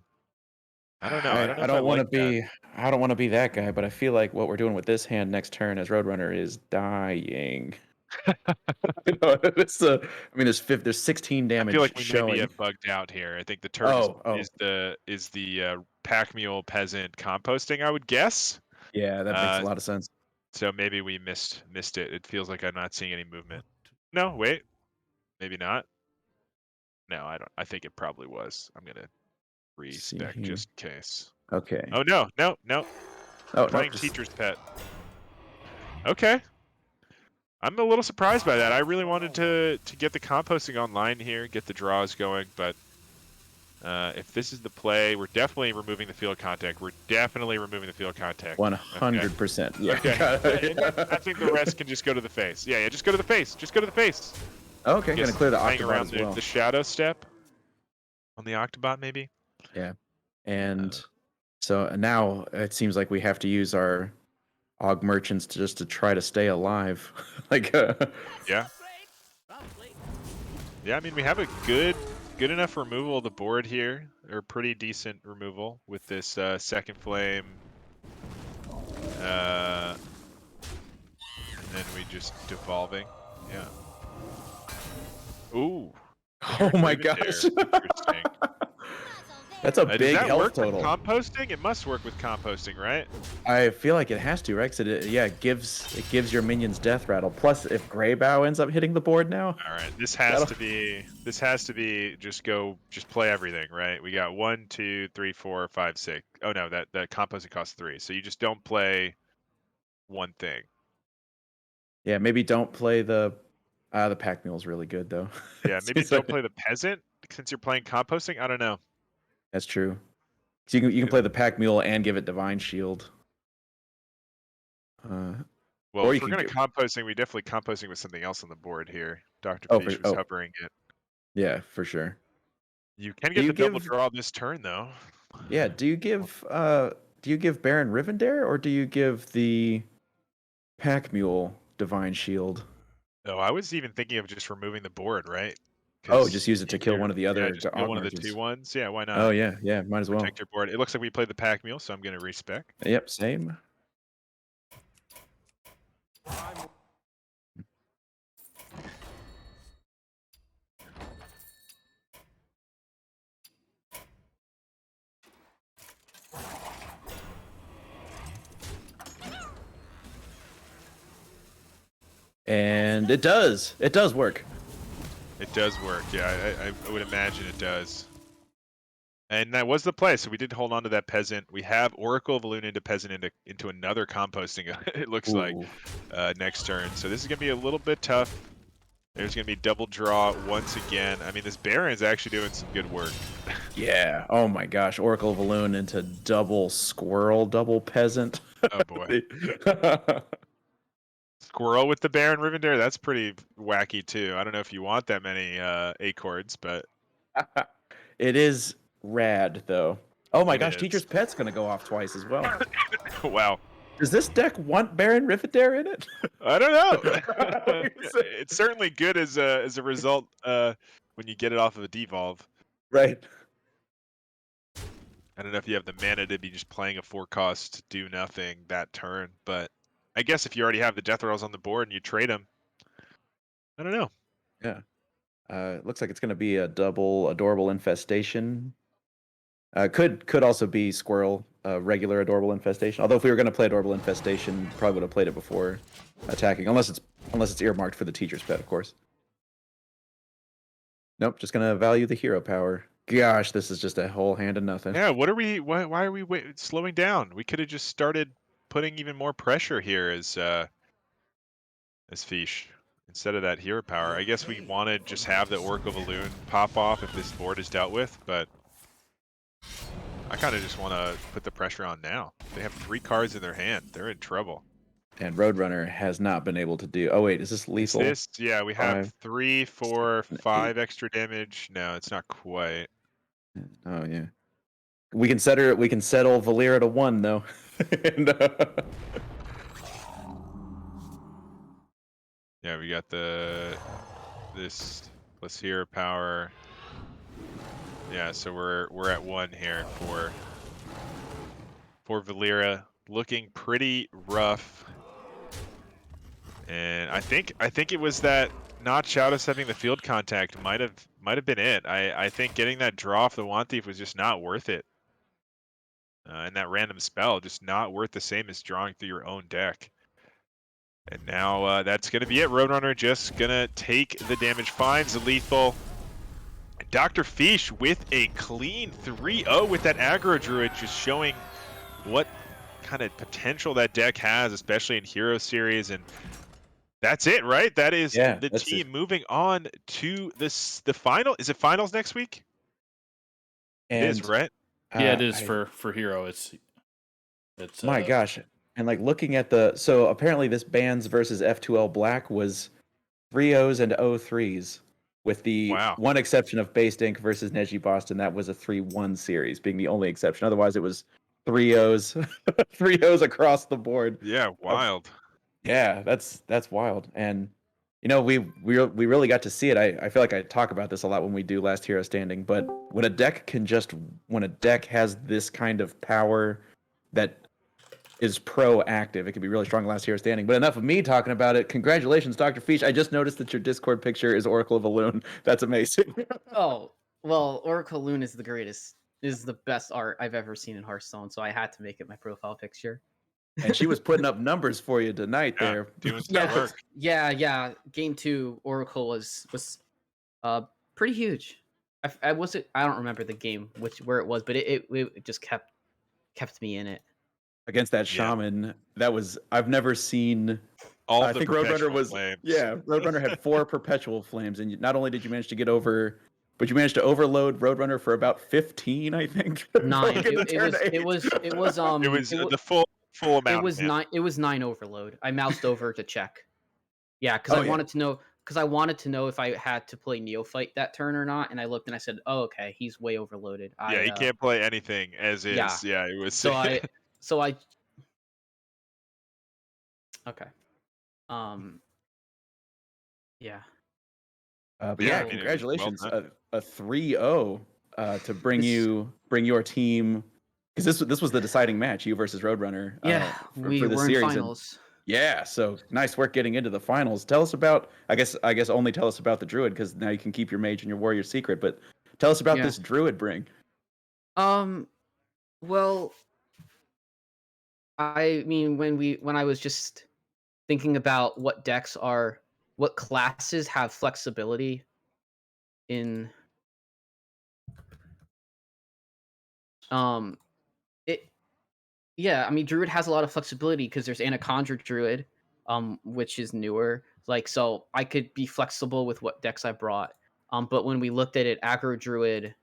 I don't know. I don't know I if I don't want to like that. be. I don't want to be that guy, but I feel like what we're doing with this hand next turn as Roadrunner is dying. It's I mean, there's 16 I feel damage like we maybe showing. have bugged out here. I think the turn Oh, is the pack mule peasant composting, I would guess. yeah, that makes a Uh, lot of sense. so maybe we missed it. It feels like I'm not seeing any movement. No, wait, maybe not. No, I don't. I think it probably was. I'm gonna See respec here. just in case. Okay. Oh no. Oh no, Playing just teacher's pet. Okay. I'm a little surprised by that. I really wanted to get the composting online here, get the draws going, but if this is the play, we're definitely removing the field contact. We're definitely removing the field contact. 100%. Yeah. Okay. I think the rest can just go to the face. Yeah, just go to the face. Just go to the face. Okay, Guess gonna clear the hang Octobot around as well. the shadow step on the Octobot, maybe. Yeah, and so now it seems like we have to use our Og merchants to try to stay alive. Like, Yeah. Yeah, I mean, we have a good enough removal of the board here, or pretty decent removal with this second flame. And then we just devolving. Yeah. Ooh. oh my gosh, Interesting. that's a Does big that health work total. with composting? It must work with composting, right? I feel like it has to, right? 'Cause it gives your minions death rattle. Plus, if Greybow ends up hitting the board now, All right. This has to be just play everything, right? We got 1, 2, 3, 4, 5, 6. Oh no, that composting costs 3. So you just don't play one thing. yeah, maybe don't play the pack mule is really good though. Yeah, maybe Seems don't like- play the peasant since you're playing composting. I don't know. That's true. So you can play the pack mule and give it divine shield. Well, or if you we're can gonna give, composting, we definitely composting with something else on the board here. Dr. oh, Fish for, was oh hovering it. yeah, for sure. You can Do get you the double give draw this turn though. Yeah, do you give Baron Rivendare or do you give the Pack Mule Divine Shield? Oh, I was even thinking of just removing the board, right? Oh, just 'Cause use it to kill one of the other just kill Og one of the merchants. 2/1s. Yeah, why Oh not? yeah, might as well. Protect your board. It looks like we played the pack mule, so I'm gonna respec. Yep, same. And it does work. It does work. Yeah, I would imagine it does. And that was the play. So we did hold on to that peasant. We have Oracle of Luna into peasant into another composting. It looks like Ooh. next turn. So this is gonna be a little bit tough. There's gonna be double draw once again. I mean, this Baron's actually doing some good work. Yeah. Oh my gosh, Oracle of Valune into double squirrel, double peasant. Oh boy. Squirrel with the Baron Rivendare. That's pretty wacky too. I don't know if you want that many acords, but It is rad though. Oh my It gosh, is. Teacher's Pet's gonna go off twice as well. wow. Does this deck want Baron Rivendare in it? I don't know. It's certainly good as a result when you get it off of a devolve. Right. I don't know if you have the mana to be just playing a 4-cost to do nothing that turn, but I guess if you already have the death rolls on the board and you trade them, I don't know. Yeah. Looks like it's going to be a double adorable infestation. Could also be squirrel, regular adorable infestation. Although if we were going to play adorable infestation, probably would have played it before attacking, unless it's earmarked for the Teacher's Pet, of course. Nope, just going to value the hero power. Gosh, this is just a whole hand of nothing. Yeah, why are we slowing down? We could have just started putting even more pressure here as Fish. Instead of that hero power. I guess we want to just have the Oracle Balloon pop off if this board is dealt with, but I kind of just want to put the pressure on now. They have 3 cards in their hand. They're in trouble. And Roadrunner has not been able to do. Oh wait, is this lethal? Yeah, we have 5, 3, 4, 6, 5 extra damage. No, it's not quite. Oh yeah. We can settle Valera to 1 though. And, Yeah, we got the this plus hero power. Yeah, so we're at 1 here for Valera, looking pretty rough. And I think it was that not Shadow stepping the field contact might have been it. I think getting that draw off the Wand Thief was just not worth it. And that random spell just not worth the same as drawing through your own deck. And now that's going to be it. Roadrunner just going to take the damage, finds the lethal. Dr. Fish with a clean 3-0 with that aggro druid, just showing what kind of potential that deck has, especially in Hero Series. And that's it, right? That is the that's team it. moving on to the final. Is it finals next week? And, it is, right? Yeah, it is for Hero. It's my gosh. And like looking at so apparently this bands versus F2L Black was 3-0s and 0-3s, with the Wow. one exception of Based Ink versus Neji Boston. That was a 3-1 series, being the only exception. Otherwise, it was 3-0s, 3-0s across the board. Yeah, wild. Yeah, that's wild. And we really got to see it. I feel like I talk about this a lot when we do Last Hero Standing, but when a deck has this kind of power that is proactive, it can be really strong Last Hero Standing. But enough of me talking about it. Congratulations, Dr. Fish. I just noticed that your Discord picture is Oracle of Elune. That's amazing. Oh, well, Oracle Loon is the greatest. Is the best art I've ever seen in Hearthstone, so I had to make it my profile picture. And she was putting up numbers for you tonight Yeah, there. doing some Yeah, work. yeah. Game 2, Oracle was pretty huge. I wasn't. I don't remember the game where it was, but it just kept me in it. Against that Yeah. shaman, I've never seen. All I of the think Roadrunner perpetual was flames. Roadrunner had 4 perpetual flames, and not only did you manage to get over, but you managed to overload Roadrunner for about 15, I think. 9. Like in the turn It eight. was It was the full amount. it was man. 9. It was 9 overload. I moused over to check. Yeah, because Oh, I yeah. wanted to know. Because I wanted to know if I had to play Neophyte that turn or not, and I looked and I said, "Oh, okay, he's way overloaded." Yeah, he can't play anything as is. Yeah, it was. So I. Okay. Yeah. But Yeah, yeah, I mean, it was well congratulations, done. a 3-0 to bring your team, because this was the deciding match, you versus Roadrunner. Yeah, we for the were in series. And finals. yeah, so nice work getting into the finals. Tell us about, I guess only tell us about the Druid, because now you can keep your Mage and your Warrior secret. But tell us about Yeah. this Druid bring. Well, I mean, when I was just thinking about what classes have flexibility in I mean, Druid has a lot of flexibility because there's Anaconda Druid, which is newer. Like, so I could be flexible with what decks I brought. But when we looked at it, Aggro Druid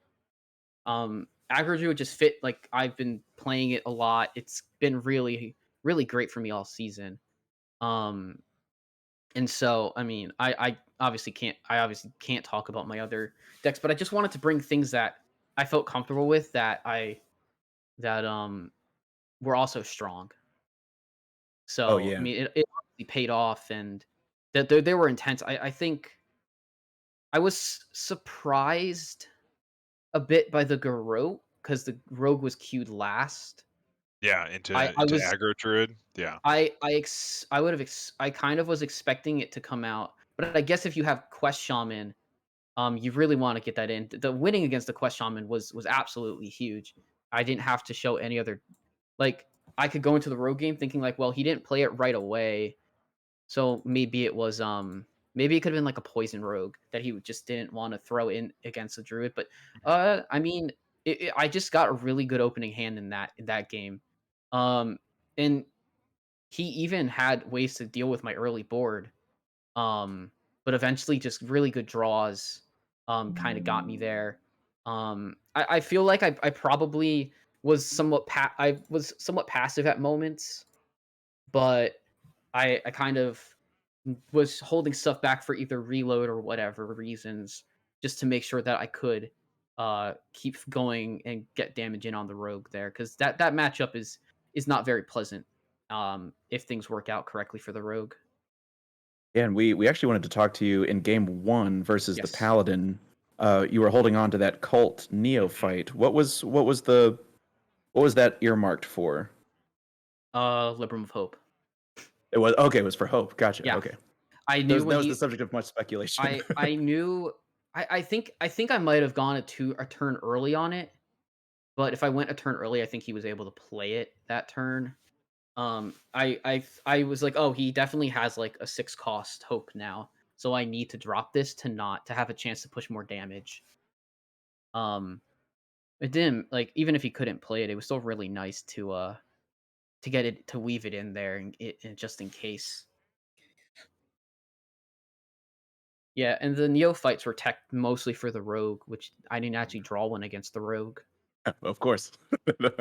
just fit. Like, I've been playing it a lot. It's been really, really great for me all season. And so, I mean, I obviously can't talk about my other decks, but I just wanted to bring things that I felt comfortable with that were also strong. So, Oh, yeah. I mean, it obviously paid off, and that they were intense. I think I was surprised a bit by the Garou, because the Rogue was queued last. Yeah, into I was aggro druid. Yeah. I kind of was expecting it to come out, but I guess if you have Quest Shaman, you really want to get that in. The winning against the Quest Shaman was absolutely huge. I didn't have to show any other, like, I could go into the Rogue game thinking like, well, he didn't play it right away, so maybe it was maybe it could have been like a poison rogue that he just didn't want to throw in against the Druid. But I mean, I just got a really good opening hand in that game, and he even had ways to deal with my early board, but eventually just really good draws kind of got me there. I feel like I probably was somewhat passive at moments, but I kind of was holding stuff back for either reload or whatever reasons, just to make sure that I could keep going and get damage in on the rogue there, because that matchup is not very pleasant if things work out correctly for the rogue. Yeah, and we actually wanted to talk to you in game 1 versus the Yes. Paladin. You were holding on to that cult neophyte. What was that earmarked for? Libram of Hope. It was okay. It was for hope. Gotcha. Yeah. Okay. I That knew was, when that was he the subject of much speculation. I knew I think I might have gone a turn early on it, but if I went a turn early, I think he was able to play it that turn. I was like, oh, he definitely has like a 6 cost hope now, so I need to drop this to have a chance to push more damage. It didn't like even if he couldn't play it, it was still really nice to get it to weave it in there and just in case. Yeah, and the neophytes were tech mostly for the rogue, which I didn't actually draw one against the rogue. Of course.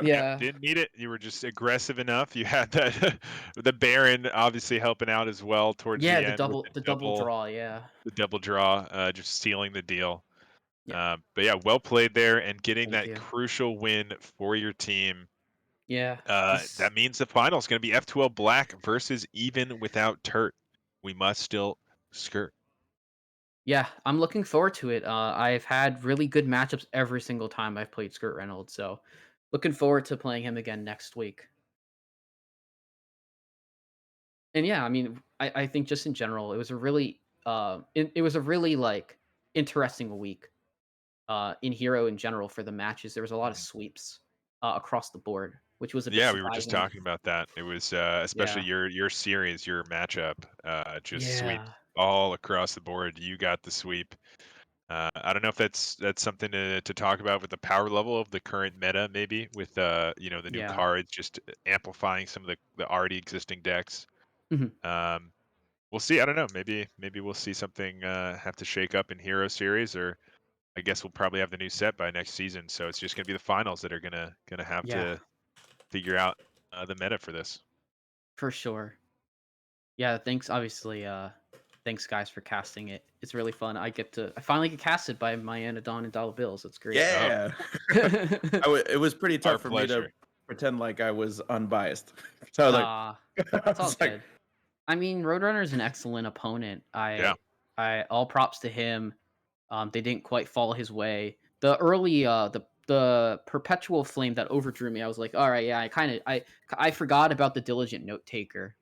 Yeah. Didn't need it. You were just aggressive enough. You had that the Baron obviously helping out as well towards Yeah, the end with the double draw, yeah. the double draw, just sealing the deal. Yeah. But yeah, well played there and getting Thank that you. crucial win for your team. Yeah. That means the final is going to be F2L Black versus even without Turt. We must still skirt. Yeah, I'm looking forward to it. I've had really good matchups every single time I've played Skirt Reynolds, so looking forward to playing him again next week. And yeah, I mean, I think just in general, it was a really it was a really like interesting week in Hero in general for the matches. There was a lot of Mhm. sweeps across the board, which was a bit Yeah, we were just surprising. talking about that. It was especially Yeah. your series, your matchup, just sweep Yeah. all across the board. You got the sweep. I don't know if that's something to talk about with the power level of the current meta, maybe with the new Yeah. cards just amplifying some of the already existing decks. Mhm. Um, we'll see. I don't know. Maybe we'll see something have to shake up in Hero Series, or I guess we'll probably have the new set by next season. So it's just gonna be the finals that are gonna have Yeah, to figure out the meta for this. for sure. Yeah, thanks obviously thanks guys for casting it. It's really fun. I finally get casted by my Anadon and Dollar Bills. It's great. Oh, Yeah. It was pretty our tough for me to pleasure. pretend like I was unbiased. So I was like, Ah, I it's all was like, good. I mean, Roadrunner is an excellent opponent. Yeah. I all props to him. They didn't quite fall his way. The early the perpetual flame that overdrew me. I was like, all right, yeah, I forgot about the diligent note taker.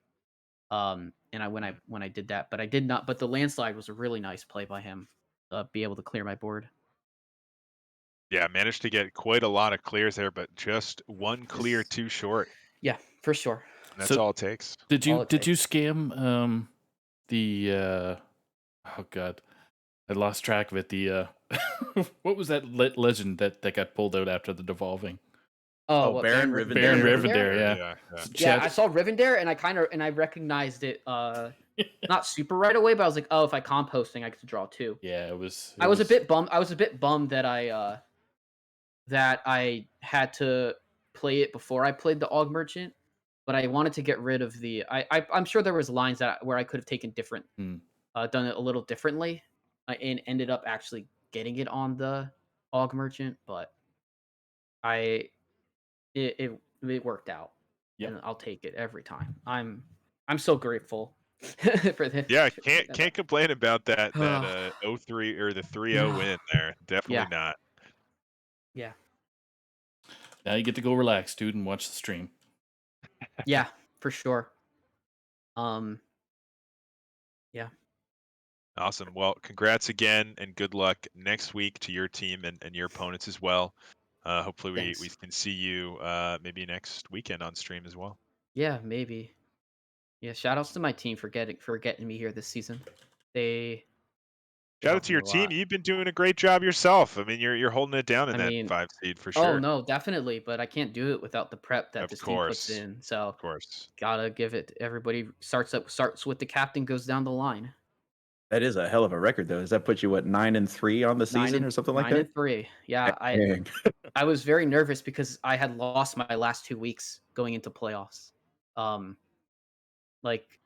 And when I did that, but I did not. But the landslide was a really nice play by him. Be able to clear my board. Yeah, managed to get quite a lot of clears there, but just one clear too short. Yeah, for sure. And that's So- all it takes. Did All you it did you takes. scam the oh god, I lost track of it. The what was that legend that got pulled out after the devolving? Oh, Oh, what Baron Rivendare? Baron Rivendare? Rivendare, yeah. Yeah. So Yeah, Chad- I saw Rivendare and I recognized it not super right away, but I was like, oh, if I composting, I get to draw 2. yeah, it was. I was a bit bummed that I had to play it before I played the Aug Merchant, but I wanted to get rid of the I'm sure there was lines where I could have taken different Hmm. done it a little differently and ended up actually getting it on the Aug Merchant, but I it worked out. Yep. And I'll take it every time. I'm so grateful for this. Yeah, can't complain about that 0-3 or the 3-0 No. win there. Definitely Yeah. not. Yeah. Now you get to go relax, dude, and watch the stream. Yeah, for sure. Yeah. Awesome. Well, congrats again and good luck next week to your team and your opponents as well. Hopefully we Thanks. can see you maybe next weekend on stream as well. Yeah, maybe. Yeah, shout outs to my team for getting me here this season. They Shout out helped to me your a team. lot. You've been doing a great job yourself. I mean, you're holding it down in I that mean, 5 seed for Oh sure. no, definitely, but I can't do it without the prep that Of this team puts course. in. So Of course. gotta give it. Everybody starts with the captain, goes down the line. that is a hell of a record, though. Does that put you, 9-3 on the season or something like 9-3. Yeah, Dang. I was very nervous because I had lost my last 2 weeks going into playoffs. Like,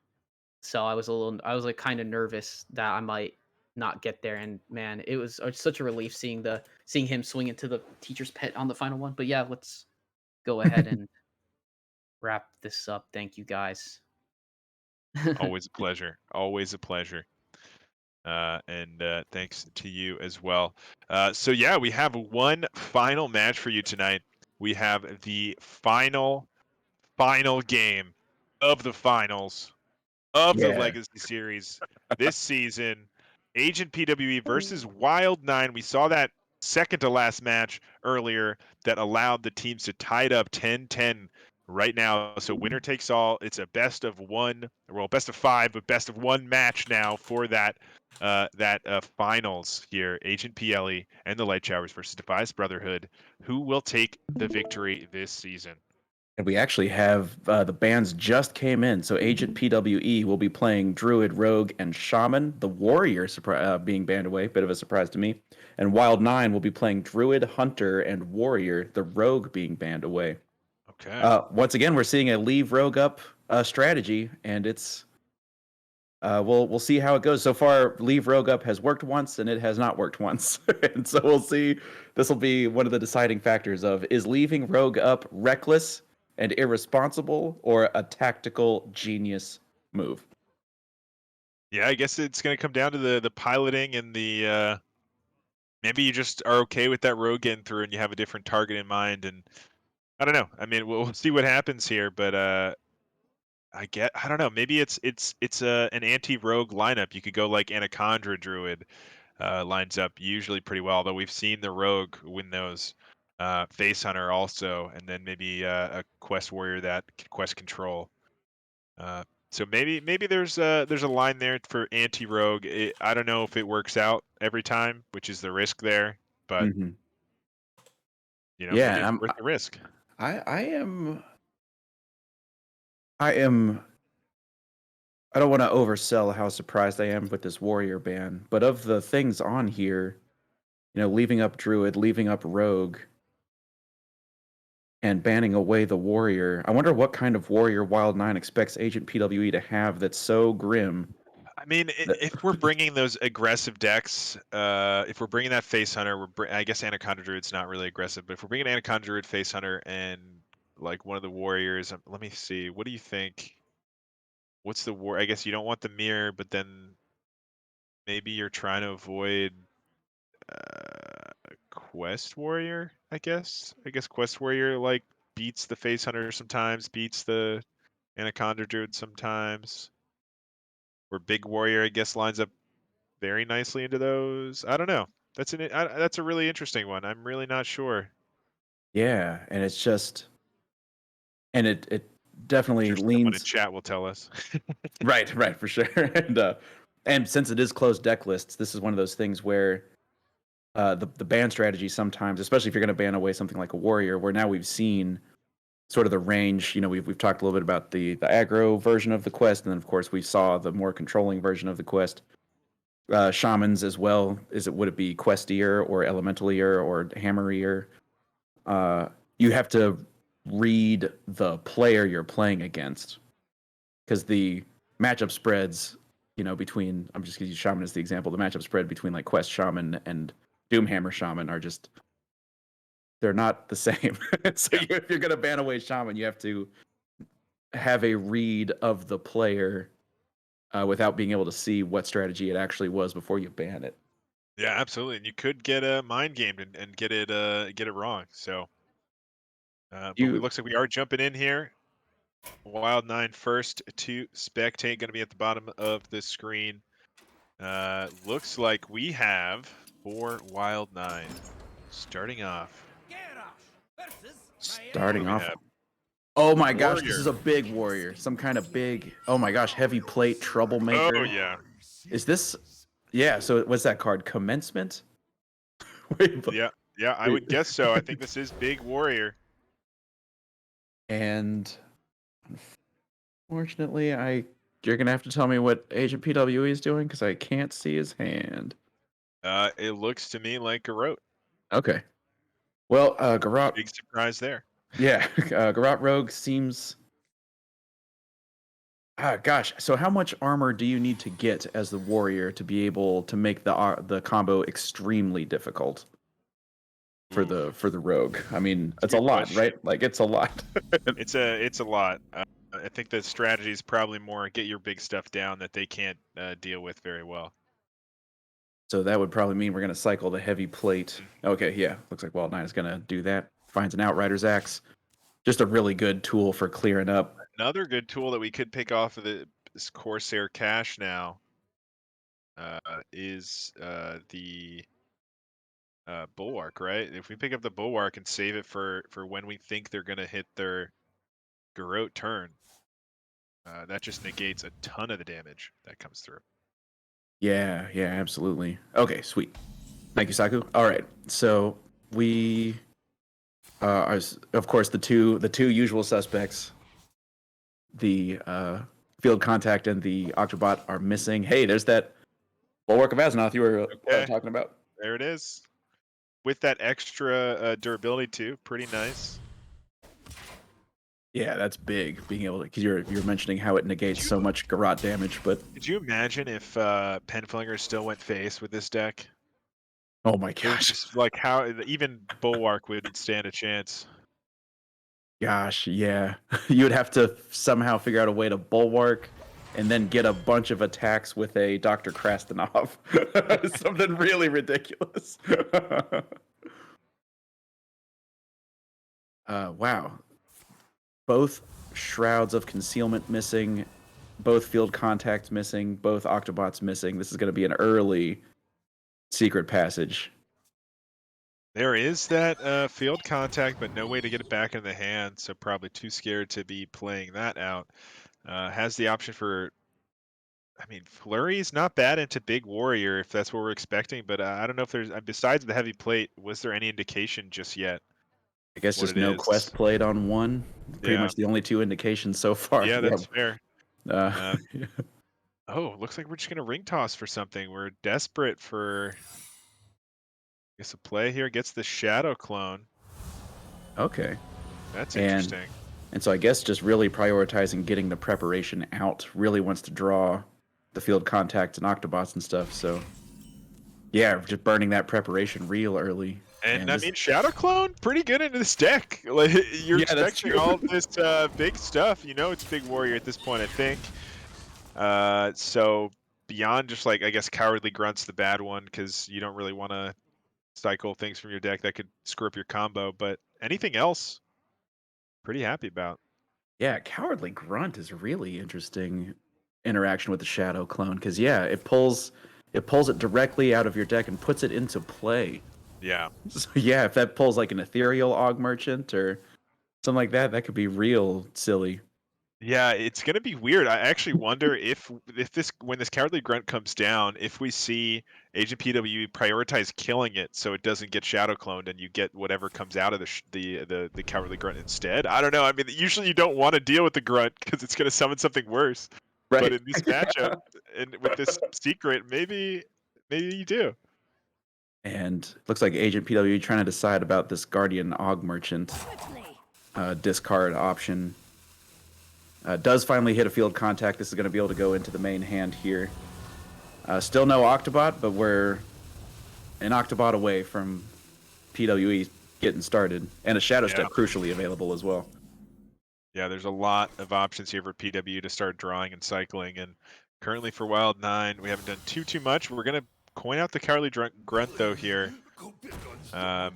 so I was like kind of nervous that I might not get there. And man, it was such a relief seeing him swing into the teacher's pet on the final one. But yeah, let's go ahead and wrap this up. Thank you guys. Always a pleasure. Always a pleasure. And thanks to you as well. So yeah, we have one final match for you tonight. We have the final game of the finals of the Yeah. Legacy Series this season. Agent PWE versus Wild 9. We saw that second to last match earlier that allowed the teams to tie it up 10-10 right now. So winner takes all. It's a best of one, well, best of 5, but best of 1 match now for that finals here. Agent PLE and the Light Showers versus Defiance Brotherhood. Who will take the victory this season? And we actually have the bands just came in. So Agent PWE will be playing Druid, Rogue, and Shaman. The Warrior being banned away, bit of a surprise to me. And Wild 9 will be playing Druid, Hunter, and Warrior. The Rogue being banned away. Okay. Once again, we're seeing a leave Rogue up strategy, and it's we'll see how it goes. So far, leave Rogue up has worked once, and it has not worked once. And so we'll see. This will be one of the deciding factors of is leaving Rogue up reckless and irresponsible or a tactical genius move. Yeah, I guess it's going to come down to the piloting and the maybe you just are okay with that rogue getting through and you have a different target in mind. And I don't know. I mean, we'll see what happens here, but I don't know. Maybe it's an anti-rogue lineup. You could go like Anaconda Druid lines up usually pretty well, though we've seen the rogue win those. Face Hunter also, and then maybe a Quest Warrior that Quest Control. So maybe there's a line there for anti-rogue. I don't know if it works out every time, which is the risk there, but Mm-hmm. maybe Yeah, it's worth the risk. I am. I don't want to oversell how surprised I am with this Warrior ban, but of the things on here, leaving up Druid, leaving up Rogue, and banning away the Warrior. I wonder what kind of Warrior Wild 9 expects Agent PWE to have that's so grim. I mean, that- if we're bringing those aggressive decks, if we're bringing that Face Hunter, I guess Anaconda Druid's not really aggressive, but if we're bringing Anaconda Druid, Face Hunter, and like one of the Warriors, let me see. What do you think? What's the war? I guess you don't want the mirror, but then maybe you're trying to avoid Quest Warrior. I guess Quest Warrior like beats the Face Hunter sometimes, beats the Anaconda Druid sometimes. Or Big Warrior, I guess, lines up very nicely into those. I don't know. That's a really interesting one. I'm really not sure. Yeah, and it's just, and it definitely Sure, someone in leans chat will tell us. right for sure. And since it is closed deck lists, this is one of those things where the ban strategy sometimes, especially if you're going to ban away something like a Warrior, where now we've seen sort of the range. We've talked a little bit about the aggro version of the quest, and then of course we saw the more controlling version of the quest. Shamans as well. Would it be Questier or Elementalier or Hammerier? You have to read the player you're playing against because the matchup spreads, between, I'm just going to use Shaman as the example. The matchup spread between like Quest Shaman and Doomhammer Shaman are just, they're not the same. So Yeah. if you're going to ban away Shaman, you have to have a read of the player without being able to see what strategy it actually was before you ban it. Yeah, absolutely. And you could get mind gamed and get it wrong. So, but it looks like we are jumping in here. Wild 9 first to spectate, going to be at the bottom of the screen. Looks like we have for Wild 9 starting off. Starting We off. have Oh my gosh, this Warrior. is a big warrior. Some kind of big, oh my gosh, heavy plate troublemaker. Oh yeah. Is this, yeah, so what's that card? Commencement? Wait, Yeah, I would guess so. I think this is Big Warrior. And unfortunately, you're going to have to tell me what Agent PWE is doing because I can't see his hand. It looks to me like Garrote. Okay. Well, Garrote. Big surprise there. Yeah, Garrote Rogue seems. Gosh, so how much armor do you need to get as the warrior to be able to make the combo extremely difficult for the rogue? I mean, it's a lot, question. right? Like it's a lot. It's a lot. I think the strategy is probably more get your big stuff down that they can't deal with very well. So that would probably mean we're going to cycle the heavy plate. Okay, yeah. Looks like Wild 9 is going to do that. Finds an Outrider's Axe. Just a really good tool for clearing up. Another good tool that we could pick off of this Corsair cache now is the Bulwark, right? If we pick up the Bulwark and save it for when we think they're going to hit their Garrote turn, that just negates a ton of the damage that comes through. Yeah, absolutely. Okay, sweet. Thank you, Saku. All right, so we are, of course, the two usual suspects, the field contact and the Octobot, are missing. Hey, there's that Bulwark of Azeroth you were talking about. There it is. With that extra durability too, pretty nice. Yeah, that's big. Being able to, because you're mentioning how it negates so much garrote damage, but Could you imagine if Penflinger still went face with this deck? oh my It was gosh, just like how even Bulwark wouldn't stand a chance. gosh, yeah, you would have to somehow figure out a way to Bulwark, and then get a bunch of attacks with a Dr. Krastenov. Something really ridiculous. Wow. Both Shrouds of Concealment missing, both Field Contacts missing, both Octobots missing. This is going to be an early secret passage. There is that field contact, but no way to get it back in the hand, so probably too scared to be playing that out. Has the option for, I mean, Flurry is not bad into Big Warrior if that's what we're expecting, but I don't know if there's, besides the heavy plate, was there any indication just yet? I guess What just it no is. quest played on one. Pretty Yeah. much the only two indications so far. Yeah, that's fair. Uh, Oh, looks like we're just gonna ring toss for something. We're desperate for, I guess, a play here. Gets the Shadow Clone. okay. That's And- interesting. And so I guess just really prioritizing getting the preparation out. Really wants to draw the field contacts and Octobots and stuff. So yeah, just burning that preparation real early. And I mean, Shadow Clone, pretty good into this deck. Like you're Yeah, that's expecting true. all this big stuff. You know, it's Big Warrior at this point, I think. So beyond just like, I guess, Cowardly Grunt's the bad one because you don't really want to cycle things from your deck that could screw up your combo. But anything else, pretty happy about. Yeah, Cowardly Grunt is really interesting interaction with the Shadow Clone because yeah, it pulls it directly out of your deck and puts it into play. Yeah. So yeah, if that pulls like an Ethereal Og Merchant or something like that, that could be real silly. Yeah, it's gonna be weird. I actually wonder if this when this Cowardly Grunt comes down, if we see Agent PWE prioritize killing it so it doesn't get shadow cloned and you get whatever comes out of the Cowardly Grunt instead. I don't know. I mean, usually you don't want to deal with the Grunt because it's gonna summon something worse. Right. But in this matchup and with this secret, maybe you do. And looks like Agent PWE trying to decide about this Guardian Og Merchant discard option. Does finally hit a field contact. This is going to be able to go into the main hand here. Still no Octobot, but we're an Octobot away from PWE getting started. And a Shadow Step crucially available as well. Yeah, there's a lot of options here for PW to start drawing and cycling. And currently for Wild 9, we haven't done too much. We're going to coin out the Cowardly Grunt, though, here. I've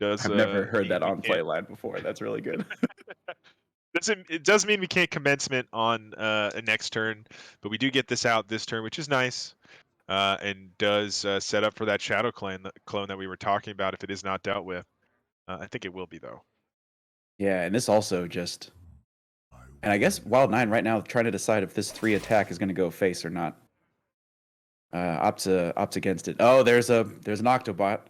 never heard that on play line before. That's really good. It does mean we can't commencement on a next turn, but we do get this out this turn, which is nice. And does set up for that Shadow clone that we were talking about if it is not dealt with. I think it will be, though. Yeah, and this also just... And I guess Wild 9 right now trying to decide if this 3 attack is going to go face or not. Opts against it. Oh, there's an Octobot.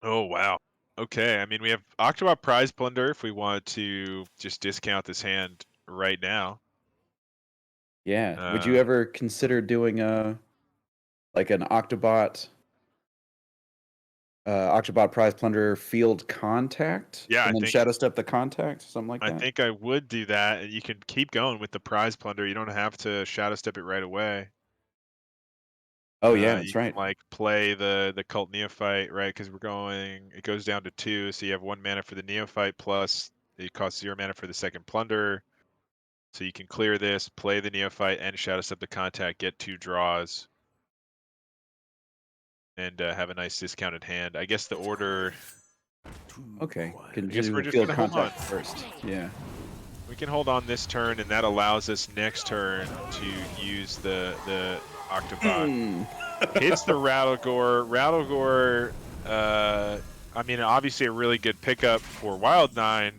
Oh, wow. Okay, I mean, we have Octobot Prize Plunder if we wanted to just discount this hand right now. Yeah. Would you ever consider doing like an Octobot Prize Plunder Field Contact? Yeah, and I then think- Shadow Step the Contact, something like that? I think I would do that, and you can keep going with the Prize Plunder. You don't have to Shadow Step it right away. Oh yeah, that's you right. Can, like play the Cult Neophyte, right? Because it goes down to 2, so you have 1 mana for the Neophyte plus It costs 0 mana for the second plunder. So you can clear this, play the Neophyte, and Shadow Step the Contact, get 2 draws, and have a nice discounted hand. I guess the order... Okay, can I guess do we're just field gonna hold contact on. first. Yeah. We can hold on this turn, and that allows us next turn to use the Octobot. Hits the Rattlegore. Rattlegore, I mean, obviously a really good pickup for Wild 9,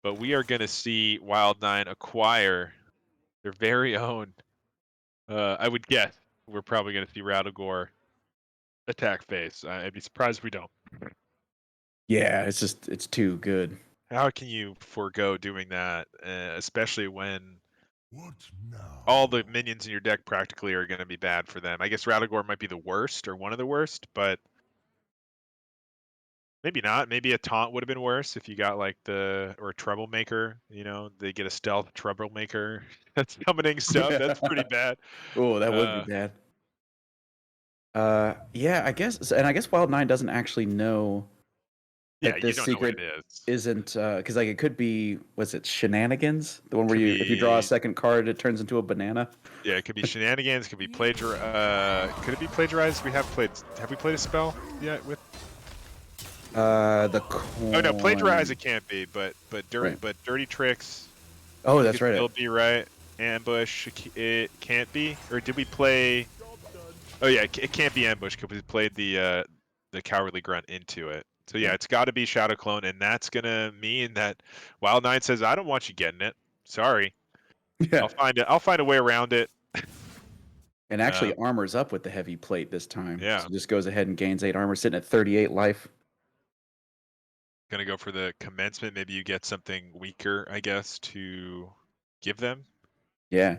but we are going to see Wild 9 acquire their very own, I would guess, we're probably going to see Rattlegore attack phase. I'd be surprised if we don't. Yeah, it's too good. How can you forego doing that, especially when What now? all the minions in your deck practically are going to be bad for them? I guess Rattlegore might be the worst or one of the worst, but maybe not. Maybe a taunt would have been worse if you got like or a troublemaker. You know, they get a stealth troublemaker that's summoning stuff. That's pretty bad. Oh, that would be bad. Yeah, I guess, and I guess Wild 9 doesn't actually know Yeah, that you this don't know what secret it is. isn't because like it could be, was it Shenanigans? The one where Could if you draw a be- second card, it turns into a banana. Yeah, it could be shenanigans. Could be could it be plagiarized? Have we played a spell yet with? The Oh no, plagiarize coin. it can't be. But Right. dirty tricks. Oh, that's could right. Still be right. Ambush. It can't be. Or did we play? Oh yeah, it can't be ambush because we played the cowardly grunt into it. So yeah, it's got to be Shadow Clone, and that's gonna mean that Wild 9 says, "I don't want you getting it. Sorry, Yeah. I'll find a way around it." And actually armors up with the heavy plate this time. Yeah. So just goes ahead and gains 8 armor, sitting at 38 life. Gonna go for the commencement. Maybe you get something weaker, I guess, to give them. Yeah.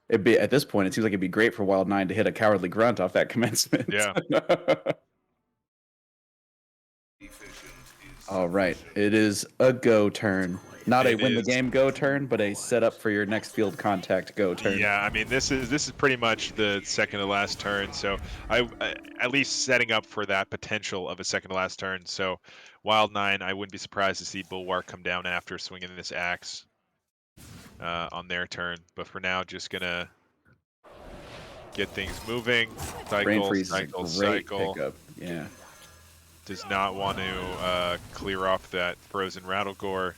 It'd be at this point, it seems like it'd be great for Wild 9 to hit a cowardly grunt off that commencement. Yeah. All right. It is a go turn. Not a It win the is. game go turn, but a setup for your next field contact go turn. Yeah, I mean this is pretty much the second to last turn, so I at least setting up for that potential of a second to last turn. So Wild 9, I wouldn't be surprised to see Bulwark come down after swinging this axe on their turn. But for now, just gonna get things moving. Brain Cycle, freeze cycle, is a great cycle. pickup. Yeah. Does not want to clear off that frozen Rattlegore.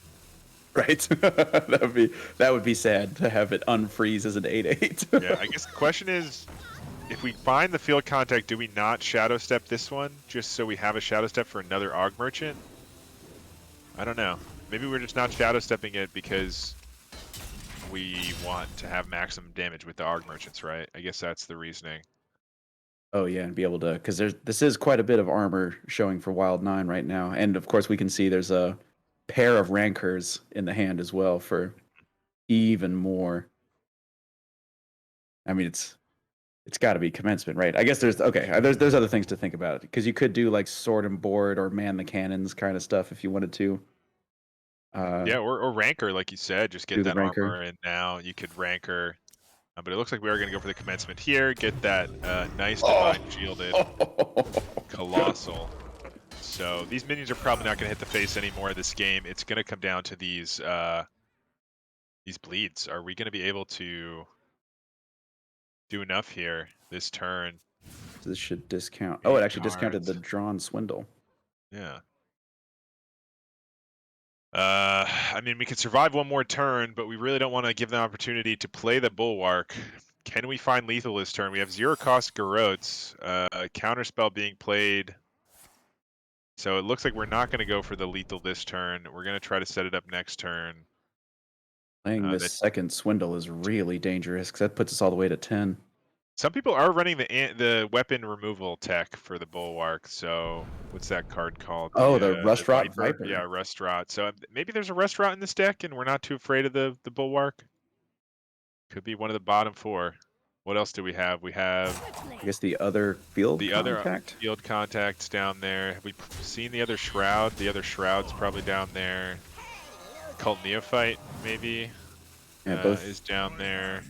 Right. that would be sad to have it unfreeze as an 8/8. Yeah, I guess the question is, if we find the field contact, do we not Shadow Step this one just so we have a Shadow Step for another Aug Merchant? I don't know. Maybe we're just not Shadow Stepping it because we want to have maximum damage with the Aug Merchants, right? I guess that's the reasoning. Oh yeah, and be able to, because this is quite a bit of armor showing for Wild 9 right now, and of course we can see there's a pair of Rancors in the hand as well for even more. I mean, it's got to be commencement, right? I guess there's other things to think about because you could do like sword and board or man the cannons kind of stuff if you wanted to. Yeah, or Rancor, like you said, just Do get the that Rancor. armor in now. You could Rancor. But it looks like we are going to go for the commencement here. Get that nice Divine Shielded Colossal. So these minions are probably not going to hit the face anymore this game. It's going to come down to these bleeds. Are we going to be able to do enough here this turn? So this should discount. Oh, it 8 actually discounted the cards. drawn swindle. Yeah. I mean, we could survive one more turn, but we really don't want to give them opportunity to play the Bulwark. Can we find lethal this turn? We have 0 cost Garrotes, counterspell being played. So it looks like we're not going to go for the lethal this turn. We're going to try to set it up next turn. Playing this second swindle is really dangerous because that puts us all the way to 10. Some people are running the weapon removal tech for the Bulwark. So what's that card called? Oh, the Rustrot Viper. Yeah, Rustrot. So maybe there's a Rustrot in this deck, and we're not too afraid of the Bulwark. Could be one of the bottom 4. What else do we have? We have I guess the other field other contact. field contacts down there. Have we seen the other Shroud? The other Shroud's probably down there. Cult Neophyte, maybe, Yeah, both. is down there.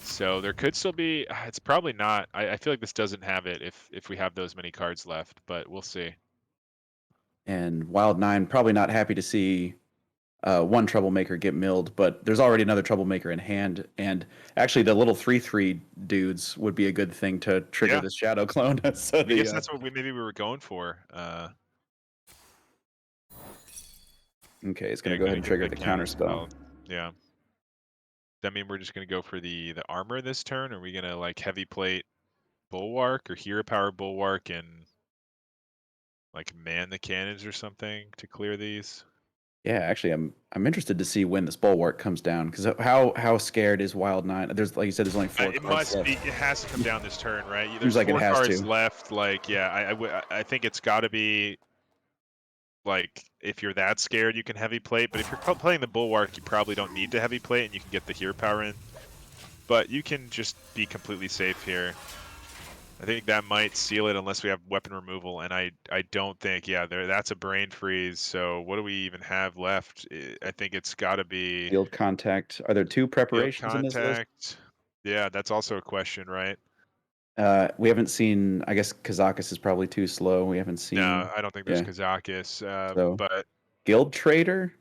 So there could still be. It's probably not. I feel like this doesn't have it if we have those many cards left, but we'll see. And Wild 9 probably not happy to see one troublemaker get milled, but there's already another troublemaker in hand, and actually the little 3/3 dudes would be a good thing to trigger Yeah. the shadow clone. So I guess that's what maybe we were going for. Okay, it's gonna Yeah, go ahead and get trigger the counter spell. Yeah. Does that mean we're just gonna go for the armor this turn? Or are we gonna like heavy plate bulwark or hero power bulwark and like man the cannons or something to clear these? Yeah, actually, I'm interested to see when this bulwark comes down, because how scared is Wild 9? There's, like you said, there's only 4 It cards must left. be. It has to come down this turn, right? Seems There's like it 4 has cards to. left. Like, yeah, I think it's got to be like if you're that scared, you can heavy plate. But if you're playing the bulwark, you probably don't need to heavy plate, and you can get the hero power in. But you can just be completely safe here. I think that might seal it unless we have weapon removal, and I don't think, yeah, that's a brain freeze. So what do we even have left? I think it's got to be Field contact. Are there 2 field preparations in this list? contact. Yeah, that's also a question, right? We haven't seen. I guess Kazakus is probably too slow. We haven't seen. No, I don't think there's Yeah. Kazakis, So but Guild Trader,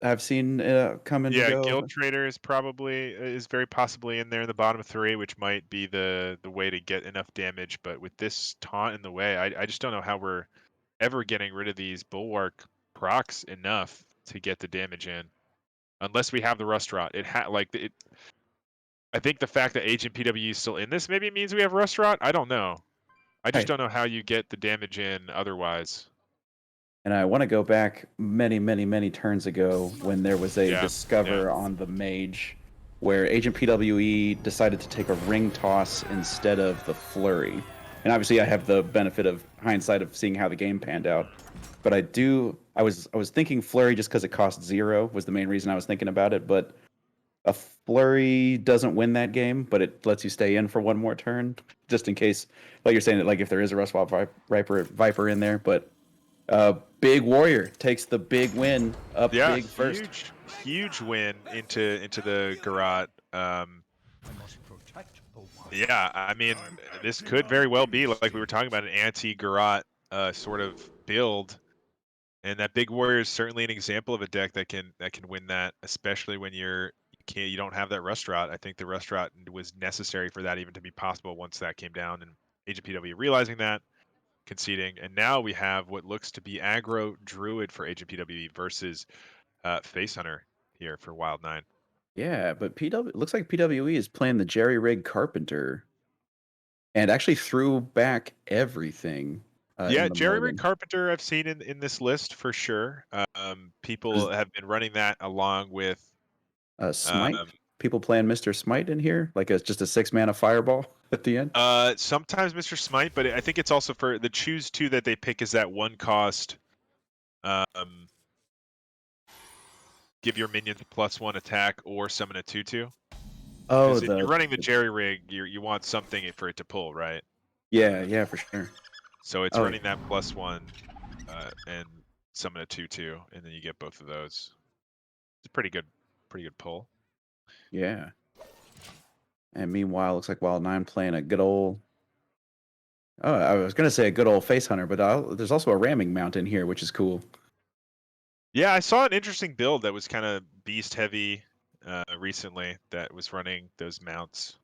I've seen come and yeah, go. Guild Trader is very possibly in there in the bottom 3, which might be the way to get enough damage. But with this taunt in the way, I just don't know how we're ever getting rid of these bulwark procs enough to get the damage in, unless we have the rust rot. I think the fact that Agent PW is still in this maybe means we have rust rot. I don't know. I just Right. don't know how you get the damage in otherwise. And I want to go back many, many, many turns ago when there was a Yeah, discover on the mage where Agent PWE decided to take a ring toss instead of the flurry. And obviously I have the benefit of hindsight of seeing how the game panned out. But I was thinking flurry just because it cost 0 was the main reason I was thinking about it, but a flurry doesn't win that game, but it lets you stay in for one more turn, just in case, like you're saying, that like if there is a Rustwald Viper in there. But Big Warrior takes the big win up Yeah, big first. huge win into the Garrote. Yeah, I mean, this could very well be like we were talking about, an anti-Garrote sort of build, and that Big Warrior is certainly an example of a deck that can win that, especially when you don't have that rust rot. I think the rust rot was necessary for that even to be possible once that came down, and Agent PW realizing that, conceding, and now we have what looks to be aggro Druid for Agent PW versus Face Hunter here for Wild 9. Yeah, but it looks like PWE is playing the Jerry Rig Carpenter and actually threw back everything Yeah, in the Jerry Rig mulligan. Carpenter I've seen in this list for sure. People have been running that along with Smite. um, People playing Mr. Smite in here, like it's just a 6-mana fireball at the end. sometimes Mr. Smite, but I think it's also for the choose 2 that they pick is that 1 cost. Give your minions +1 attack or summon a 2/2. Oh, Because if you're running the Jerry Rig, you want something for it to pull, right? yeah, for sure. So it's Oh, running that +1 and summon a 2/2, and then you get both of those. It's a pretty good pull. yeah. And meanwhile, looks like Wild 9 playing a good old. Oh, I was gonna say a good old Face Hunter, but there's also a ramming mount in here, which is cool. Yeah, I saw an interesting build that was kind of beast heavy recently that was running those mounts.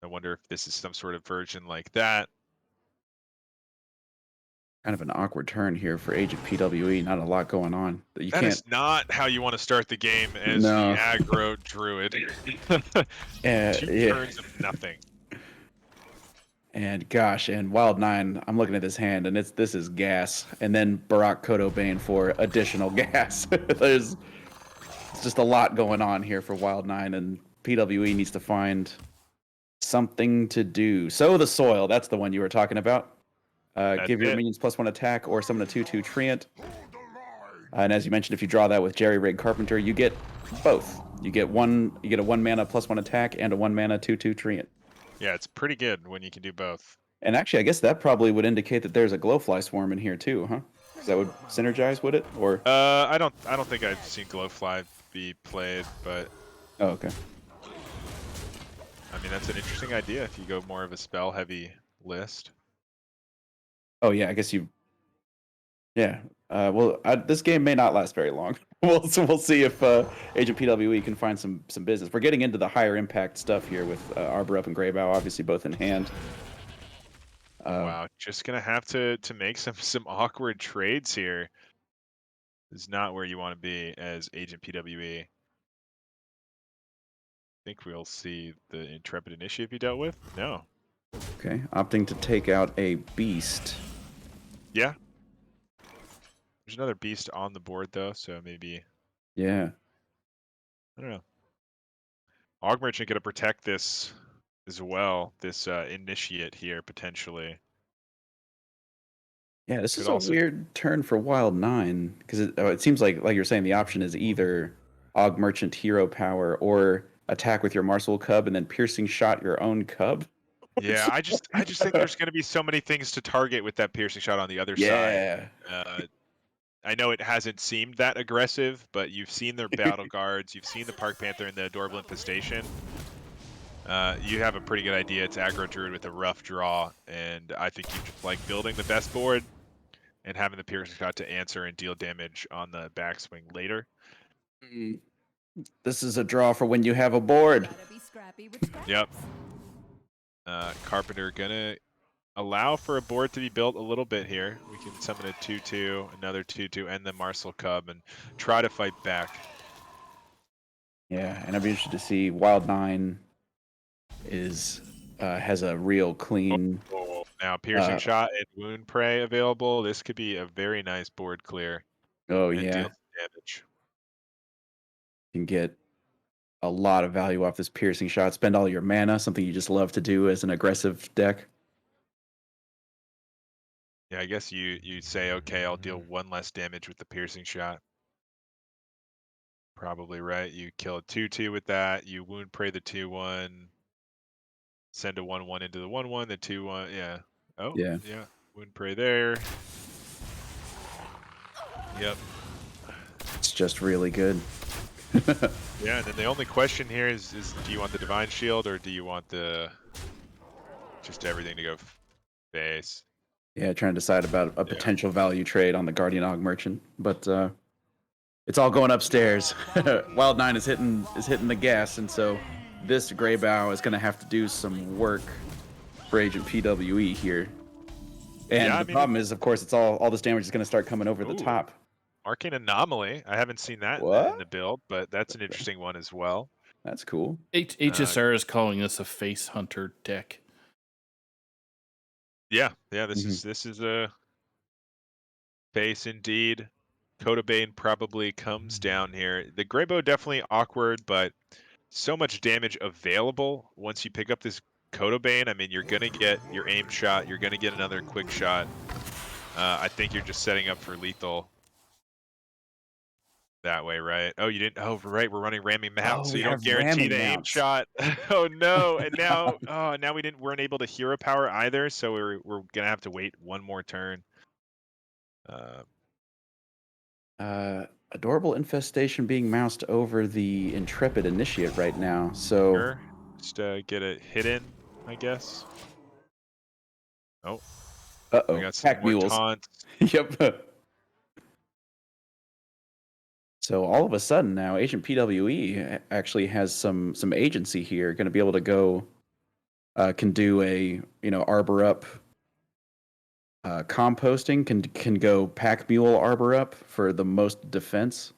I wonder if this is some sort of version like that. Kind of an awkward turn here for Agent PWE. Not a lot going on. You That can't. is not how you want to start the game as No. the aggro druid. Two Yeah. turns of nothing. And gosh, and Wild 9, I'm looking at this hand, and this is gas. And then Barak Kodo Bane for additional gas. It's just a lot going on here for Wild 9, and PWE needs to find something to do. Sow the Soil, that's the one you were talking about. Give your minions +1 attack or summon a 2/2 Treant. And as you mentioned, if you draw that with Jerry Rig Carpenter, you get both. You get a 1 mana +1 attack and a 1 mana 2/2 Treant. Yeah, it's pretty good when you can do both. And actually, I guess that probably would indicate that there's a Glowfly Swarm in here too, huh? Because that would synergize, would it? Or I don't think I've seen Glowfly be played, but oh, okay. I mean that's an interesting idea if you go more of a spell heavy list. Oh yeah, I guess you. Yeah, This game may not last very long. We'll see if Agent PWE can find some business. We're getting into the higher impact stuff here with Arbor Up and Greybow, obviously both in hand. Wow, just gonna have to make some awkward trades here. This is not where you want to be as Agent PWE. I think we'll see the Intrepid Initiative you dealt with. No. Okay, opting to take out a beast. Yeah. There's another beast on the board though, so maybe Yeah. I don't know. Og Merchant gonna protect this as well. This initiate here potentially. Yeah, this Could is a also weird turn for Wild 9 because it seems like you're saying the option is either Og Merchant hero power or attack with your Marsual Cub and then piercing shot your own cub. Yeah, I just think there's gonna be so many things to target with that piercing shot on the other side. Yeah. I know it hasn't seemed that aggressive, but you've seen their battle guards, you've seen the Park Panther and the Adorable Infestation. You have a pretty good idea. It's aggro druid with a rough draw, and I think you just like building the best board and having the piercing shot to answer and deal damage on the backswing later. This is a draw for when you have a board. Gotta be scrappy with scraps. Yep. Carpenter gonna allow for a board to be built a little bit here. We can summon a 2/2, another 2/2, and the Marcel Cub and try to fight back. Yeah, and I'd be interested to see Wild 9 has a real clean. Oh, now piercing shot and wound prey available. This could be a very nice board clear. Oh And yeah, deal some damage. you can get a lot of value off this piercing shot. Spend all your mana, something you just love to do as an aggressive deck. Yeah, I guess you say, okay, I'll deal one less damage with the piercing shot. Probably right. You kill a 2/2 with that. You wound prey the 2/1. Send a 1/1 into the 1/1. The 2/1. Yeah. Oh Yeah. yeah. Wound prey there. Yep. It's just really good. Yeah, and then the only question here is do you want the Divine Shield or do you want the just everything to go face? Yeah, trying to decide about a potential value trade on the Guardian Og Merchant, but it's all going upstairs. Wild 9 is hitting the gas, and so this Greybow is going to have to do some work for Agent PWE here. And Yeah, the problem is, of course, it's all this damage is going to start coming over the top. Arcane Anomaly. I haven't seen that What? in the build, but that's an interesting one as well. That's cool. HSR is calling this a face hunter deck. Yeah, this is a face indeed. Codabane probably comes down here. The Greybow definitely awkward, but so much damage available once you pick up this Codabane. I mean, you're gonna get your aim shot. You're gonna get another quick shot. I think you're just setting up for lethal that way, right? Oh, you didn't. Oh, right. We're running ramming mounts, so you don't guarantee the aim shot. Oh no! And now, now we weren't able to hero power either, so we're gonna have to wait one more turn. Adorable Infestation being moused over the Intrepid Initiate right now. So Sure. Just get it hidden, I guess. Oh. We got some pack more mules. taunts. Yep. So all of a sudden now, Agent PWE actually has some agency here. Going to be able to go, can do a Arbor Up. Composting can go pack mule Arbor Up for the most defense.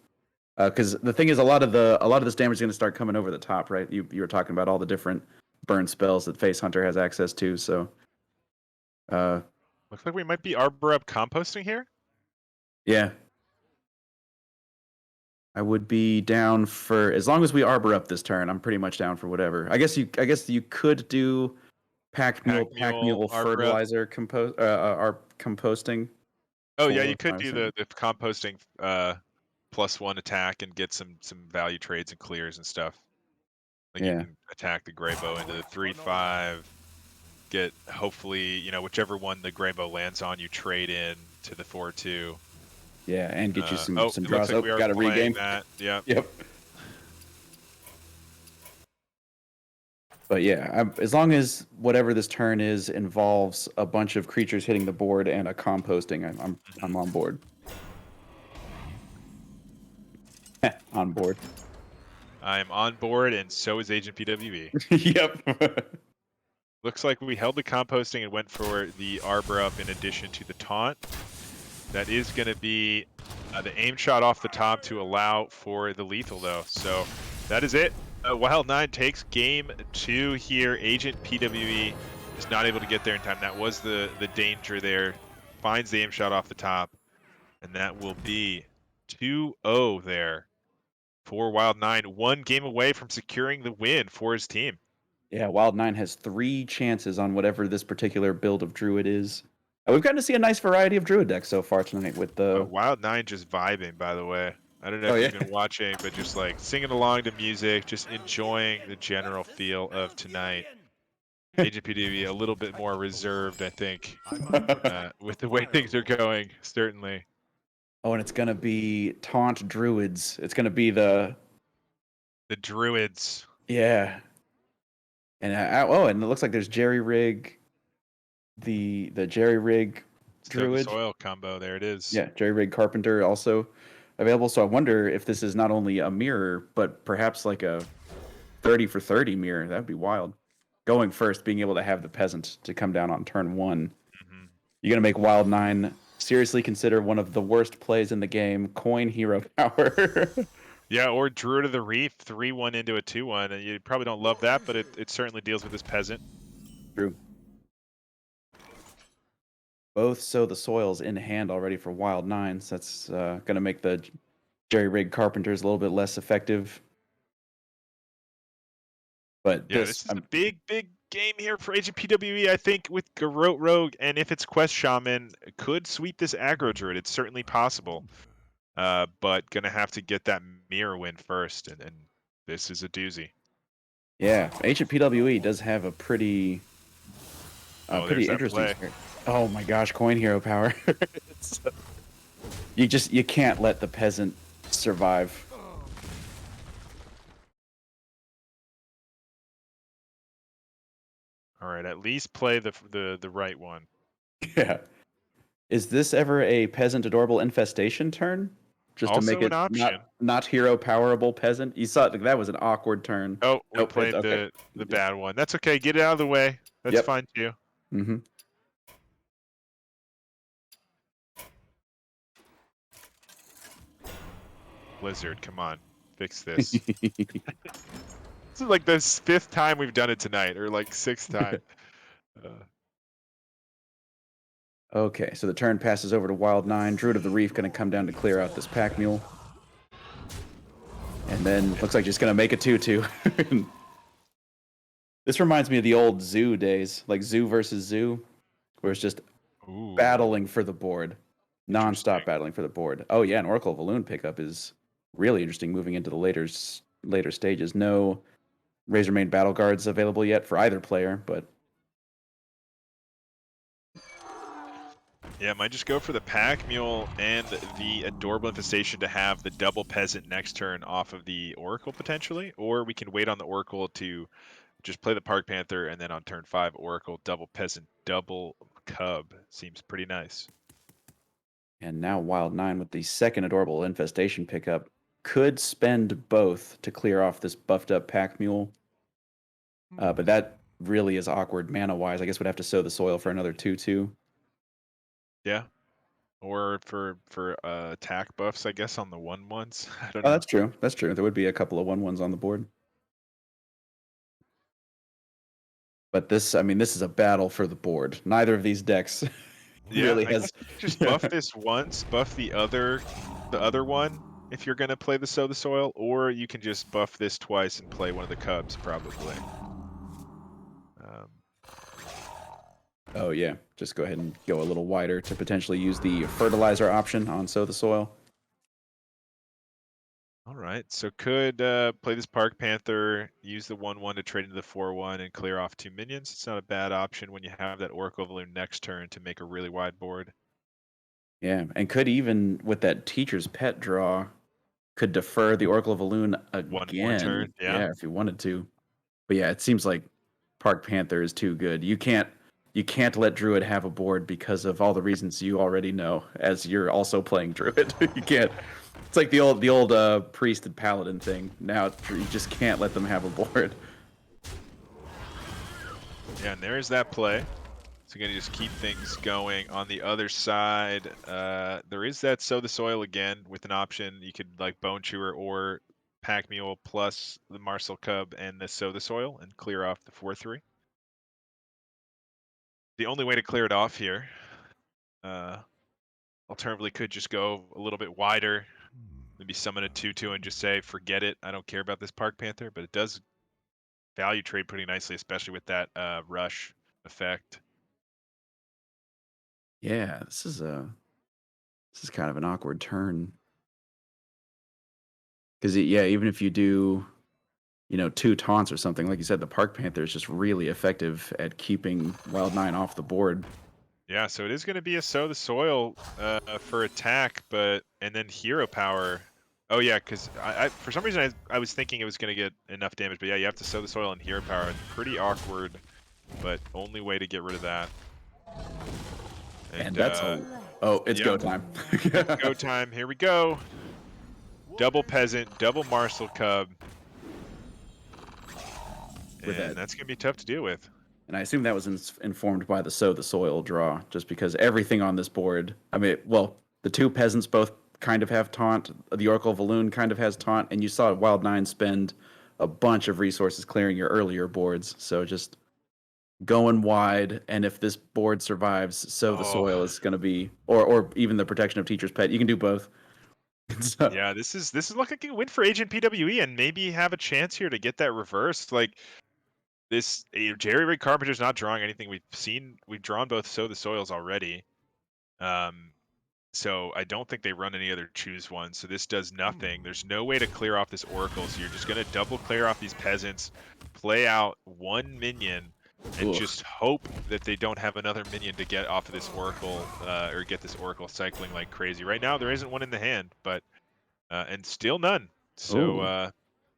Because the thing is, a lot of this damage is going to start coming over the top, right? You were talking about all the different burn spells that Face Hunter has access to. So, looks like we might be Arbor Up composting here. Yeah, I would be down for as long as we Arbor Up this turn. I'm pretty much down for whatever. I guess you could do pack mule fertilizer composting. Oh yeah, you could do the composting +1 attack and get some value trades and clears and stuff. Like you can attack the Greybow into the 3/5. Get hopefully whichever one the Greybow lands on, you trade in to the 4/2. Yeah, and get you some it draws. looks like we got a playing regame. That. Yeah. Yep. But yeah, as long as whatever this turn is involves a bunch of creatures hitting the board and a composting, I'm on board. On board. I'm on board, and so is Agent PWE. Yep. Looks like we held the composting and went for the Arbor up in addition to the taunt. That is going to be the aim shot off the top to allow for the lethal, though. So that is it. Wild9 takes game 2 here. Agent PWE is not able to get there in time. That was the danger there. Finds the aim shot off the top. And that will be 2-0 there for Wild9. 1 game away from securing the win for his team. Yeah, Wild9 has 3 chances on whatever this particular build of Druid is. We've gotten to see a nice variety of Druid decks so far tonight with the... Wild9 just vibing, by the way. I don't know Oh, if yeah. you've been watching, but just like singing along to music, just enjoying the general feel of tonight. Agent PDB a little bit more reserved, I think, with the way things are going, certainly. Oh, and it's going to be Taunt Druids. It's going to be the... The Druids. Yeah. And and it looks like there's Jerry Rig, the Jerry Rig Druid. Soil combo, there it is. Yeah, Jerry Rig Carpenter also available. So I wonder if this is not only a mirror, but perhaps like a 30 for 30 mirror. That would be wild. Going first, being able to have the peasant to come down on turn 1. Mm-hmm. You're going to make Wild9 seriously consider one of the worst plays in the game, coin hero power. Yeah, or Druid of the Reef, 3-1 into a 2-1. And you probably don't love that, but it certainly deals with this peasant. True. Both sow the soils in hand already for Wild9, so that's going to make the Jerry Rig Carpenters a little bit less effective. But yeah, this is a big game here for Agent PWE, I think, with Garrote Rogue, and if it's Quest Shaman, could sweep this aggro Druid. It's certainly possible. But going to have to get that mirror win first, and this is a doozy. Yeah, Ancient PWE does have a pretty interesting start. Oh my gosh, coin hero power. You can't let the peasant survive. All right, at least play the right one. Yeah. Is this ever a peasant adorable infestation turn? Just Also to make it an option. not hero powerable peasant. You saw that was an awkward turn. Oh, we Nope, played okay. the bad one. That's okay. Get it out of the way. That's Yep. fine too. Mm-hmm. Blizzard, come on, fix this. This is like the 5th time we've done it tonight, or like 6th time. Okay, so the turn passes over to Wild9. Druid of the Reef going to come down to clear out this pack mule. And then looks like just going to make a 2-2. This reminds me of the old Zoo days, like Zoo versus Zoo, where it's just battling for the board. Non-stop battling for the board. Oh yeah, an Oracle of Elune pickup is really interesting moving into the later stages. No Razormane Battle Guards available yet for either player, but... Yeah, might just go for the Pack Mule and the Adorable Infestation to have the double Peasant next turn off of the Oracle, potentially. Or we can wait on the Oracle to just play the Park Panther, and then on turn 5, Oracle, double Peasant, double Cub. Seems pretty nice. And now Wild9 with the second Adorable Infestation pickup could spend both to clear off this buffed up Pack Mule. But that really is awkward mana-wise. I guess we'd have to sow the soil for another 2-2. Yeah. Or for attack buffs, I guess, on the 1/1s. I don't Oh, know. that's true. That's true. There would be a couple of 1/1s on the board. But this is a battle for the board. Neither of these decks really I has... guess just buff this once, buff the other one if you're gonna play the sow the soil, or you can just buff this twice and play one of the cubs, probably. Oh yeah, just go ahead and go a little wider to potentially use the fertilizer option on sow the soil. All right, so could play this Park Panther, use the 1/1 to trade into the 4/1 and clear off 2 minions. It's not a bad option when you have that Oracle of Elune next turn to make a really wide board. Yeah, and could even with that Teacher's Pet draw, could defer the Oracle of Elune again. One more turn, yeah. If you wanted to. But yeah, it seems like Park Panther is too good. You can't you can't let Druid have a board because of all the reasons you already know, as you're also playing Druid. You can't. It's like the old priest and paladin thing. Now you just can't let them have a board. Yeah, and there's that play. So gonna just keep things going. On the other side, there is that Sow the Soil again with an option. You could like Bone Chewer or Pack Mule plus the Marcel Cub and the Sow the Soil and clear off the 4/3. The only way to clear it off here, alternatively, could just go a little bit wider. Maybe summon a 2/2 and just say, forget it. I don't care about this Park Panther, but it does value trade pretty nicely, especially with that rush effect. Yeah, this is kind of an awkward turn. Because yeah, even if you do, 2 taunts or something, like you said, the Park Panther is just really effective at keeping Wild 9 off the board. Yeah, so it is going to be a Sow the Soil for attack, and then Hero Power. Oh yeah, because I for some reason I was thinking it was going to get enough damage, but yeah, you have to Sow the Soil and Hero Power. It's pretty awkward, but only way to get rid of that. And that's it's go time. Go time. Here we go. Double Peasant, double Marcel Cub. And that's going to be tough to deal with. And I assume that was informed by the Sow the Soil draw, just because everything on this board, I mean, well, the 2 peasants both kind of have taunt, the Oracle of Valoon kind of has taunt, and you saw Wild 9 spend a bunch of resources clearing your earlier boards, so just going wide, and if this board survives, Sow the Soil is going to be, or even the Protection of Teacher's Pet, you can do both. So, yeah, this is looking like a win for Agent PWE, and maybe have a chance here to get that reversed. Like, this Jerry Rig Carpenter's not drawing anything. We've drawn both Sow the Soils already. So I don't think they run any other choose one. So this does nothing. There's no way to clear off this Oracle. So you're just gonna double clear off these peasants, play out 1 minion, and just hope that they don't have another minion to get off of this Oracle, or get this Oracle cycling like crazy. Right now there isn't one in the hand, but and still none. So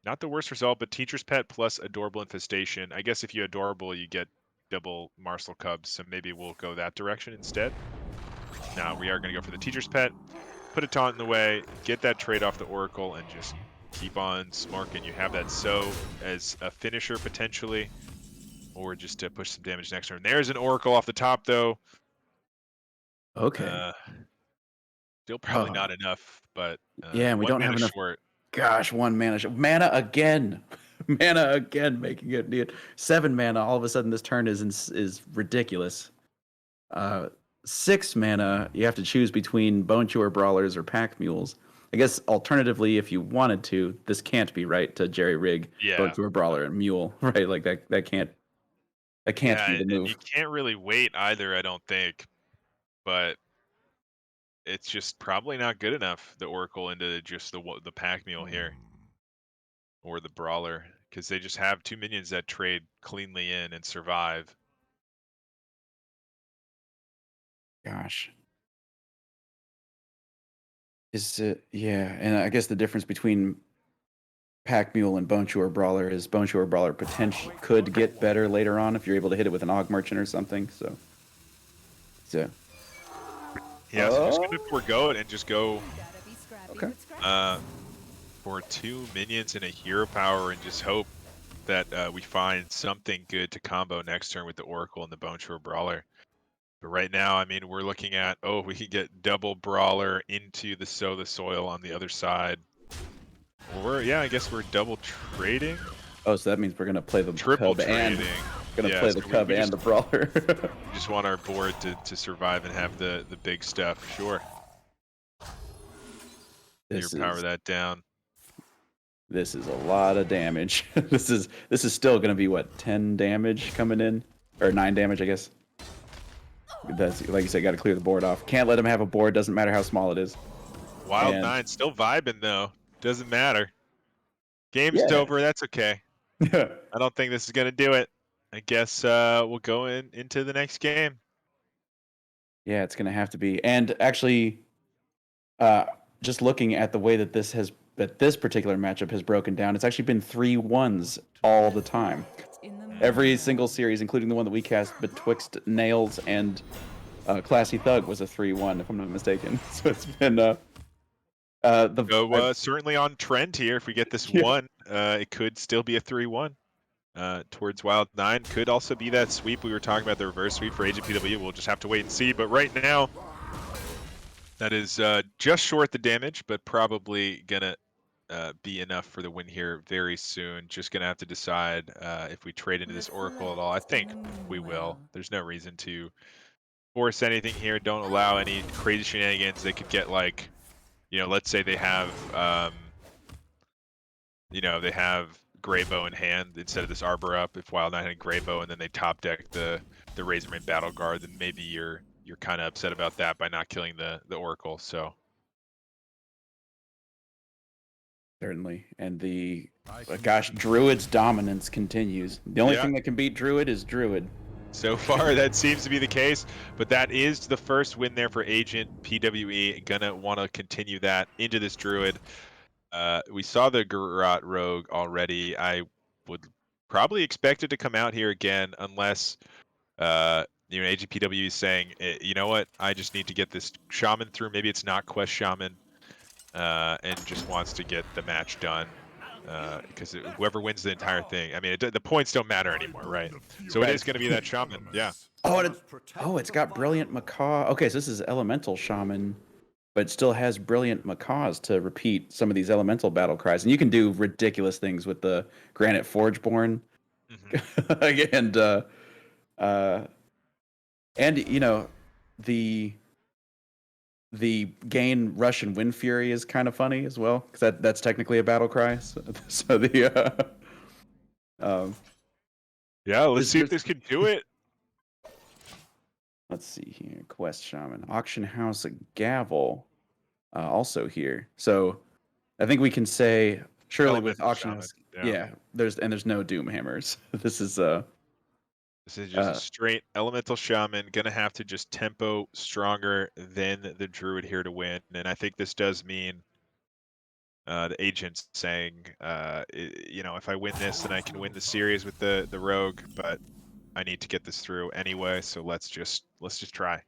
not the worst result, but Teacher's Pet plus Adorable Infestation. I guess if you Adorable, you get double Marcel Cubs, so maybe we'll go that direction instead. Now we are going to go for the Teacher's Pet, put a taunt in the way, get that trade off the Oracle, and just keep on smarking. You have that Sow as a finisher potentially, or just to push some damage next turn. There's an Oracle off the top, though. Okay. Still probably not enough, but yeah, and we don't have enough. Short. Gosh, 1 mana. Mana again. Mana again, making it neat. 7 mana. All of a sudden, this turn is ridiculous. 6 mana. You have to choose between Bone Chewer Brawlers or Pack Mules. I guess alternatively, if you wanted to, this can't be right to Jerry Rig, Bone Chewer Brawler and Mule, right? Like that can't be the move. You can't really wait either, I don't think, but it's just probably not good enough, the Oracle into just the Pack Mule here, or the Brawler, because they just have 2 minions that trade cleanly in and survive. Gosh. Yeah, and I guess the difference between Pack Mule and Bone Chewer Brawler is Bone Chewer Brawler potentially could get better later on if you're able to hit it with an Og Merchant or something. So yeah, so just gonna forego it and just go for 2 minions and a Hero Power and just hope that we find something good to combo next turn with the Oracle and the Bone Chewer Brawler. But right now, I mean, we're looking at, we can get double Brawler into the Sow the Soil on the other side. Or, I guess we're double trading. Oh, so that means we're going to play the triple Cub trading. Going to play the Cub and the Brawler. We just want our board to survive and have the big stuff. Sure. Power that down. This is a lot of damage. This is still going to be, what, 10 damage coming in? Or 9 damage, I guess. That's, like you said, got to clear the board off. Can't let him have a board, doesn't matter how small it is. Wild 9 still vibing, though. Doesn't matter. Game's over, that's okay. I don't think this is going to do it. I guess we'll go into the next game. Yeah, it's going to have to be. And actually, just looking at the way that this particular matchup has broken down, it's actually been 3-1s all the time. Every single series, including the one that we cast betwixt Nails and Classy Thug, was a 3-1, if I'm not mistaken. So it's been So certainly on trend here. If we get this Yeah. one, it could still be a 3-1 towards Wild 9. Could also be that sweep we were talking about, the reverse sweep for Agent PW. We'll just have to wait and see. But right now, that is just short the damage, but probably gonna be enough for the win here very soon. Just gonna have to decide if we trade into this Oracle at all. I think we will. There's no reason to force anything here. Don't allow any crazy shenanigans. They could get like, let's say they have, they have Greybow in hand instead of this Arbor up. If Wild 9 had Greybow and then they top deck the Razorman Battle Guard, then maybe you're kind of upset about that by not killing the Oracle. So Certainly. And gosh, Druid's dominance continues. The only thing that can beat Druid is Druid. So far, that seems to be the case, but that is the first win there for Agent PWE. Gonna want to continue that into this Druid. We saw the Garrot Rogue already. I would probably expect it to come out here again, unless Agent PWE is saying, you know what, I just need to get this Shaman through. Maybe it's not Quest Shaman, and just wants to get the match done. Because whoever wins the entire thing, I mean, the points don't matter anymore, right? So it is going to be that Shaman, yeah. Oh, it's got Brilliant Macaw. Okay, so this is Elemental Shaman, but it still has Brilliant Macaws to repeat some of these Elemental battle cries. And you can do ridiculous things with the Granite Forgeborn. And the gain Russian Wind Fury is kind of funny as well, because that's technically a battle cry. So yeah, let's see if this can do it. Let's see here. Quest Shaman, Auction House Gavel, also here. So I think we can say surely with Elemental Auction Shaman, House, there's no Doom Hammers. This is just a straight Elemental Shaman, gonna have to just tempo stronger than the Druid here to win. And I think this does mean the Agent's saying, if I win this, then I can win the series with the Rogue, but I need to get this through anyway. So let's just try.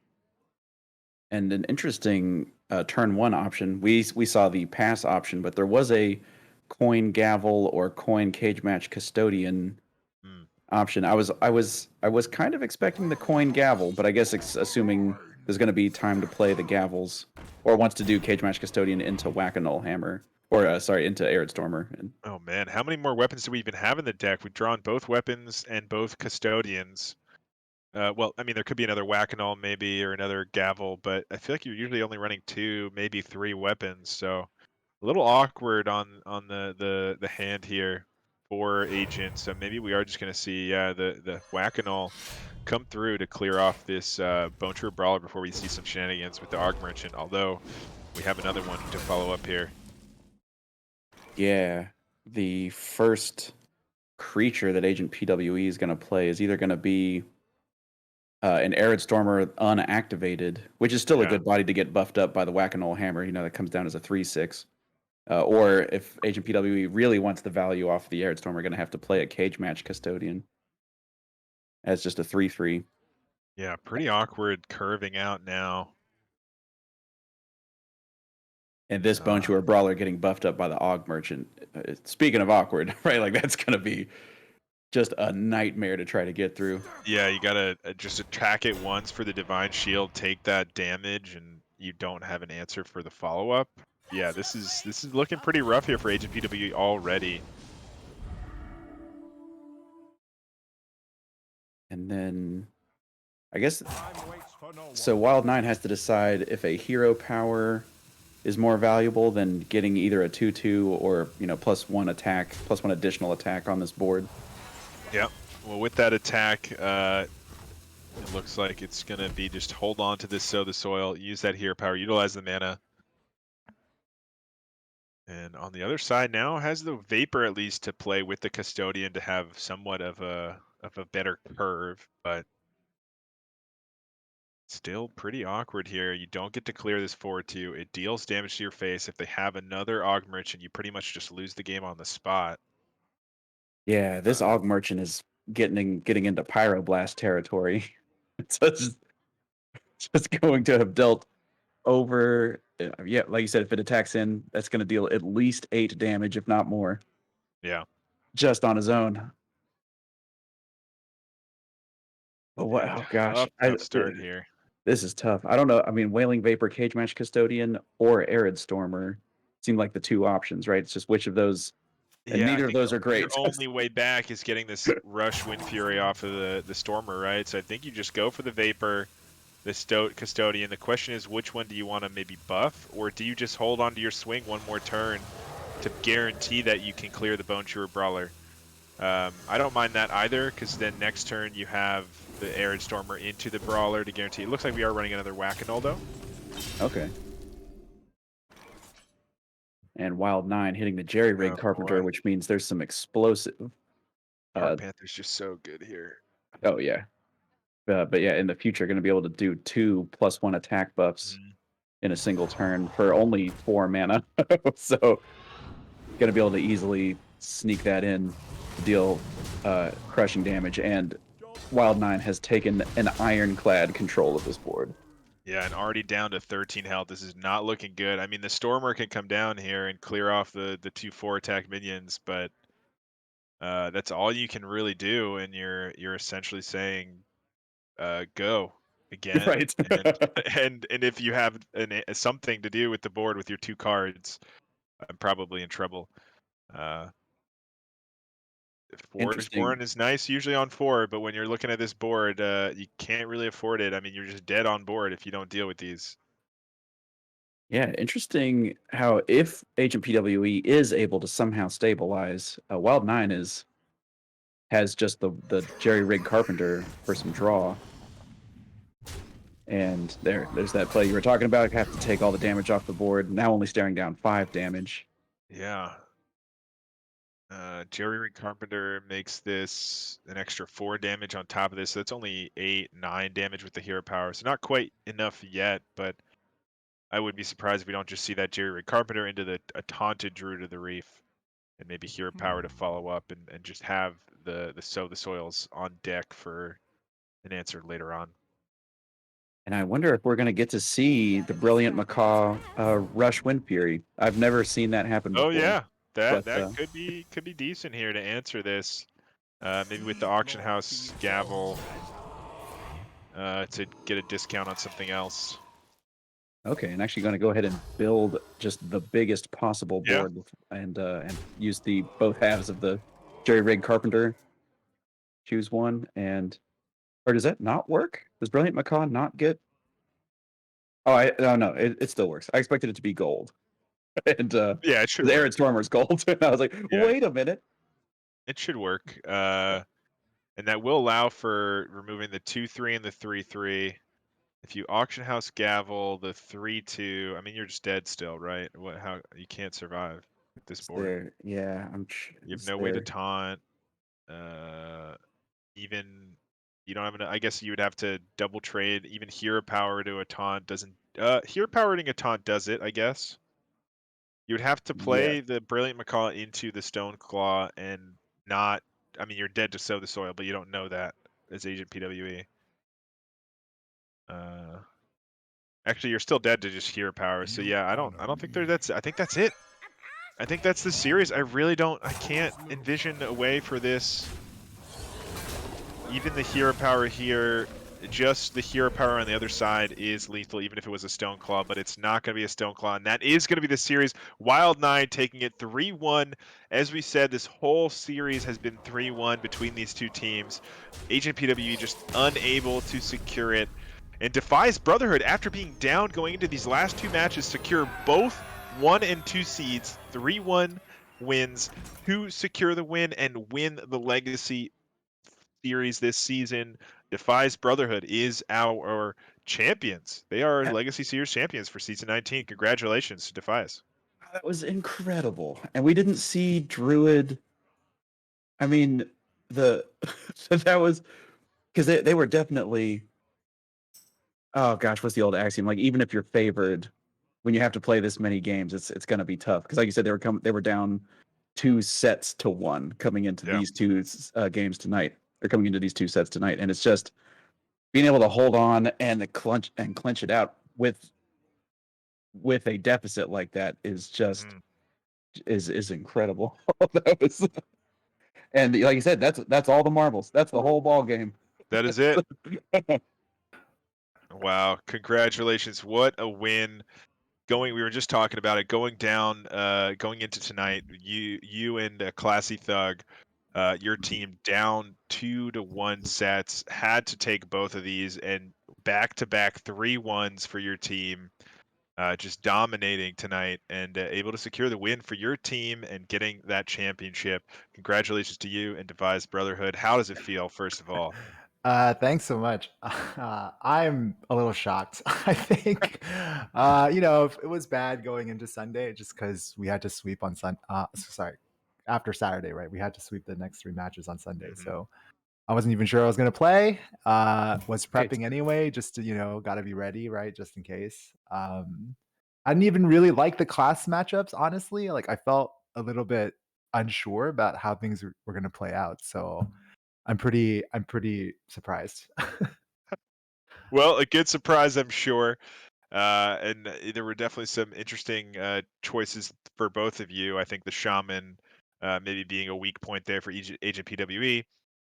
And an interesting turn one option. We saw the pass option, but there was a coin gavel or coin cage match custodian option. I was kind of expecting the coin gavel, but I guess assuming there's going to be time to play the gavels, or wants to do cage match custodian into Whack-A-Null Hammer, or into Arid Stormer. Oh man, how many more weapons do we even have in the deck? We've drawn both weapons and both custodians. Well, I mean, there could be another Whack-A-Null maybe, or another gavel, but I feel like you're usually only running 2, maybe 3 weapons. So a little awkward on the hand here for Agent. So maybe we are just going to see the Whack-A-Null come through to clear off this Bone True Brawler before we see some shenanigans with the Aug Merchant, although we have another one to follow up here. Yeah, the first creature that Agent PWE is going to play is either going to be an Arid Stormer unactivated, which is still a good body to get buffed up by the Whack-A-Null Hammer, that comes down as a 3/6. Or if Agent PWE really wants the value off the Arid Storm, we're going to have to play a Cage Match Custodian as just a 3/3. Yeah, pretty awkward curving out now. And this Bone Chewer Brawler getting buffed up by the Aug Merchant. Speaking of awkward, right? Like, that's going to be just a nightmare to try to get through. Yeah, you got to just attack it once for the Divine Shield, take that damage, and you don't have an answer for the follow-up. Yeah, this is looking pretty rough here for Agent PWE already. And then, I guess, so Wild 9 has to decide if a hero power is more valuable than getting either a 2/2 or, +1 attack, +1 additional attack on this board. Yep. Well, with that attack, it looks like it's going to be just hold on to this Sow the Soil, use that hero power, utilize the mana. And on the other side now has the Vapor at least to play with the Custodian to have somewhat of a better curve, but still pretty awkward here. You don't get to clear this 4/2. It deals damage to your face. If they have another Aug Merchant, you pretty much just lose the game on the spot. Yeah, this Aug Merchant is getting into pyroblast territory. So it's just going to have dealt over. Yeah, like you said, if it attacks in, that's going to deal at least 8 damage, if not more, Yeah. just on his own. But what? And Oh gosh, tough start here. this is tough. I don't know. I mean, Wailing Vapor, Cage Match Custodian, or Arid Stormer seem like the 2 options, right? It's just which of those, and Yeah, I neither of think those are great. your only way back is getting this Rush Wind Fury off of the Stormer, right? So I think you just go for the Vapor, the Custodian. The question is, which one do you want to maybe buff, or do you just hold on to your swing one more turn to guarantee that you can clear the Bone Chewer Brawler? I don't mind that either, because then next turn you have the Arid Stormer into the Brawler to guarantee. It looks like we are running another Whack-A-Null, though. Okay. And Wild 9 hitting the Jerry Rig Oh, Carpenter, boy. which means there's some explosive. Heart Panther's just so good here. Oh, yeah. But yeah, in the future, going to be able to do 2 +1 attack buffs in a single turn for only 4 mana. So, going to be able to easily sneak that in, deal crushing damage. And Wild 9 has taken an ironclad control of this board. Yeah, and already down to 13 health. This is not looking good. I mean, the Stormer can come down here and clear off the 2/4 attack minions, but that's all you can really do, and you're essentially saying, go again. Right. And if you have something to do with the board with your 2 cards, I'm probably in trouble. Foreign is nice usually on 4, but when you're looking at this board, you can't really afford it. I mean, you're just dead on board if you don't deal with these. Yeah, interesting how if Agent PWE is able to somehow stabilize, Wild 9 has just the Jerry Rig Carpenter for some draw. And there's that play you were talking about. Have to take all the damage off the board. Now only staring down 5 damage. Yeah. Jerry Rig Carpenter makes this an extra 4 damage on top of this. So that's only 8, 9 damage with the hero power. So not quite enough yet, but I would be surprised if we don't just see that Jerry Rig Carpenter into a taunted Druid of the Reef and maybe hero power to follow up and just have the Sow the Soils on deck for an answer later on. And I wonder if we're going to get to see the Brilliant Macaw Rush Wind Fury. I've never seen that happen before. Oh yeah, that but, could be decent here to answer this. Maybe with the Auction House Gavel to get a discount on something else. Okay, and actually going to go ahead and build just the biggest possible board and use the both halves of the Jerry Rig Carpenter. Choose one, or does that not work? Does Brilliant Macaw not get? Oh, no, it still works. I expected it to be gold, and Yeah, it should the work. Arid Stormer's gold. And I was like, wait a minute. It should work. And that will allow for removing the 2/3 and the 3/3. If you Auction House Gavel the 3/2, I mean you're just dead still, right? How you can't survive with this board. There, yeah, You have no way to taunt. Even you don't have I guess you would have to double trade. Even hero power to a taunt doesn't. Hero powering a taunt does it, I guess. You would have to play the Brilliant Macaw into the Stone Claw and not. I mean, you're dead to Sow the Soil, but you don't know that as Agent PWE. Actually, you're still dead to just hero power. So yeah, I don't think that's. I think that's it. I think that's the series. I really don't. I can't envision a way for this. Even the hero power here, just the hero power on the other side is lethal, even if it was a Stone Claw, but it's not going to be a Stone Claw, and that is going to be the series. Wild 9 taking it 3-1. As we said, this whole series has been 3-1 between these two teams. Agent PWE just unable to secure it. And Defies Brotherhood, after being down going into these last 2 matches, secure both 1 and 2 seeds, 3-1 wins to secure the win and win the Legacy series this season. Defies Brotherhood is our champions. They are Legacy Series champions for season 19. Congratulations to Defies. That was incredible. And we didn't see Druid. I mean, that was because they were definitely. Oh gosh, what's the old axiom? Like, even if you're favored, when you have to play this many games, it's going to be tough. Because like you said, they were down 2 sets to 1 coming into these 2 games tonight They're coming into these 2 sets tonight, and it's just being able to hold on and the clinch it out with a deficit like that is just Mhm. is incredible. That was, and like you said, that's all the marbles. That's the whole ball game. That is it. Wow, congratulations. What a win. We were just talking about it, going down, going into tonight, you and Classy Thug, your team down 2-1 sets, had to take both of these, and back-to-back 3-1s for your team, just dominating tonight, and able to secure the win for your team and getting that championship. Congratulations to you and Devised Brotherhood. How does it feel, first of all? Thanks so much. I'm a little shocked. I think, it was bad going into Sunday just because we had to sweep on after Saturday, right? We had to sweep the next 3 matches on Sunday. Mhm. So I wasn't even sure I was going to play. Was Right. prepping anyway, just to, got to be ready, right? Just in case. I didn't even really like the class matchups, honestly. Like I felt a little bit unsure about how things were going to play out. So I'm pretty surprised. Well, a good surprise, I'm sure. And there were definitely some interesting choices for both of you. I think the Shaman maybe being a weak point there for Agent PWE,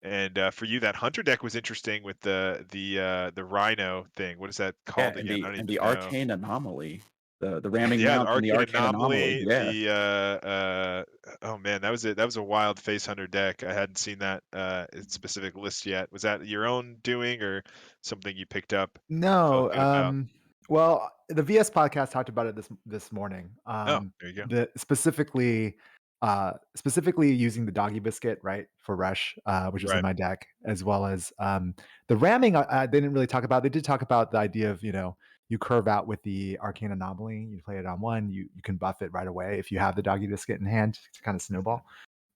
and for you that Hunter deck was interesting with the Rhino thing. What is that Yeah, called again? I don't and even the know. arcane anomaly, the ramming Yeah, the mount and the Arcane arcane anomaly. Anomaly. Yeah. Oh man, that was a wild Face Hunter deck. I hadn't seen that specific list yet. Was that your own doing or something you picked up? Felt No, good about. well, the VS podcast talked about it this morning. Oh, there you go. The specifically using the doggy biscuit, right, for Rush, which was in Right. my deck, as well as the ramming. They didn't really talk about. They did talk about the idea of you curve out with the arcane anomaly. You play it on one. You can buff it right away if you have the doggy biscuit in hand to kind of snowball.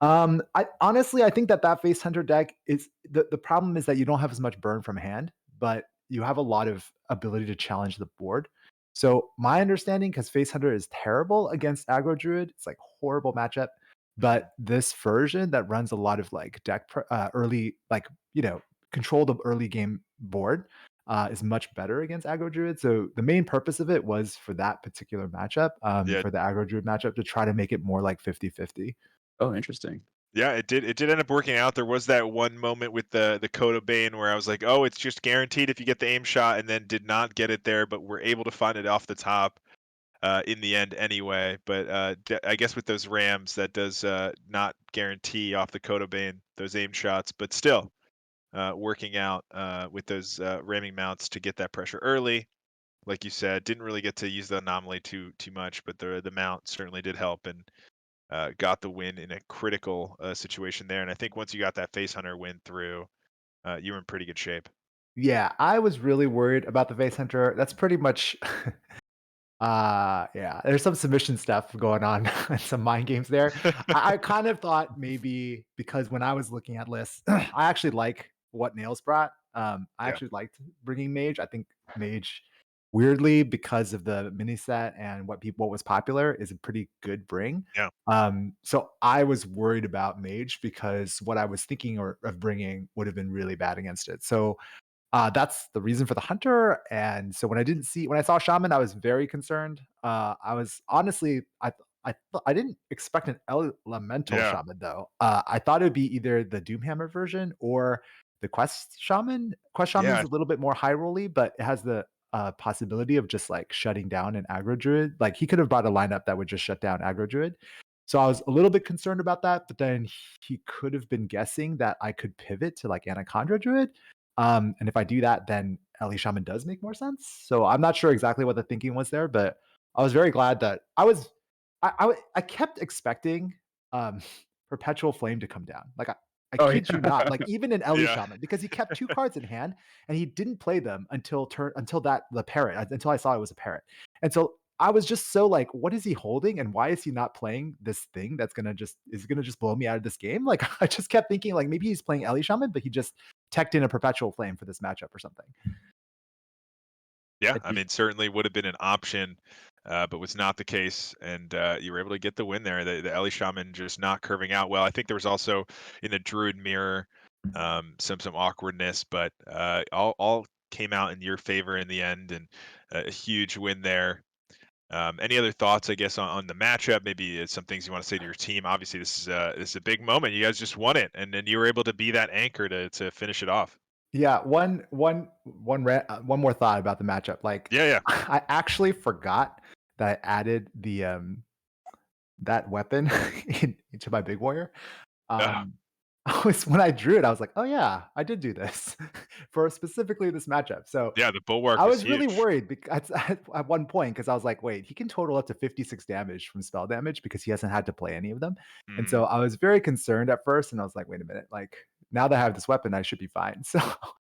I honestly I think that face hunter deck is the problem is that you don't have as much burn from hand, but you have a lot of ability to challenge the board. So my understanding, because face hunter is terrible against aggro druid, it's like horrible matchup. But this version that runs a lot of like early, like control the early game board, is much better against aggro druid. So the main purpose of it was for that particular matchup, Yeah, for the aggro druid matchup, to try to make it more like 50-50. Oh, interesting. yeah, it did end up working out. There was that one moment with the Coda Bane where I was like, oh, it's just guaranteed if you get the aim shot, and then did not get it there, but were able to find it off the top in the end anyway. But I guess with those Rams, that does not guarantee off the Coda Bane those aim shots, but still working out with those ramming mounts to get that pressure early. Like you said, didn't really get to use the anomaly too much, but the mount certainly did help and got the win in a critical situation there. And I think once you got that Face Hunter win through, you were in pretty good shape. Yeah, I was really worried about the face hunter. That's pretty much yeah, there's some submission stuff going on and some mind games there. I kind of thought maybe because when I was looking at lists, I actually like what Nails brought. I Yeah. actually liked bringing Mage. I think Mage, weirdly, because of the mini set and what was popular, is a pretty good bring. Yeah. So I was worried about Mage because what I was thinking of bringing would have been really bad against it. So that's the reason for the hunter. And so when I saw shaman, I was very concerned. I was honestly, I didn't expect an elemental Yeah. shaman though. I thought it would be either the Doomhammer version or the quest shaman. Quest shaman's Yeah. a little bit more high rolly, but it has the possibility of just like shutting down an aggro druid. Like he could have brought a lineup that would just shut down aggro druid. So I was a little bit concerned about that, but then he could have been guessing that I could pivot to like Anaconda Druid. And if I do that, then Ellie Shaman does make more sense. So I'm not sure exactly what the thinking was there, but I was very glad that I kept expecting um, Perpetual Flame to come down. Like I Oh, kid you not, like even in Ellie Yeah. Shaman, because he kept 2 cards in hand and he didn't play them until the parrot, until I saw it was a parrot. And so I was just so like, what is he holding and why is he not playing this thing that's gonna just blow me out of this game? Like I just kept thinking like maybe he's playing Ellie Shaman, but he just teched in a Perpetual Flame for this matchup or something. Yeah. I I do- mean, certainly would have been an option, but was not the case. And you were able to get the win there. The Ellie Shaman just not curving out well. I think there was also in the Druid mirror some awkwardness, but all came out in your favor in the end, and a huge win there. Any other thoughts, I guess, on the matchup? Maybe some things you want to say to your team. Obviously, this is a big moment. You guys just won it, and then you were able to be that anchor to finish it off. Yeah, one more thought about the matchup. Like, Yeah. I actually forgot that I added the that weapon into my big warrior. Yeah. When I drew it, I was like, oh yeah, I did do this for specifically this matchup. So Yeah, the bulwark I was was really huge. worried because at one point, because I was like, wait, he can total up to 56 damage from spell damage because he hasn't had to play any of them. And Mm. so I was very concerned at first, and I was like, wait a minute, like now that I have this weapon, I should be fine.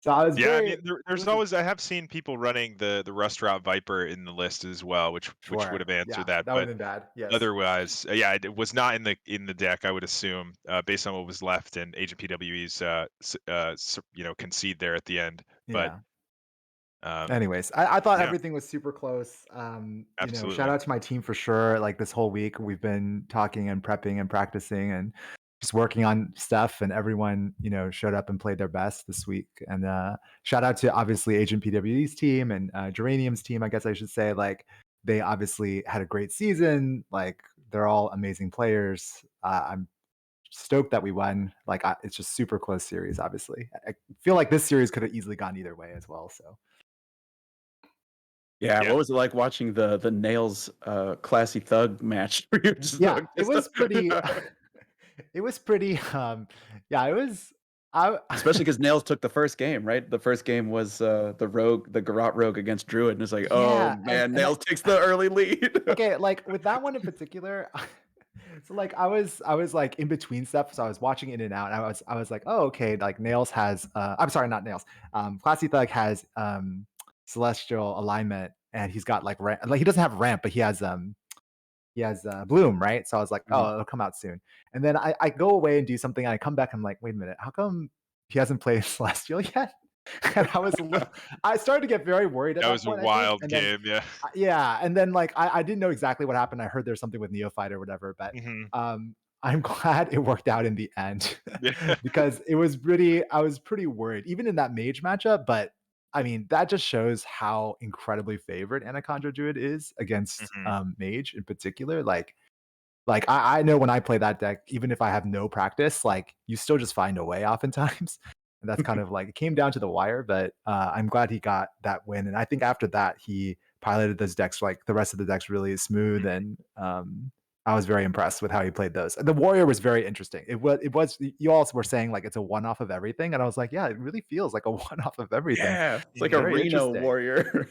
So I was Yeah, I very mean, there's always, I have seen people running the Rust Route Viper in the list as well, which would sure. have answered Yeah, that, that would but have been bad. Yes. otherwise, yeah, it was not in the deck, I would assume, based on what was left and Agent PWE's concede there at the end. But Yeah. um, Anyways, I thought yeah, everything was super close. Shout absolutely. out to my team for sure. Like this whole week, we've been talking and prepping and practicing and just working on stuff, and everyone, showed up and played their best this week. And shout out to obviously Agent PWE's team and Geranium's team, I guess I should say. Like they obviously had a great season. Like they're all amazing players. I'm stoked that we won. Like it's just super close series. Obviously, I feel like this series could have easily gone either way as well. So. Yeah, Yeah. what was it like watching the Nails Classy Thug match? Where you're just Yeah, like, it was pretty it was pretty yeah, it was I especially because Nails took the first game, right? The first game was the Garrote Rogue against Druid, and it's like, oh yeah, man, and Nails takes the early lead. okay, like with that one in particular, so like I was like in between stuff, so I was watching in and out. And I was like, oh okay, like Nails has I'm sorry, not Nails. Classy Thug has celestial alignment, and he's got like ramp, like he doesn't have ramp, but he has Bloom, right? So I was like, Mhm. oh, it'll come out soon. And then I go away and do something, and I come back, and I'm like, wait a minute, how come he hasn't played Celestial yet? And I started to get very worried at That that was a point, I think. wild And then game. Yeah. yeah, and then like I didn't know exactly what happened. I heard there's something with Neophyte or whatever, but Hmm. I'm glad it worked out in the end Yeah. because I was pretty worried, even in that mage matchup. But I mean, that just shows how incredibly favored Anaconda Druid is against Hmm. mage in particular. Like I know when I play that deck, even if I have no practice, like you still just find a way oftentimes. And that's kind of like it came down to the wire, but I'm glad he got that win. And I think after that, he piloted those decks like the rest of the decks really smooth. And I was very impressed with how he played those. The warrior was very interesting. It was you all were saying like it's a one off of everything, and I was like, yeah, it really feels like a one off of everything. Yeah, it's like Mhm. a Very Reno interesting. warrior.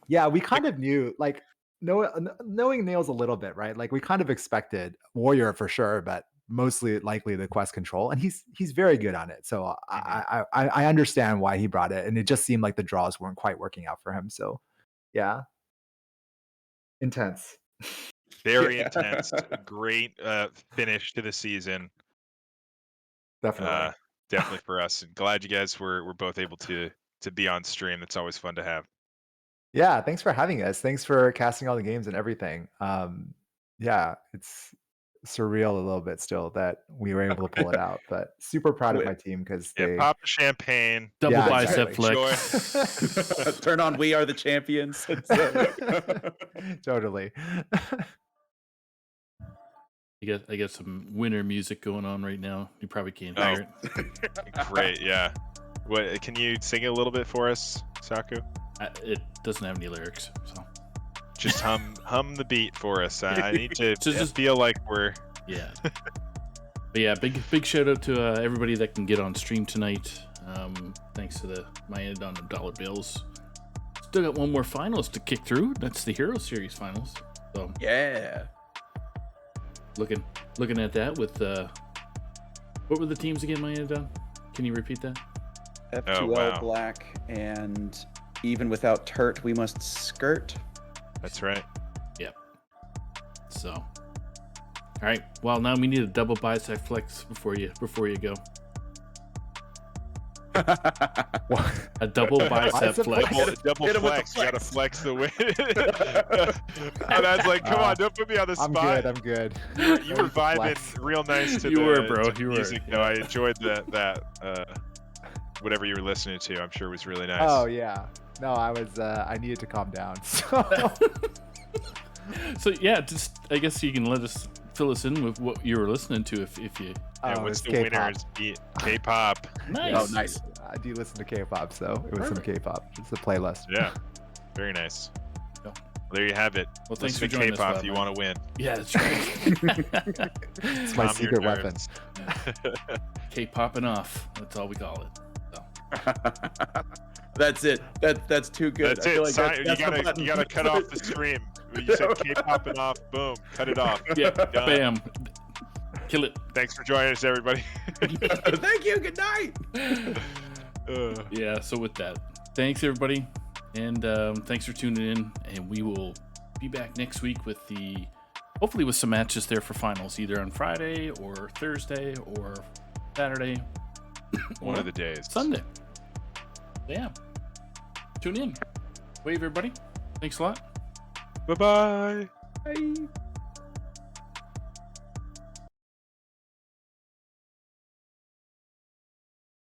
Yeah, we kind of knew, like, knowing Nails a little bit, right? Like, we kind of expected Warrior for sure, but mostly likely the quest control, and he's very good on it. So Mhm. I understand why he brought it, and it just seemed like the draws weren't quite working out for him. So yeah, intense. Very Yeah. intense. Great finish to the season. Definitely. Definitely for us. And glad you guys were both able to be on stream. That's always fun to have. Yeah, thanks for having us. Thanks for casting all the games and everything. Yeah, it's surreal a little bit still that we were able to pull it out, but super proud of my team because Yeah, they pop the champagne. Double Yeah, bicep exactly. flex. Turn on We Are the Champions. Totally. I got some winter music going on right now. You probably can't Oh. hear it. Great, yeah. What can you sing it a little bit for us, Saku? It doesn't have any lyrics, so Just hum the beat for us. I need to Just- feel like we're yeah. But yeah, big shout out to everybody that can get on stream tonight. Thanks to my Anadon of dollar bills. Still got one more finals to kick through. That's the Hero Series finals. So Yeah. looking at that with what were the teams again, my Anadon? Can you repeat that? F2L wow. Black, and even without Turt, we must skirt. That's right. So, all right. Well, now we need a double bicep flex before you go. A double bicep Bicep flex. flex. Double Hit him with the flex. You gotta flex the win. And I was like, come on, don't put me on the I'm spot. good. I'm good. You were vibing Flex. real nice to You the, were, bro. to You were, music, though. I enjoyed that whatever you were listening to. I'm sure it was really nice. Oh yeah. No, I was. I needed to calm down. So So yeah, just I guess you can fill us in with what you were listening to if you. Yeah, oh, what's it's the K-pop. winners? K-pop. Nice. Oh, nice. I do listen to K-pop, so it was some Perfect. K-pop. It's a playlist. Yeah, very nice. Yeah. Well, there you have it. Well, thanks Listen for to joining us, K-pop Bob, if you man. want to win. Yeah, that's right. It's my Calm your secret weapon. nerves. K-popping off. That's all we call it. So. That's it. That's too good. That's I feel it. like Sign- that's the you button. gotta cut off the stream. You said K-popping off. Boom. Cut it off. Yeah, Done. bam. Kill it. Thanks for joining us, everybody. Thank you. Good night. Yeah, so with that, thanks everybody. And thanks for tuning in. And we will be back next week with hopefully with some matches there for finals, either on Friday or Thursday or Saturday. One or of the days. Sunday. Yeah. Tune in. Wave everybody. Thanks a lot. Bye-bye. Bye.